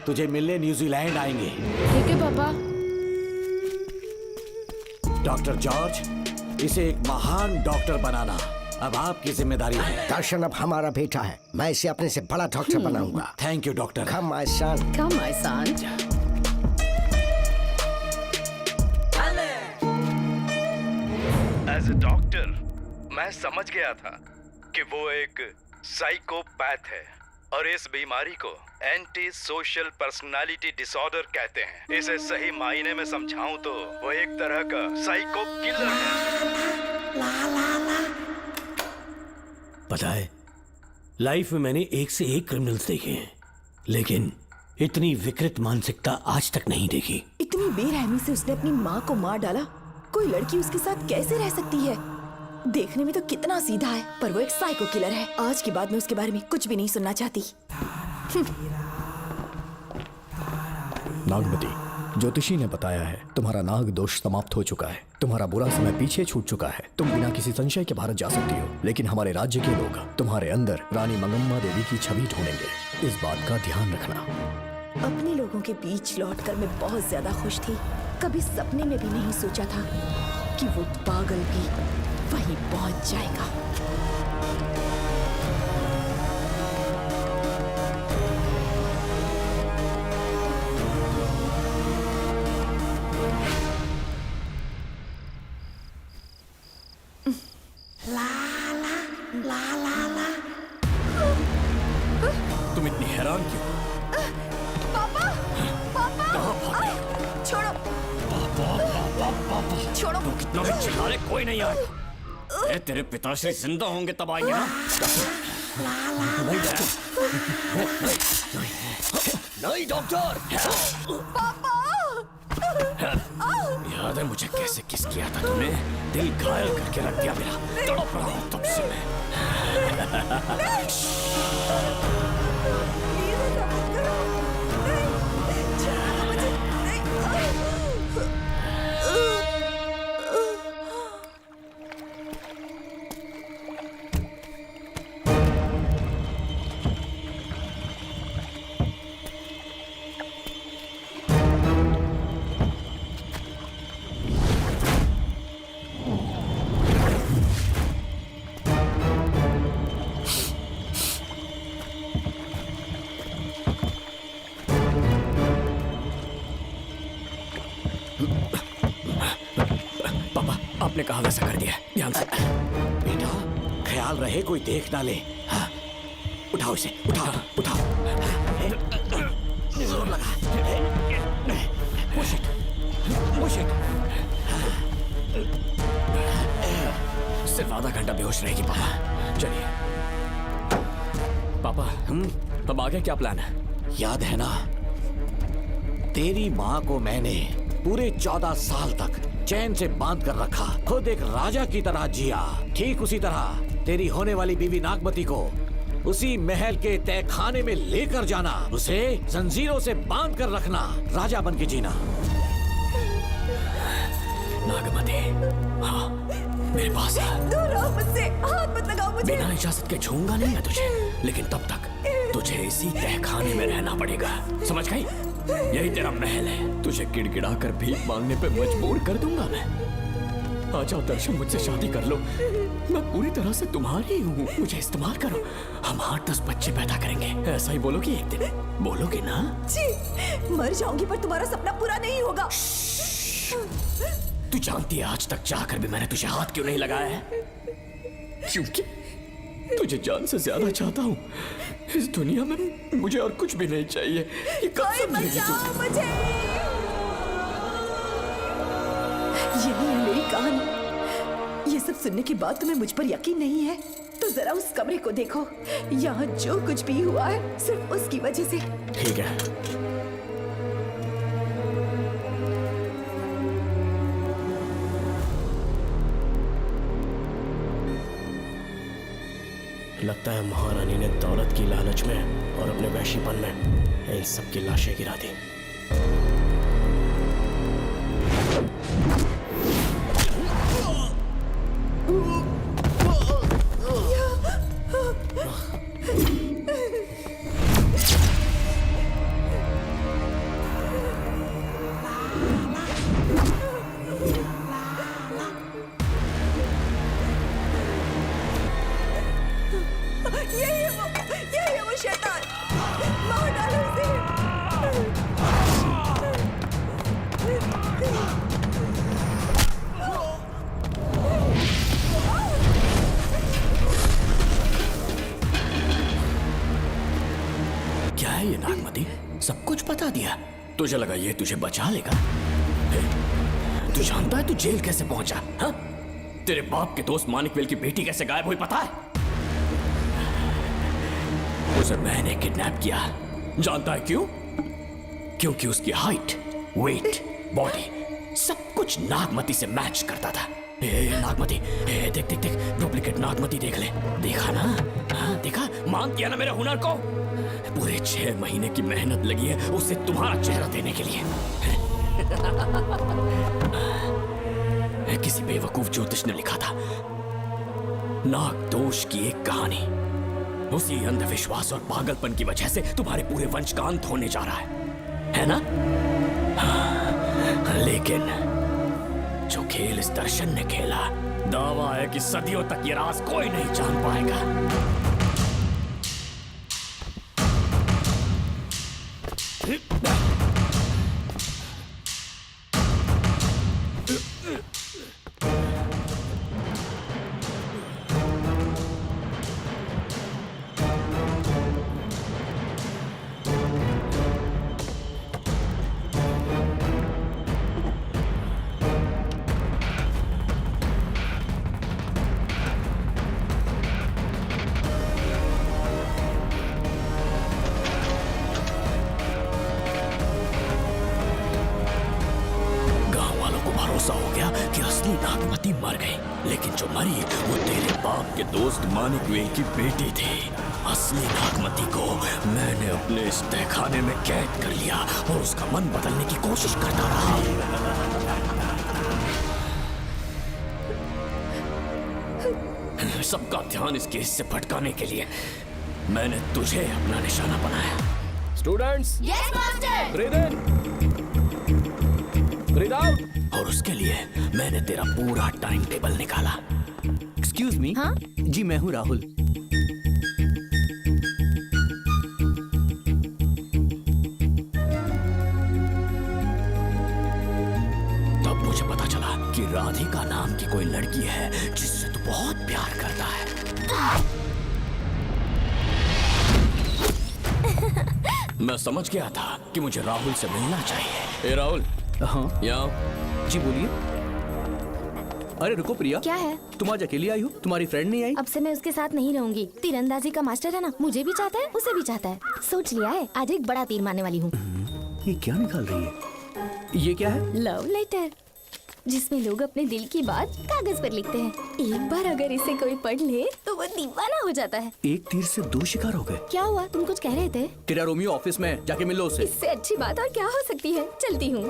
तुझे मिलने न्यूजीलैंड आएंगे। ठीक है पापा। डॉक्टर जॉर्ज, इसे एक महान डॉक्टर बनाना अब आपकी जिम्मेदारी है। दर्शन अब हमारा बेटा है, मैं इसे अपने से बड़ा डॉक्टर बनाऊंगा। Thank you doctor. Come my son. Come my son. As a doctor मैं समझ गया था कि वो एक साइकोपैथ है और इस बीमारी को एंटी सोशल पर्सनालिटी डिसऑर्डर कहते हैं। इसे सही मायने में समझाऊं तो वो एक तरह का साइको किलर है। पता है, लाइफ में मैंने एक से एक क्रिमिनल्स देखे हैं, लेकिन इतनी विकृत मानसिकता आज तक नहीं देखी। इतनी बेरहमी से उसने अपनी माँ को मार डाला। कोई लड़की उसके साथ कैसे रह सकती है? देखने में तो कितना सीधा है, पर वो एक साइको किलर है। आज के बाद मैं उसके बारे में कुछ भी नहीं सुनना चाहती। नागमती, ज्योतिषी ने बताया है तुम्हारा नाग दोष समाप्त हो चुका है। तुम्हारा बुरा समय पीछे छूट चुका है। तुम बिना किसी संशय के भारत जा सकती हो, लेकिन हमारे राज्य के लोग तुम्हारे अंदर रानी मंगम्मा देवी की छवि ढूंढेंगे। इस बात का ध्यान रखना। अपने लोगों के बीच लौटकर मैं बहुत ज्यादा खुश थी। कभी सपने में भी नहीं सोचा था कि वो पागल भी वहीं पहुंच जाएगा। तुम इतनी हैरान क्यों? पापा, पापा, छोड़ो, छोड़ो। तू कितना भी चिल्ला ले, कोई नहीं आएगा। ए, तेरे पिताश्री जिंदा होंगे तब आएंगे ना। नहीं डॉक्टर। पापा। याद है मुझे कैसे किस किया था तूने? दिल घायल करके रख दिया मेरा। तड़प रहा हूं तब से मैं। आपने कहा वैसा कर दिया, ध्यान से। बेटा ख्याल रहे कोई देख ना ले। हाँ। उठाओ इसे, उठाओ उठाओ। जोर लगा। Push it, push it। सिर्फ आधा घंटा बेहोश रहेगी पापा। चलिए पापा, अब आगे क्या प्लान है? याद है ना, तेरी माँ को मैंने पूरे 14 साल तक चैन से बांध कर रखा। खुद एक राजा की तरह जिया। ठीक उसी तरह तेरी होने वाली बीवी नागमती को उसी महल के तहखाने में लेकर जाना, उसे जंजीरों से बांध कर रखना, राजा बन के जीना। नागमती, हाँ मेरे पास आ। दूर रहो मुझसे, हाथ मत लगाओ मुझे। बिना इजाजत के छूऊंगा नहीं मैं तुझे, लेकिन तब तक तुझे इसी तहखाने में रहना पड़ेगा, समझ गई? यही तेरा महल है। तुझे गिड़गिड़ा कर भीख मांगने पे मजबूर कर दूंगा मैं। आ जाओ दर्शन, मुझसे शादी कर लो। मैं पूरी तरह से तुम्हारी हूँ, मुझे इस्तेमाल करो। हम 8-10 बच्चे पैदा करेंगे। ऐसा ही बोलोगी एक दिन? बोलोगी ना? जी, मर जाऊंगी पर तुम्हारा सपना पूरा नहीं होगा। तू जानती है आज तक चाहकर भी मैंने तुझे हाथ क्यों नहीं लगाया है? क्योंकि तुझे जान से ज्यादा चाहता हूँ। इस दुनिया में मुझे और कुछ भी नहीं चाहिए। ये कब कोई समझेगी तू? बचाओ मुझे। यही है मेरी कहानी। ये सब सुनने के बाद तुम्हें मुझ पर यकीन नहीं है तो जरा उस कमरे को देखो। यहाँ जो कुछ भी हुआ है सिर्फ उसकी वजह से। ठीक है, लगता है महारानी ने दौलत की लालच में और अपने वैशीपन में इन सब की लाशें गिरा दी। यही है वो शैतान। मार डालो उसे। क्या है ये नागमती? सब कुछ बता दिया। तुझे लगा ये तुझे बचा लेगा? तू जानता है तू जेल कैसे पहुंचा? हाँ? तेरे बाप के दोस्त मानिकवेल की बेटी कैसे गायब हुई पता है? उसे मैंने किडनैप किया। जानता है क्यों? क्योंकि उसकी हाइट, वेट, बॉडी सब कुछ नागमती से मैच करता था। नागमती, देख देख देख, डुप्लीकेट नागमती देख ले। देखा ना? हाँ, देखा? मान किया ना मेरे हुनर को? पूरे 6 महीने की मेहनत लगी है उसे तुम्हारा चेहरा देने के लिए। किसी बेवकूफ ज्योतिष ने लिखा था नागदोष की एक कहानी। उसी अंधविश्वास और पागलपन की वजह से तुम्हारे पूरे वंश का अंत होने जा रहा है ना? हाँ, लेकिन जो खेल इस दर्शन ने खेला, दावा है कि सदियों तक ये राज कोई नहीं जान पाएगा। हो गया कि असली नागमती मर गई, लेकिन जो मरी वो तेरे बाप के दोस्त मानिकवेल की बेटी थी। असली नागमती को मैंने अपने इस तहखाने में कैद कर लिया और उसका मन बदलने की कोशिश करता रहा। सबका ध्यान इस केस से भटकाने के लिए मैंने तुझे अपना निशाना बनाया। Students, yes master. ब्रीथ इन, ब्रीथ आउट। और उसके लिए मैंने तेरा पूरा टाइम टेबल निकाला। Excuse me. हाँ? जी मैं हूँ राहुल। तब मुझे पता चला कि राधिका नाम की कोई लड़की है जिससे तू बहुत प्यार करता है। मैं समझ गया था कि मुझे राहुल से मिलना चाहिए। राहुल, हाँ यहाँ। जी बोलिए। अरे रुको प्रिया, क्या है? तुम आज अकेली आई हो, तुम्हारी फ्रेंड नहीं आई? अब से मैं उसके साथ नहीं रहूंगी। तीरंदाजी का मास्टर है ना, मुझे भी चाहता है, उसे भी चाहता है। सोच लिया है, आज एक बड़ा तीर मारने वाली हूँ। ये क्या निकाल रही है? ये क्या है? लव लेटर, जिसमें लोग अपने दिल की बात कागज पर लिखते हैं। एक बार अगर इसे कोई पढ़ ले तो वो दीवाना हो जाता है। एक तीर से 2 शिकार हो गए। क्या हुआ? तुम कुछ कह रहे थे? तेरा रोमियो ऑफिस में, जाके मिल लो उससे। इससे अच्छी बात और क्या हो सकती है। चलती हूँ।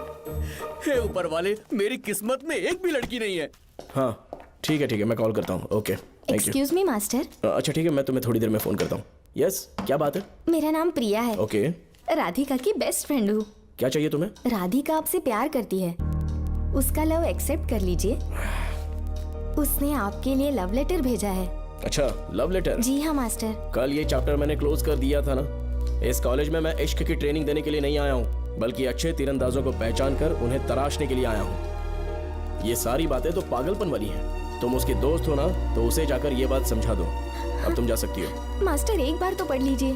हे ऊपर वाले, मेरी किस्मत में एक भी लड़की नहीं है। हाँ ठीक है, मैं कॉल करता हूँ। Okay, thank you. Excuse me master. अच्छा ठीक है, मैं तुम्हें थोड़ी देर में फोन करता हूँ। यस, क्या बात है? मेरा नाम प्रिया है। ओके। राधिका की बेस्ट फ्रेंड हूँ। क्या चाहिए तुम्हें? राधिका आपसे प्यार करती है, उसका लव एक्सेप्ट कर लीजिए। उसने आपके लिए लव लेटर भेजा है। अच्छा, लव लेटर? जी हाँ मास्टर। कल ये चैप्टर मैंने क्लोज कर दिया था ना। इस कॉलेज में मैं इश्क की ट्रेनिंग देने के लिए नहीं आया हूँ, बल्कि अच्छे तीरंदाजों को पहचान कर उन्हें तराशने के लिए आया हूँ। ये सारी बातें तो पागलपन वाली हैं। तुम उसके दोस्त हो ना, तो उसे जाकर ये बात समझा दो। अब तुम जा सकती हो। मास्टर एक बार तो पढ़ लीजिए।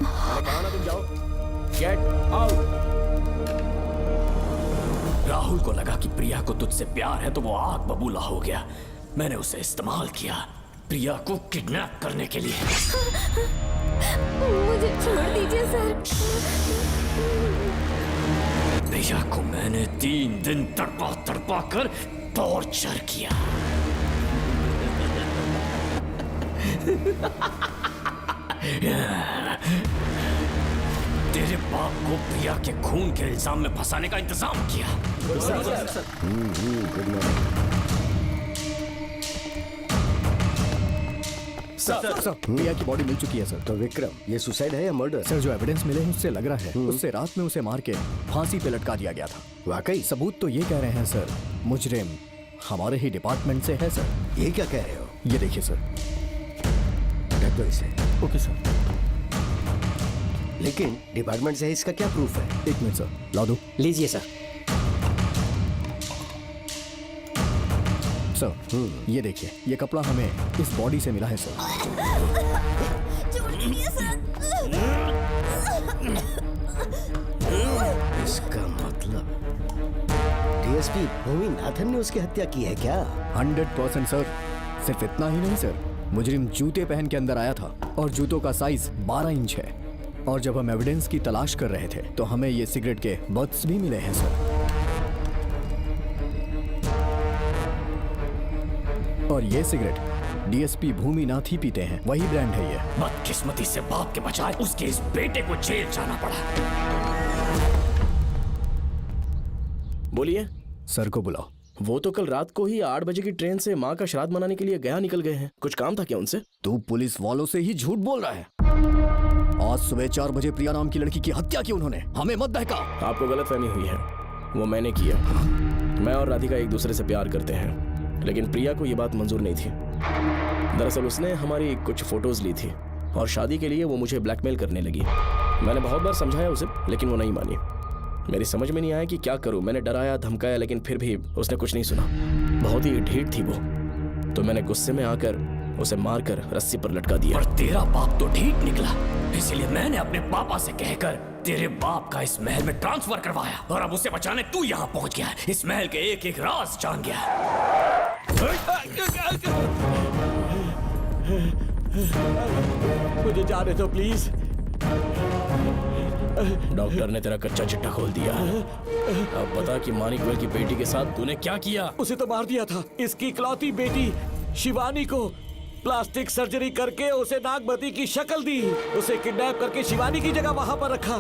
कहा ना तुम जाओ। Get out. राहुल को लगा कि प्रिया को तुझसे प्यार है तो वो आग बबूला हो गया। मैंने उसे इस्तेमाल किया प्रिया को किडनैप करने के लिए। मुझे छोड़ दीजिए सर। प्रिया को मैंने 3 दिन तड़पा कर टॉर्चर किया। तेरे बाप को प्रिया के खून के इल्जाम में फंसाने का इंतजाम किया। सर, प्रिया की बॉडी मिल चुकी है सर। तो विक्रम, ये सुसाइड है या मर्डर? सर, जो एविडेंस मिले हैं उससे लग रहा है उससे रात में उसे मार के फांसी पे लटका दिया गया था। वाकई? सबूत तो ये कह रहे हैं सर, मुजरिम हमारे ही डिपार्टमेंट से है सर। ये क्या कह रहे हो? ये देखिए सर। रख दो इसे। Okay sir. लेकिन डिपार्टमेंट से है, इसका क्या प्रूफ है? 1 मिनट सर, ला दो। लीजिए सर। सर, ये देखिए, ये कपड़ा हमें इस बॉडी से मिला है सर। इसका मतलब डीएसपी भूमिनाथन ने उसकी हत्या की है क्या? 100% सर। सिर्फ इतना ही नहीं सर, मुजरिम जूते पहन के अंदर आया था और जूतों का साइज 12 इंच है। और जब हम एविडेंस की तलाश कर रहे थे तो हमें ये सिगरेट के बट्स भी मिले हैं सर। और ये सिगरेट डीएसपी भूमिनाथ ही पीते हैं, वही ब्रांड है ये। बदकिस्मती से बाप के बजाय उसके इस बेटे को जेल जाना पड़ा। बोलिए। सर को बुलाओ। वो तो कल रात को ही 8 बजे की ट्रेन से माँ का श्राद्ध मनाने के लिए गया निकल गए हैं। कुछ काम था क्या उनसे? तू पुलिस वालों से ही झूठ बोल रहा है। आज सुबह 4 बजे प्रिया नाम की लड़की की हत्या की उन्होंने। हमें मत बहका। आपको गलतफहमी हुई है, वो मैंने किया। मैं और राधिका एक दूसरे से प्यार करते हैं, लेकिन प्रिया को ये बात मंजूर नहीं थी। दरअसल उसने हमारी कुछ फोटोज ली थी और शादी के लिए वो मुझे ब्लैकमेल करने लगी। मैंने बहुत बार समझाया उसे, लेकिन वो नहीं मानी। मेरी समझ में नहीं आया कि क्या करूं। मैंने डराया धमकाया, लेकिन फिर भी उसने कुछ नहीं सुना। बहुत ही ढीठ थी वो, तो मैंने गुस्से में आकर उसे मारकर रस्सी पर लटका दिया। और तेरा बाप तो ढीठ निकला, इसलिए मैंने अपने पापा से कहकर तेरे बाप का इस महल में ट्रांसफर करवाया। और अब उसे बचाने तू यहाँ पहुँच गया है। इस महल के एक एक राज जान गया है। मुझे जाने दो प्लीज। डॉक्टर ने तेरा कच्चा चिट्ठा खोल दिया। अब बता कि मानिकवेल की बेटी के साथ तूने क्या किया? उसे तो मार दिया था। इसकी इकलौती बेटी शिवानी को प्लास्टिक सर्जरी करके उसे नागमती की शक्ल दी। उसे किडनैप करके शिवानी की जगह वहां पर रखा।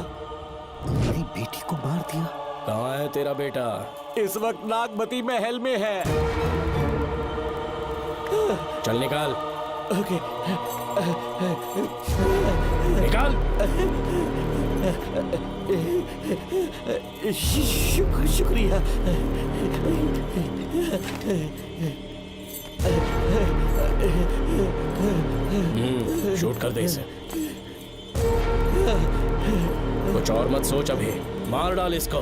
मेरी बेटी को मार दिया? कहाँ है तेरा बेटा? इस वक्त नागमती महल में है। चल निकाल। ओके। निकाल। शुक्रिया। शूट कर दे इसे। कुछ और मत सोच, अभी मार डाल इसको।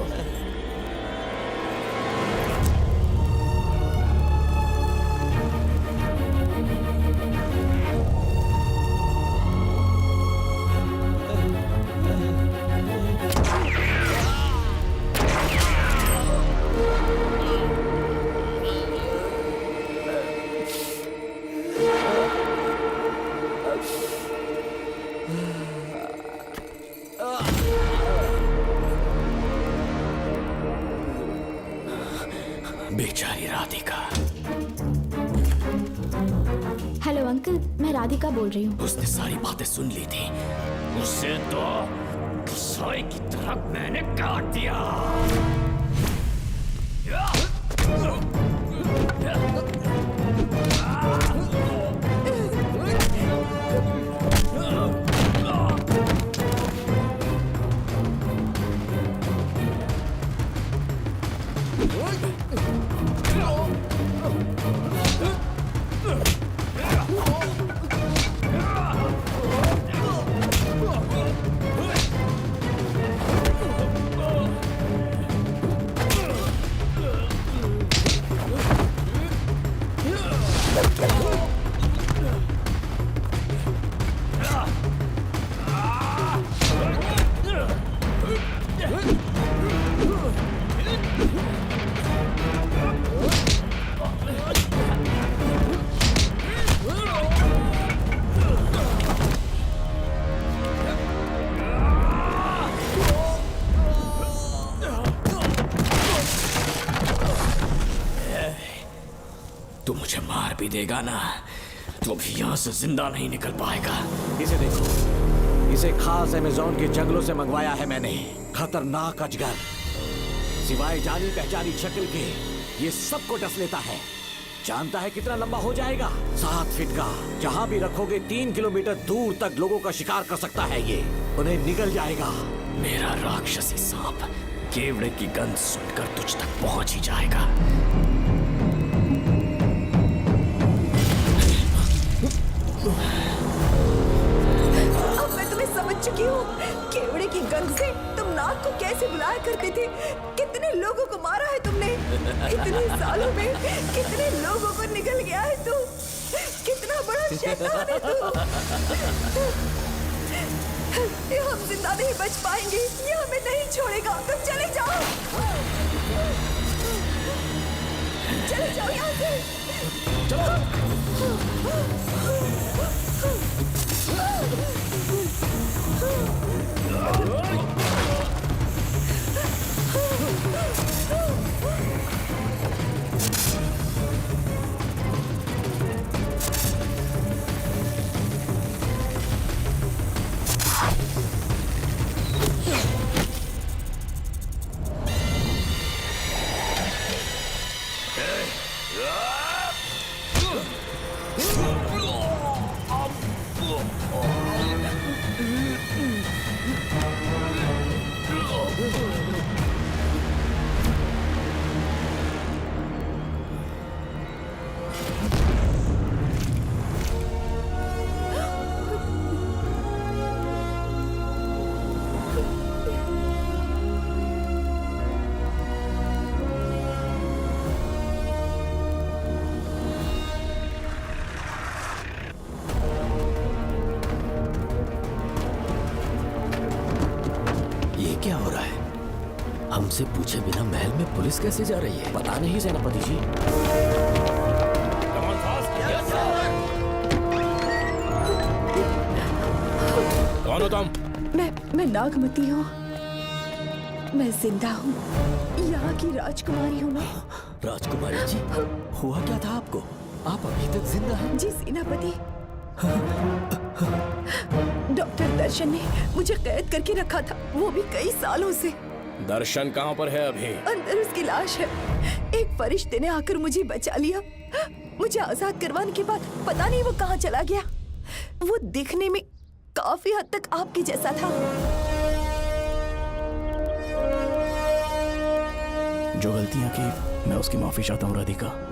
बेचारी राधिका। हेलो अंकल, मैं राधिका बोल रही हूँ। उसने सारी बातें सुन ली थी। उसे तो कसाई की तरह मैंने काट दिया। भी देगा ना तो भी यहाँ से जिंदा नहीं निकल पाएगा। इसे देखो, इसे खास अमेज़न के जंगलों से मंगवाया है मैंने। खतरनाक अजगर, सिवाय जानी पहचानी शक्ल के ये सबको डस लेता है। जानता है कितना लंबा हो जाएगा? 7 फीट का। जहाँ भी रखोगे 3 किलोमीटर दूर तक लोगों का शिकार कर सकता है ये। उन्हें निगल जाएगा। मेरा राक्षसी सांप केवड़े की गंध सुनकर तुझ तक पहुंच ही जाएगा। अब मैं तुम्हें समझ चुकी हूँ। केवड़े की गंध से तुम नाग को कैसे बुलाया करते थे। कितने लोगों को मारा है तुमने। इतने सालों में कितने लोगों को निगल गया है तू। कितना बड़ा शैतान है तू। ये हम जिंदा नहीं बच पाएंगे। ये हमें नहीं छोड़ेगा। तुम चले जाओ, चले जाओ यहाँ से। क्या हो रहा है? हमसे पूछे बिना महल में पुलिस कैसे जा रही है? पता नहीं सेनापति जी। कौन हो तुम? मैं नागमती हूँ। मैं जिंदा हूँ। यहाँ की राजकुमारी हूँ मैं। राजकुमारी जी, हुआ क्या था आपको? आप अभी तक जिंदा हैं? जी सेनापति। डॉक्टर दर्शन ने मुझे कैद करके रखा था, वो भी कई सालों से। दर्शन कहाँ पर है अभी? अंदर उसकी लाश है। एक फरिश्ते ने आकर मुझे बचा लिया। मुझे आजाद करवाने के बाद पता नहीं वो कहाँ चला गया। वो दिखने में काफी हद तक आपके जैसा था। जो गलतियां की मैं उसकी माफी चाहता हूँ राधिका।